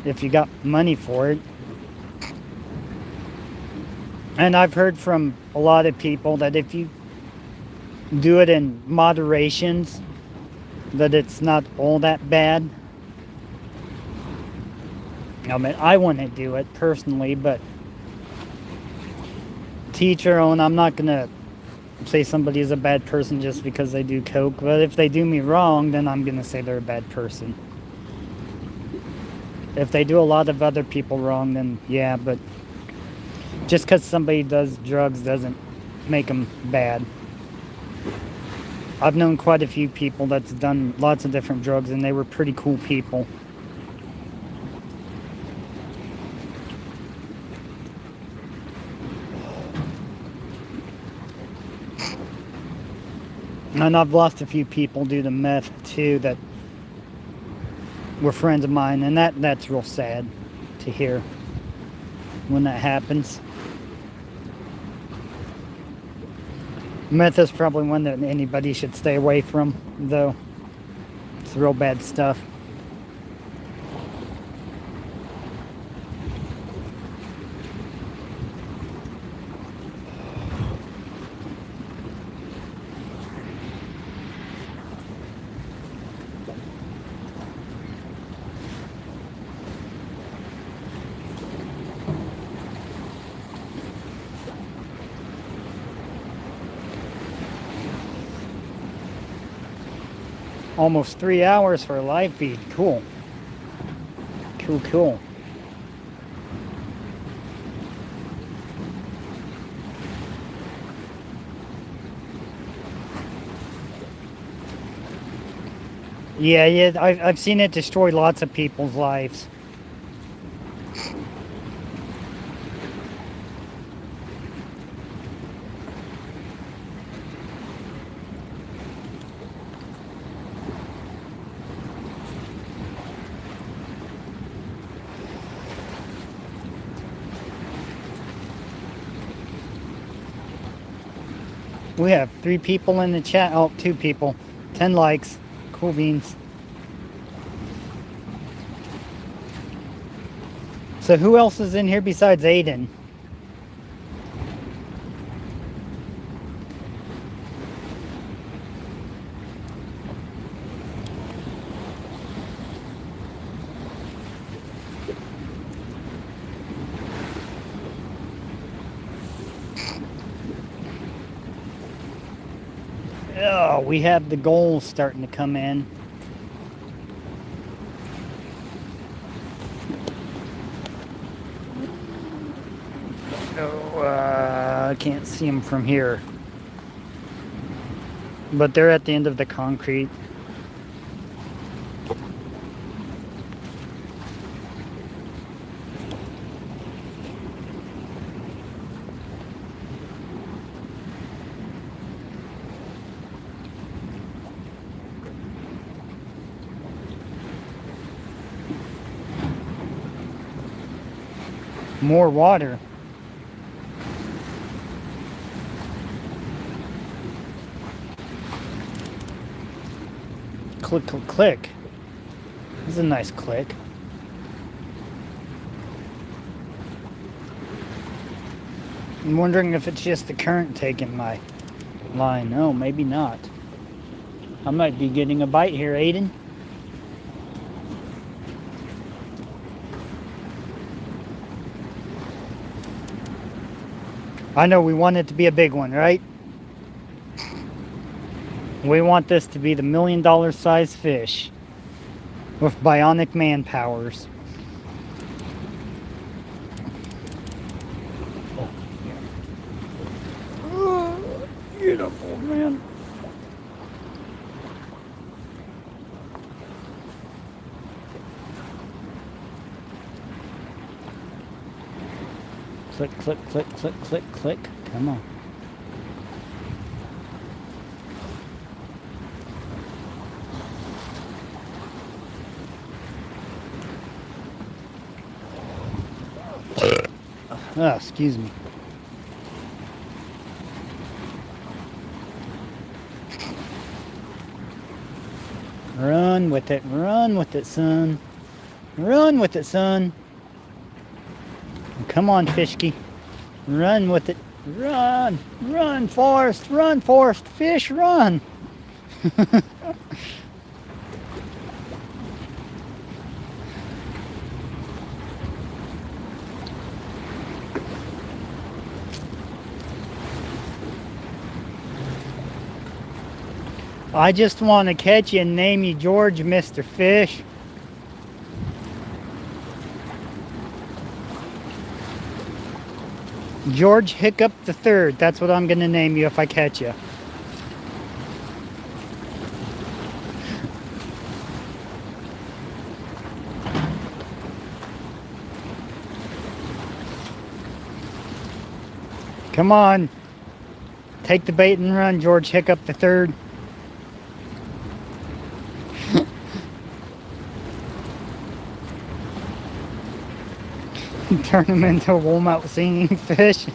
if you got money for it. And I've heard from a lot of people that if you do it in moderations, that it's not all that bad. I mean, I wouldn't do it personally, but to each their own. I'm not gonna say somebody is a bad person just because they do coke, but if they do me wrong, then I'm gonna say they're a bad person. If they do a lot of other people wrong, then yeah, but just because somebody does drugs doesn't make them bad. I've known quite a few people that's done lots of different drugs, and they were pretty cool people. And I've lost a few people due to meth too that were friends of mine, and that's real sad to hear when that happens. Meth is probably one that anybody should stay away from, though. It's real bad stuff. Almost 3 hours for a live feed. Cool. Cool. Yeah, I've seen it destroy lots of people's lives. We have 3 people in the chat. Oh, 2 people. 10 likes. Cool beans. So who else is in here besides Aiden? Oh, we have the goals starting to come in. Oh, I can't see them from here. But they're at the end of the concrete. More water. Click, click, click. This is a nice click. I'm wondering if it's just the current taking my line. No, maybe not. I might be getting a bite here, Aiden. I know we want it to be a big one, right? We want this to be the $1 million size fish with bionic man powers. Oh, beautiful, man. Click, click, click, click, click, click. Come on. Excuse me. Run with it, son. Run with it, son. Come on, Fishky. Run with it. Run. Run, Forrest. Run, Forrest. Fish, run. I just want to catch you and name you George, Mr. Fish. George Hiccup the Third. That's what I'm going to name you if I catch you. Come on. Take the bait and run, George Hiccup the Third. Turn them into a Walmart singing fish.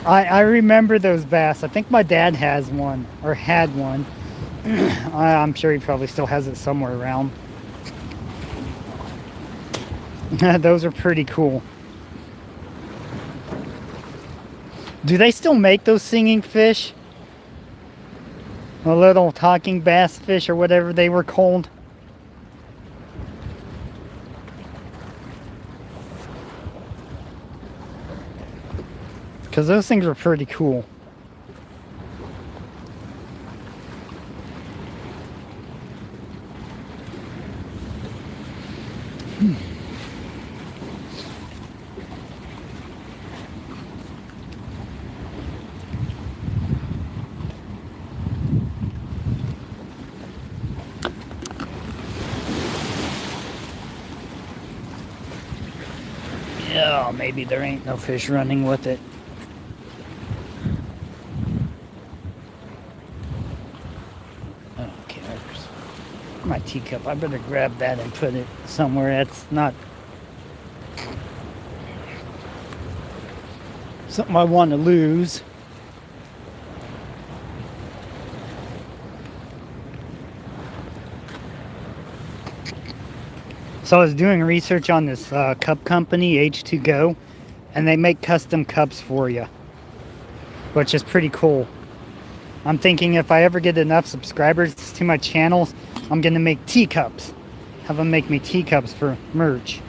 I remember those bass. I think my dad has one, or had one. I'm sure he probably still has it somewhere around. Those are pretty cool. Do they still make those singing fish? The little talking bass fish or whatever they were called. Because those things were pretty cool. Yeah, maybe there ain't no fish running with it. Okay, there's my teacup. I better grab that and put it somewhere that's not something I want to lose. So I was doing research on this cup company, H2Go, and they make custom cups for you, which is pretty cool. I'm thinking if I ever get enough subscribers to my channels, I'm going to make teacups. Have them make me teacups for merch.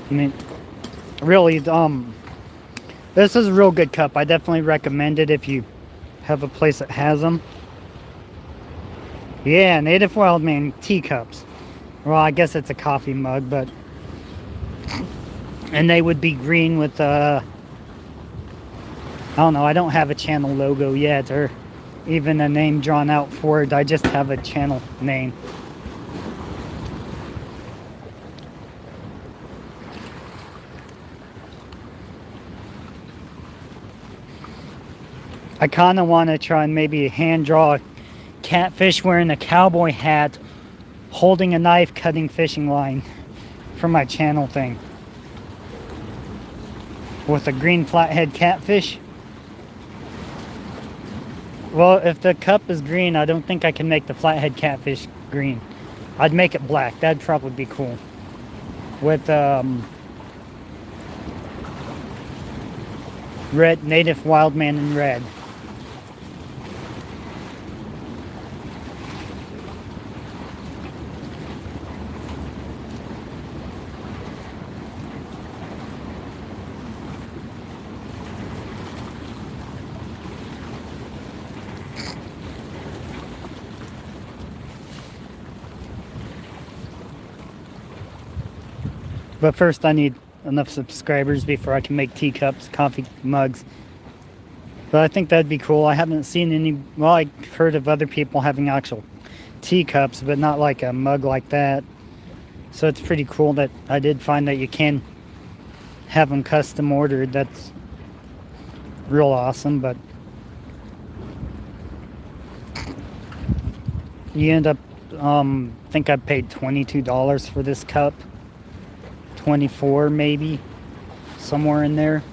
I mean, really, this is a real good cup. I definitely recommend it if you have a place that has them. Yeah, Native Wildman teacups. Well, I guess it's a coffee mug, but... And they would be green with, I don't know, I don't have a channel logo yet, or even a name drawn out for it. I just have a channel name. I kind of want to try and maybe hand draw a catfish wearing a cowboy hat, holding a knife, cutting fishing line for my channel thing. With a green flathead catfish. Well, if the cup is green, I don't think I can make the flathead catfish green. I'd make it black. That'd probably be cool. With red, Native Wildman in red. But first I need enough subscribers before I can make teacups, coffee mugs. But I think that'd be cool. I haven't seen any, well, I've heard of other people having actual teacups, but not like a mug like that. So it's pretty cool that I did find that you can have them custom ordered. That's real awesome, but you end up, I think I paid $22 for this cup. 24 maybe, somewhere in there.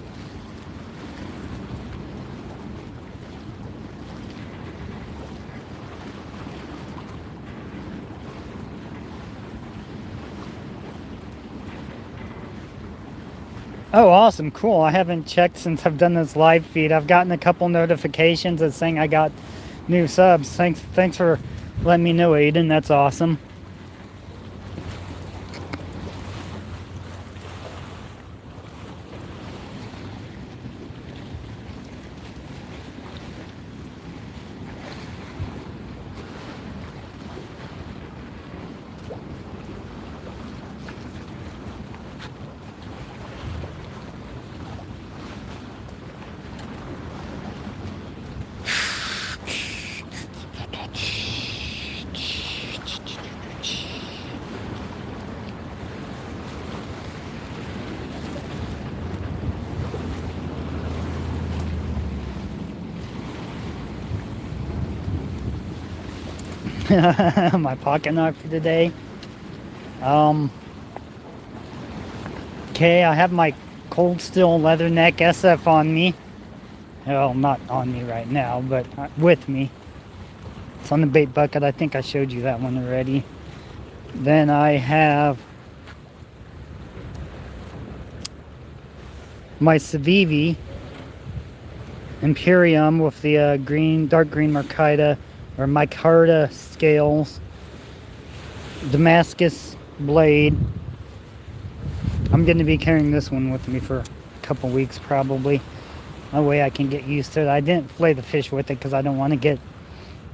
Oh, awesome. Cool. I haven't checked since I've done this live feed. I've gotten a couple notifications that's saying I got new subs. Thanks for letting me know, Aiden. That's awesome. My pocket knife for today. Okay, I have my cold steel leatherneck SF on me. Well, not on me right now, but with me. It's on the bait bucket. I think I showed you that one already. Then I have my Civivi Imperium with the dark green micarta or micarta scales, Damascus blade. I'm going to be carrying this one with me for a couple weeks probably. That way I can get used to it. I didn't fillet the fish with it because I don't want to get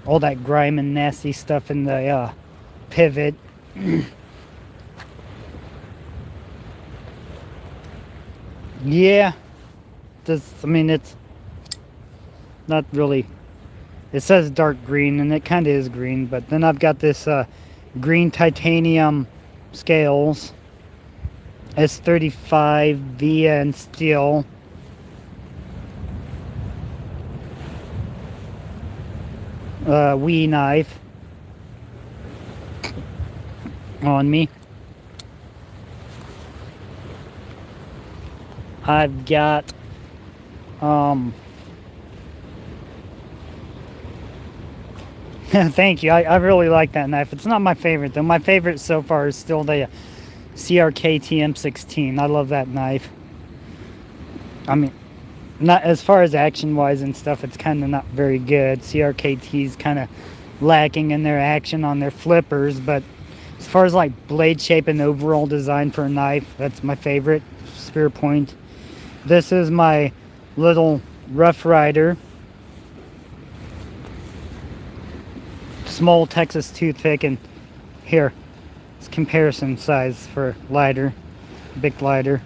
all that grime and nasty stuff in the pivot. Yeah, I mean, it's not really, it says dark green and it kind of is green, but then I've got this green titanium scales, S35 VN steel. Wee knife on me. I've got thank you. I really like that knife. It's not my favorite though. My favorite so far is still the CRK TM16. I love that knife. I mean, not as far as action wise and stuff, it's kind of not very good. CRKT's kind of lacking in their action on their flippers, but as far as like blade shape and overall design for a knife, that's my favorite spear point. This is my little Rough Rider, small Texas toothpick, and here it's comparison size for lighter, big lighter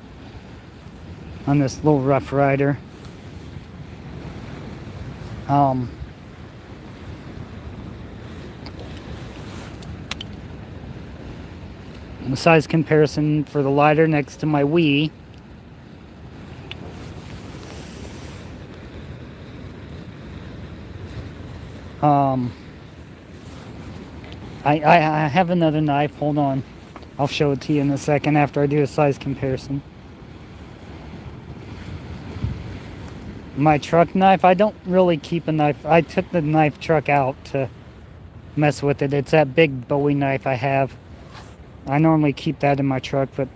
on this little Rough Rider. The size comparison for the lighter next to my Wii. I have another knife. Hold on. I'll show it to you in a second after I do a size comparison. My truck knife, I don't really keep a knife. I took the knife truck out to mess with it. It's that big Bowie knife I have. I normally keep that in my truck, but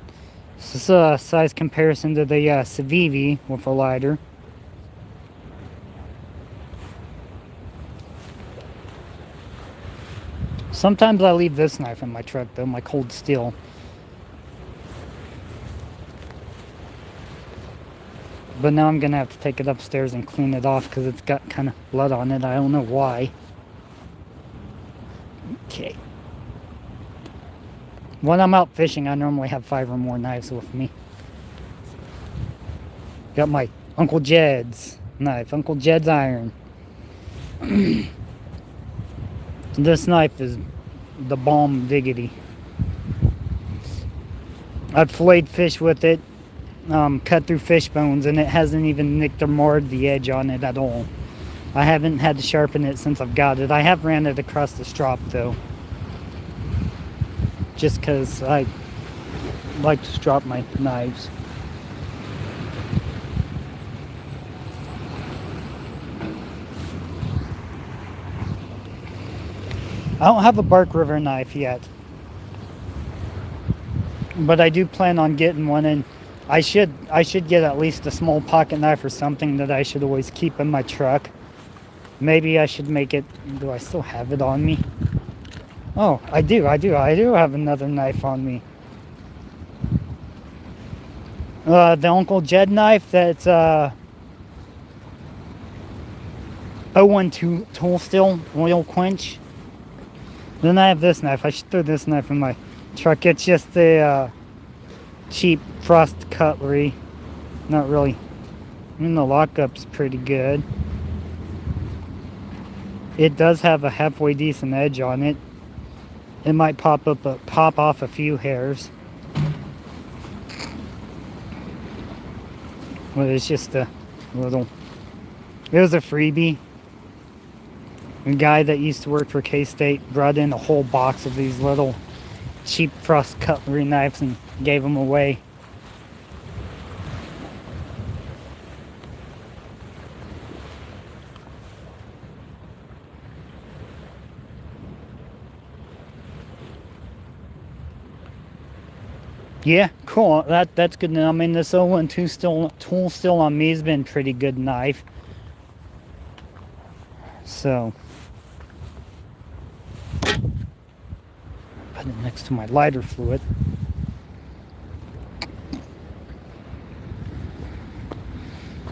this is a size comparison to the Civivi with a lighter. Sometimes I leave this knife in my truck though, my cold steel. But now I'm gonna have to take it upstairs and clean it off because it's got kind of blood on it. I don't know why. Okay. When I'm out fishing, I normally have 5 or more knives with me. Got my Uncle Jed's knife, Uncle Jed's iron. This knife is the bomb diggity. I've filleted fish with it, cut through fish bones, and it hasn't even nicked or marred the edge on it at all. I haven't had to sharpen it since I've got it. I have ran it across the strop though, just because I like to strop my knives. I don't have a Bark River knife yet, but I do plan on getting one, and I should get at least a small pocket knife or something that I should always keep in my truck. Maybe I should make it. Do I still have it on me? Oh, I do have another knife on me. The Uncle Jed knife that's 012 tool steel oil quench. Then I have this knife. I should throw this knife in my truck. It's just a cheap frost cutlery. Not really. I mean, the lockup's pretty good. It does have a halfway decent edge on it. It might pop off a few hairs. Well, it's just a little. It was a freebie. A guy that used to work for K-State brought in a whole box of these little cheap frost cutlery knives and gave them away. Yeah, cool. That's good. I mean, this 012 tool still on me has been pretty good knife. So put it next to my lighter fluid.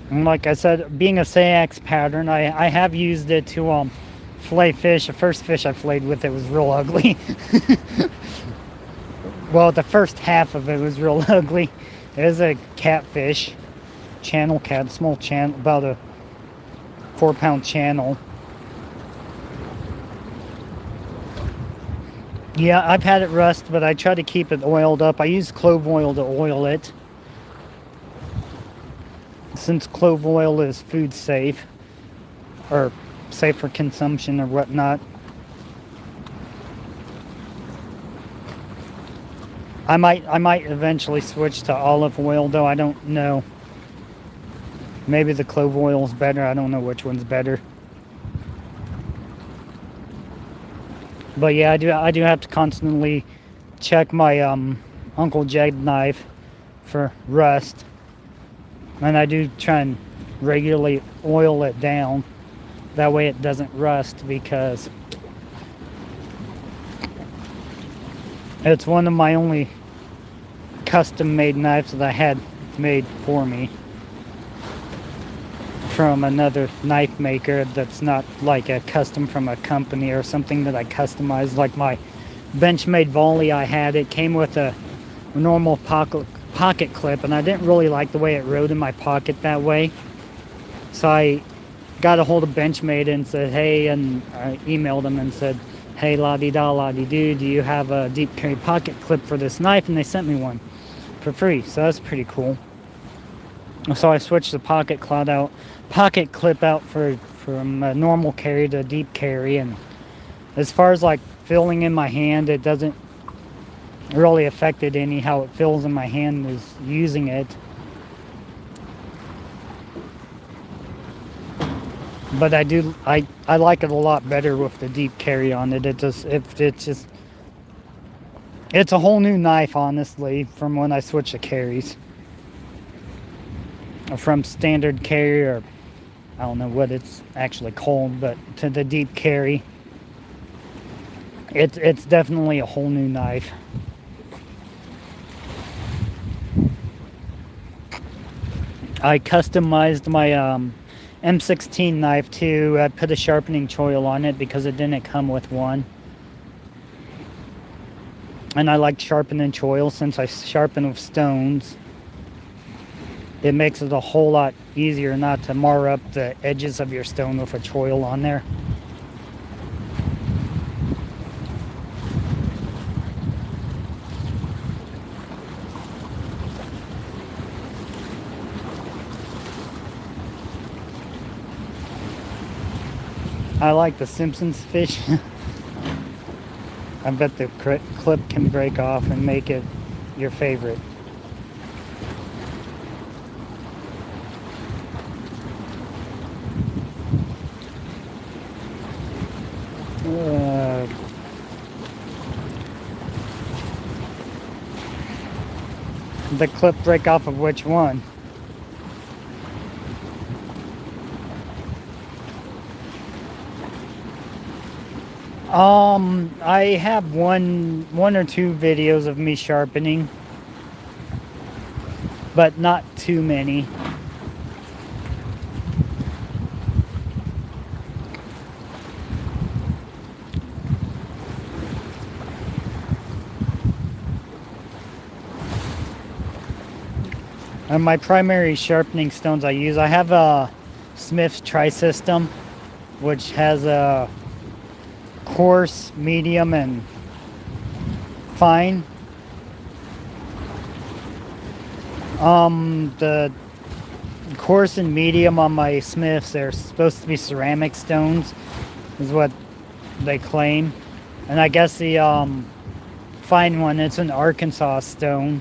And like I said, being a Sayax pattern, I have used it to fillet fish. The first fish I filleted with it was real ugly. Well, the first half of it was real ugly. It was a catfish, channel cat, small channel, about a 4-pound channel. Yeah, I've had it rust, but I try to keep it oiled up. I use clove oil to oil it, since clove oil is food safe, or safe for consumption or whatnot. I might eventually switch to olive oil, though I don't know. Maybe the clove oil is better. I don't know which one's better. But yeah, I do have to constantly check my Uncle Jed knife for rust, and I do try and regularly oil it down. That way it doesn't rust, because it's one of my only custom-made knives that I had made for me from another knife maker that's not like a custom from a company or something that I customized. Like my Benchmade volley I had, it came with a normal pocket clip, and I didn't really like the way it rode in my pocket that way. So I got a hold of Benchmade and said, hey, and I emailed them and said, hey, la-di-da, la-di-do, do you have a deep carry pocket clip for this knife? And they sent me one for free, so that's pretty cool. So I switched the pocket clip out from a normal carry to deep carry, and as far as like feeling in my hand, it doesn't really affect it any. How it feels in my hand is using it. But I like it a lot better with the deep carry on it. It's a whole new knife, honestly, from when I switched to carries. From standard carry, or I don't know what it's actually called, but to the deep carry, it's definitely a whole new knife. I customized my M16 knife too. I put a sharpening choil on it because it didn't come with one. And I like sharpening choil since I sharpen with stones. It makes it a whole lot easier not to mar up the edges of your stone with a choil on there. I like the Simpsons fish. I bet the clip can break off and make it your favorite. The clip break off of which one? I have one or two videos of me sharpening, but not too many. And my primary sharpening stones I use, I have a Smith's Tri-System, which has a coarse, medium, and fine. The coarse and medium on my Smiths, they're supposed to be ceramic stones, is what they claim. And I guess the fine one, it's an Arkansas stone.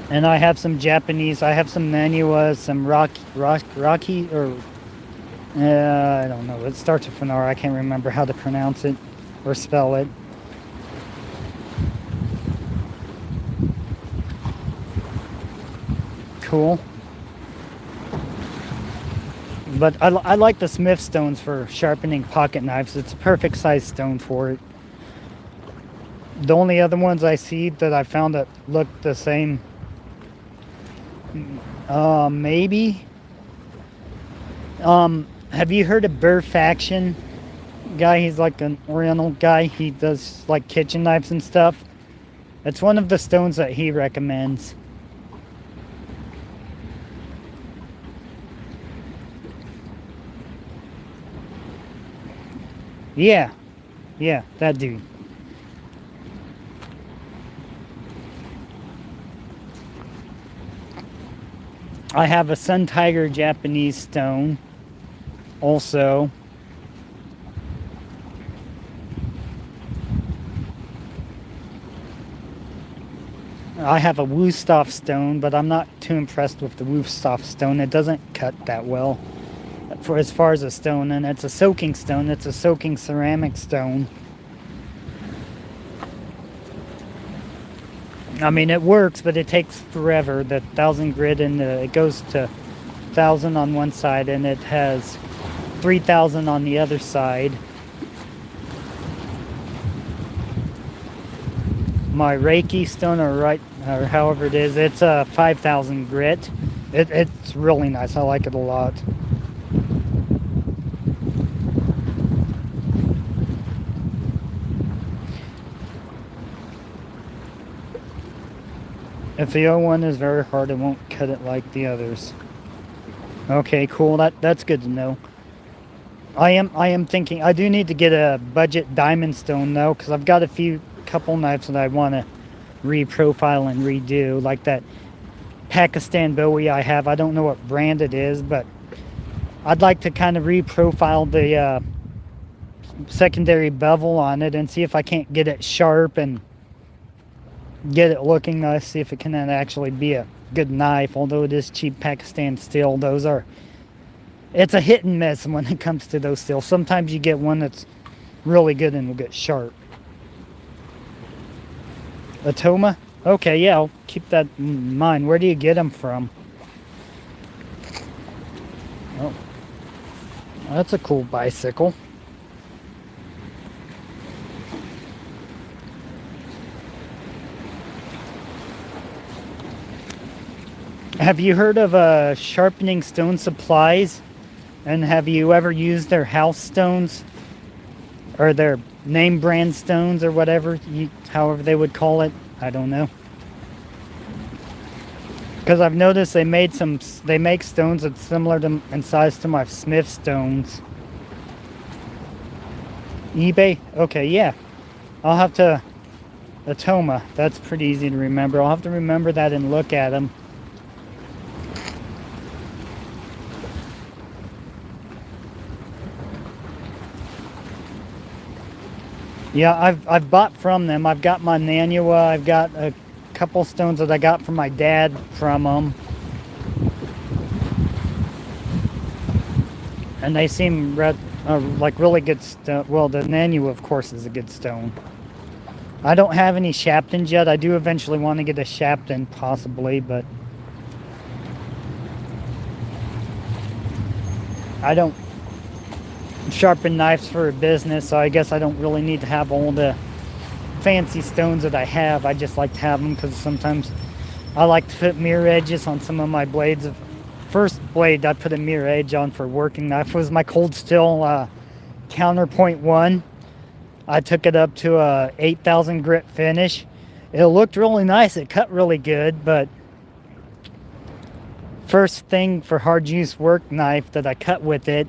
And I have some Japanese, I have some Nanuas, some Rocky, or I don't know, it starts with an R, I can't remember how to pronounce it or spell it. Cool. But I like the Smith stones for sharpening pocket knives. It's a perfect size stone for it. The only other ones I see that I found that look the same, maybe. Have you heard of Burr Faction guy? He's like an Oriental guy. He does like kitchen knives and stuff. It's one of the stones that he recommends. Yeah, that dude. I have a Sun Tiger Japanese stone also. I have a Wüsthof stone, but I'm not too impressed with the Wüsthof stone. It doesn't cut that well for as far as a stone, and it's a soaking stone. It's a soaking ceramic stone. I mean, it works, but it takes forever. The 1000 grit, and it goes to 1000 on one side, and it has 3000 on the other side. My Reiki stone, or however it is, it's a 5000 grit. It's really nice. I like it a lot. If the O1 is very hard, it won't cut it like the others. Okay, cool. That's good to know. I am thinking I do need to get a budget diamond stone though, because I've got a couple knives that I want to reprofile and redo, like that Pakistan Bowie I have. I don't know what brand it is, but I'd like to kind of reprofile the secondary bevel on it and see if I can't get it sharp and get it looking nice, see if it can actually be a good knife. Although it is cheap Pakistan steel, it's a hit and miss when it comes to those steels. Sometimes you get one that's really good and will get sharp. Atoma? Okay, yeah, I'll keep that in mind. Where do you get them from? Oh, that's a cool bicycle. Have you heard of Sharpening Stone Supplies? And have you ever used their house stones? Or their name brand stones, or whatever, however they would call it? I don't know. Because I've noticed they make stones that's similar in size to my Smith stones. eBay? Okay, yeah. I'll have to... Atoma. That's pretty easy to remember. I'll have to remember that and look at them. Yeah, I've bought from them. I've got my Nanua. I've got a couple stones that I got from my dad from them. And they seem like really good stone. Well, the Nanua, of course, is a good stone. I don't have any Shaptons yet. I do eventually want to get a Shapton, possibly, but I don't sharpen knives for a business, so I guess I don't really need to have all the fancy stones that I have. I just like to have them because sometimes I like to put mirror edges on some of my blades. First blade I put a mirror edge on for working knife was my Cold Steel Counterpoint 1. I took it up to a 8,000 grit finish. It looked really nice. It cut really good, but first thing for hard use work knife that I cut with it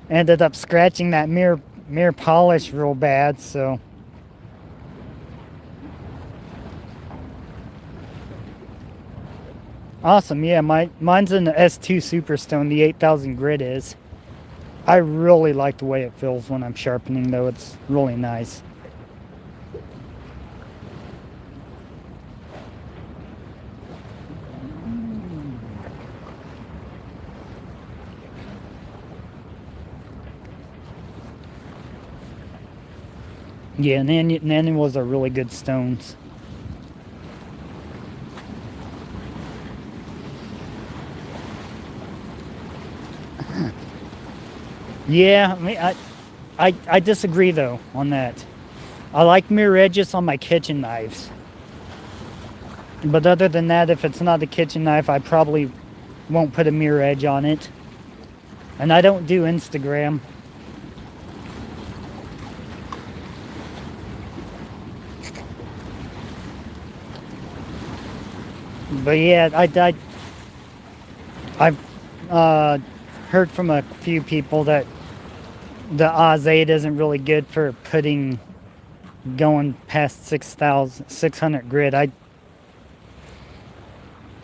ended up scratching that mirror polish real bad. So awesome. Yeah, mine's an S2 Superstone. The 8,000 grit is. I really like the way it feels when I'm sharpening, though. It's really nice. Yeah, and annuals are really good stones. Yeah, I mean, I disagree though on that. I like mirror edges on my kitchen knives. But other than that, if it's not a kitchen knife, I probably won't put a mirror edge on it. And I don't do Instagram. But yeah, I've heard from a few people that the Oz 8 isn't really good for going past 600 grit. I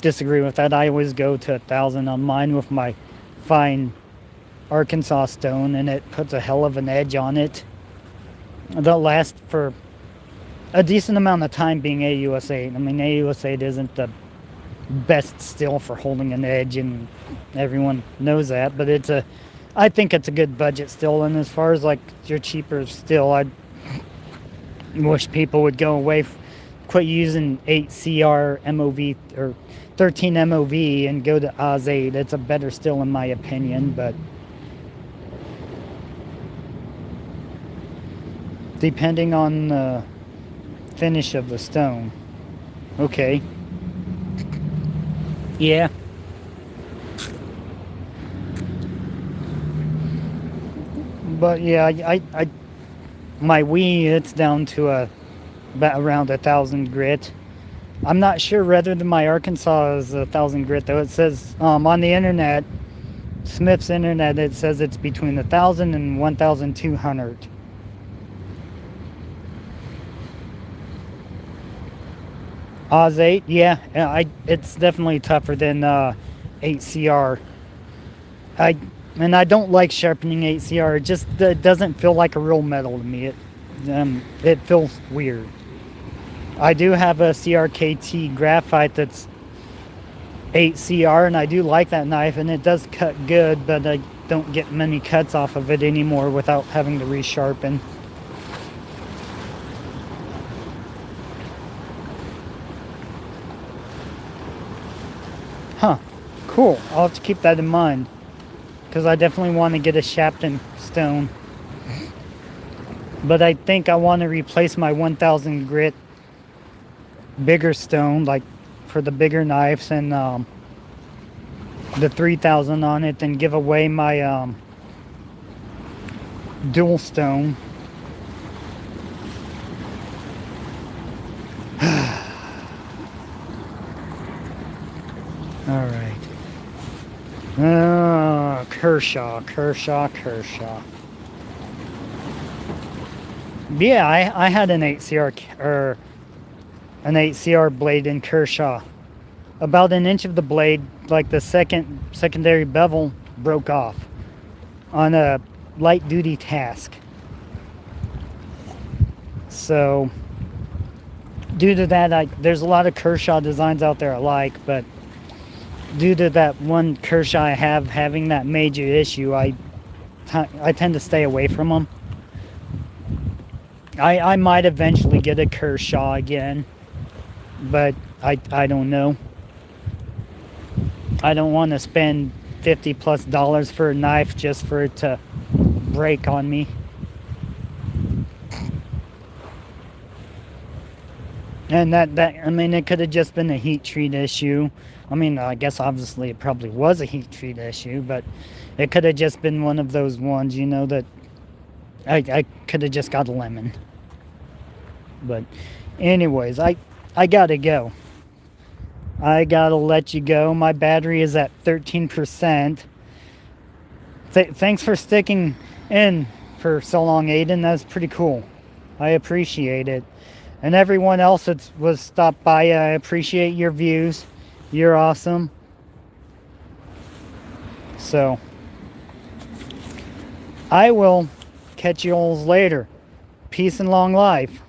disagree with that. I always go to 1,000 on mine with my fine Arkansas stone, and it puts a hell of an edge on it. They'll last for a decent amount of time being AUS 8. I mean, AUS 8 isn't the best steel for holding an edge, and everyone knows that, but I think it's a good budget steel. And as far as like your cheaper steel, I wish people would go away, quit using 8CR MOV or 13 MOV and go to Oz 8. It's a better steel in my opinion, but depending on the finish of the stone. Okay. Yeah. But yeah, I my Wii, it's down to about around 1,000 grit. I'm not sure whether my Arkansas is 1,000 grit though. It says on the internet, Smith's internet, it says it's between 1,000 and 1,200. Oz 8, yeah, it's definitely tougher than 8CR. And I don't like sharpening 8CR. It doesn't feel like a real metal to me. It feels weird. I do have a CRKT graphite that's 8CR, and I do like that knife, and it does cut good, but I don't get many cuts off of it anymore without having to resharpen. Huh, cool. I'll have to keep that in mind, because I definitely want to get a Shapton stone. But I think I want to replace my 1,000 grit bigger stone, like for the bigger knives, and the 3,000 on it, and give away my dual stone. All right. Kershaw. Yeah, I had an 8CR or an 8CR blade in Kershaw. About an inch of the blade, like the secondary bevel, broke off on a light duty task. So due to that, there's a lot of Kershaw designs out there I like, but due to that one Kershaw I have having that major issue, I tend to stay away from them. I might eventually get a Kershaw again, but I don't know. I don't want to spend $50+ for a knife just for it to break on me. And I mean, it could have just been a heat treat issue. I mean, I guess obviously it probably was a heat treat issue, but it could have just been one of those ones, you know, that I could have just got a lemon. But anyways, I gotta go. I gotta let you go. My battery is at 13%. Thanks for sticking in for so long, Aiden. That's pretty cool. I appreciate it. And everyone else that was stopped by, I appreciate your views. You're awesome. So, I will catch you all later. Peace and long life.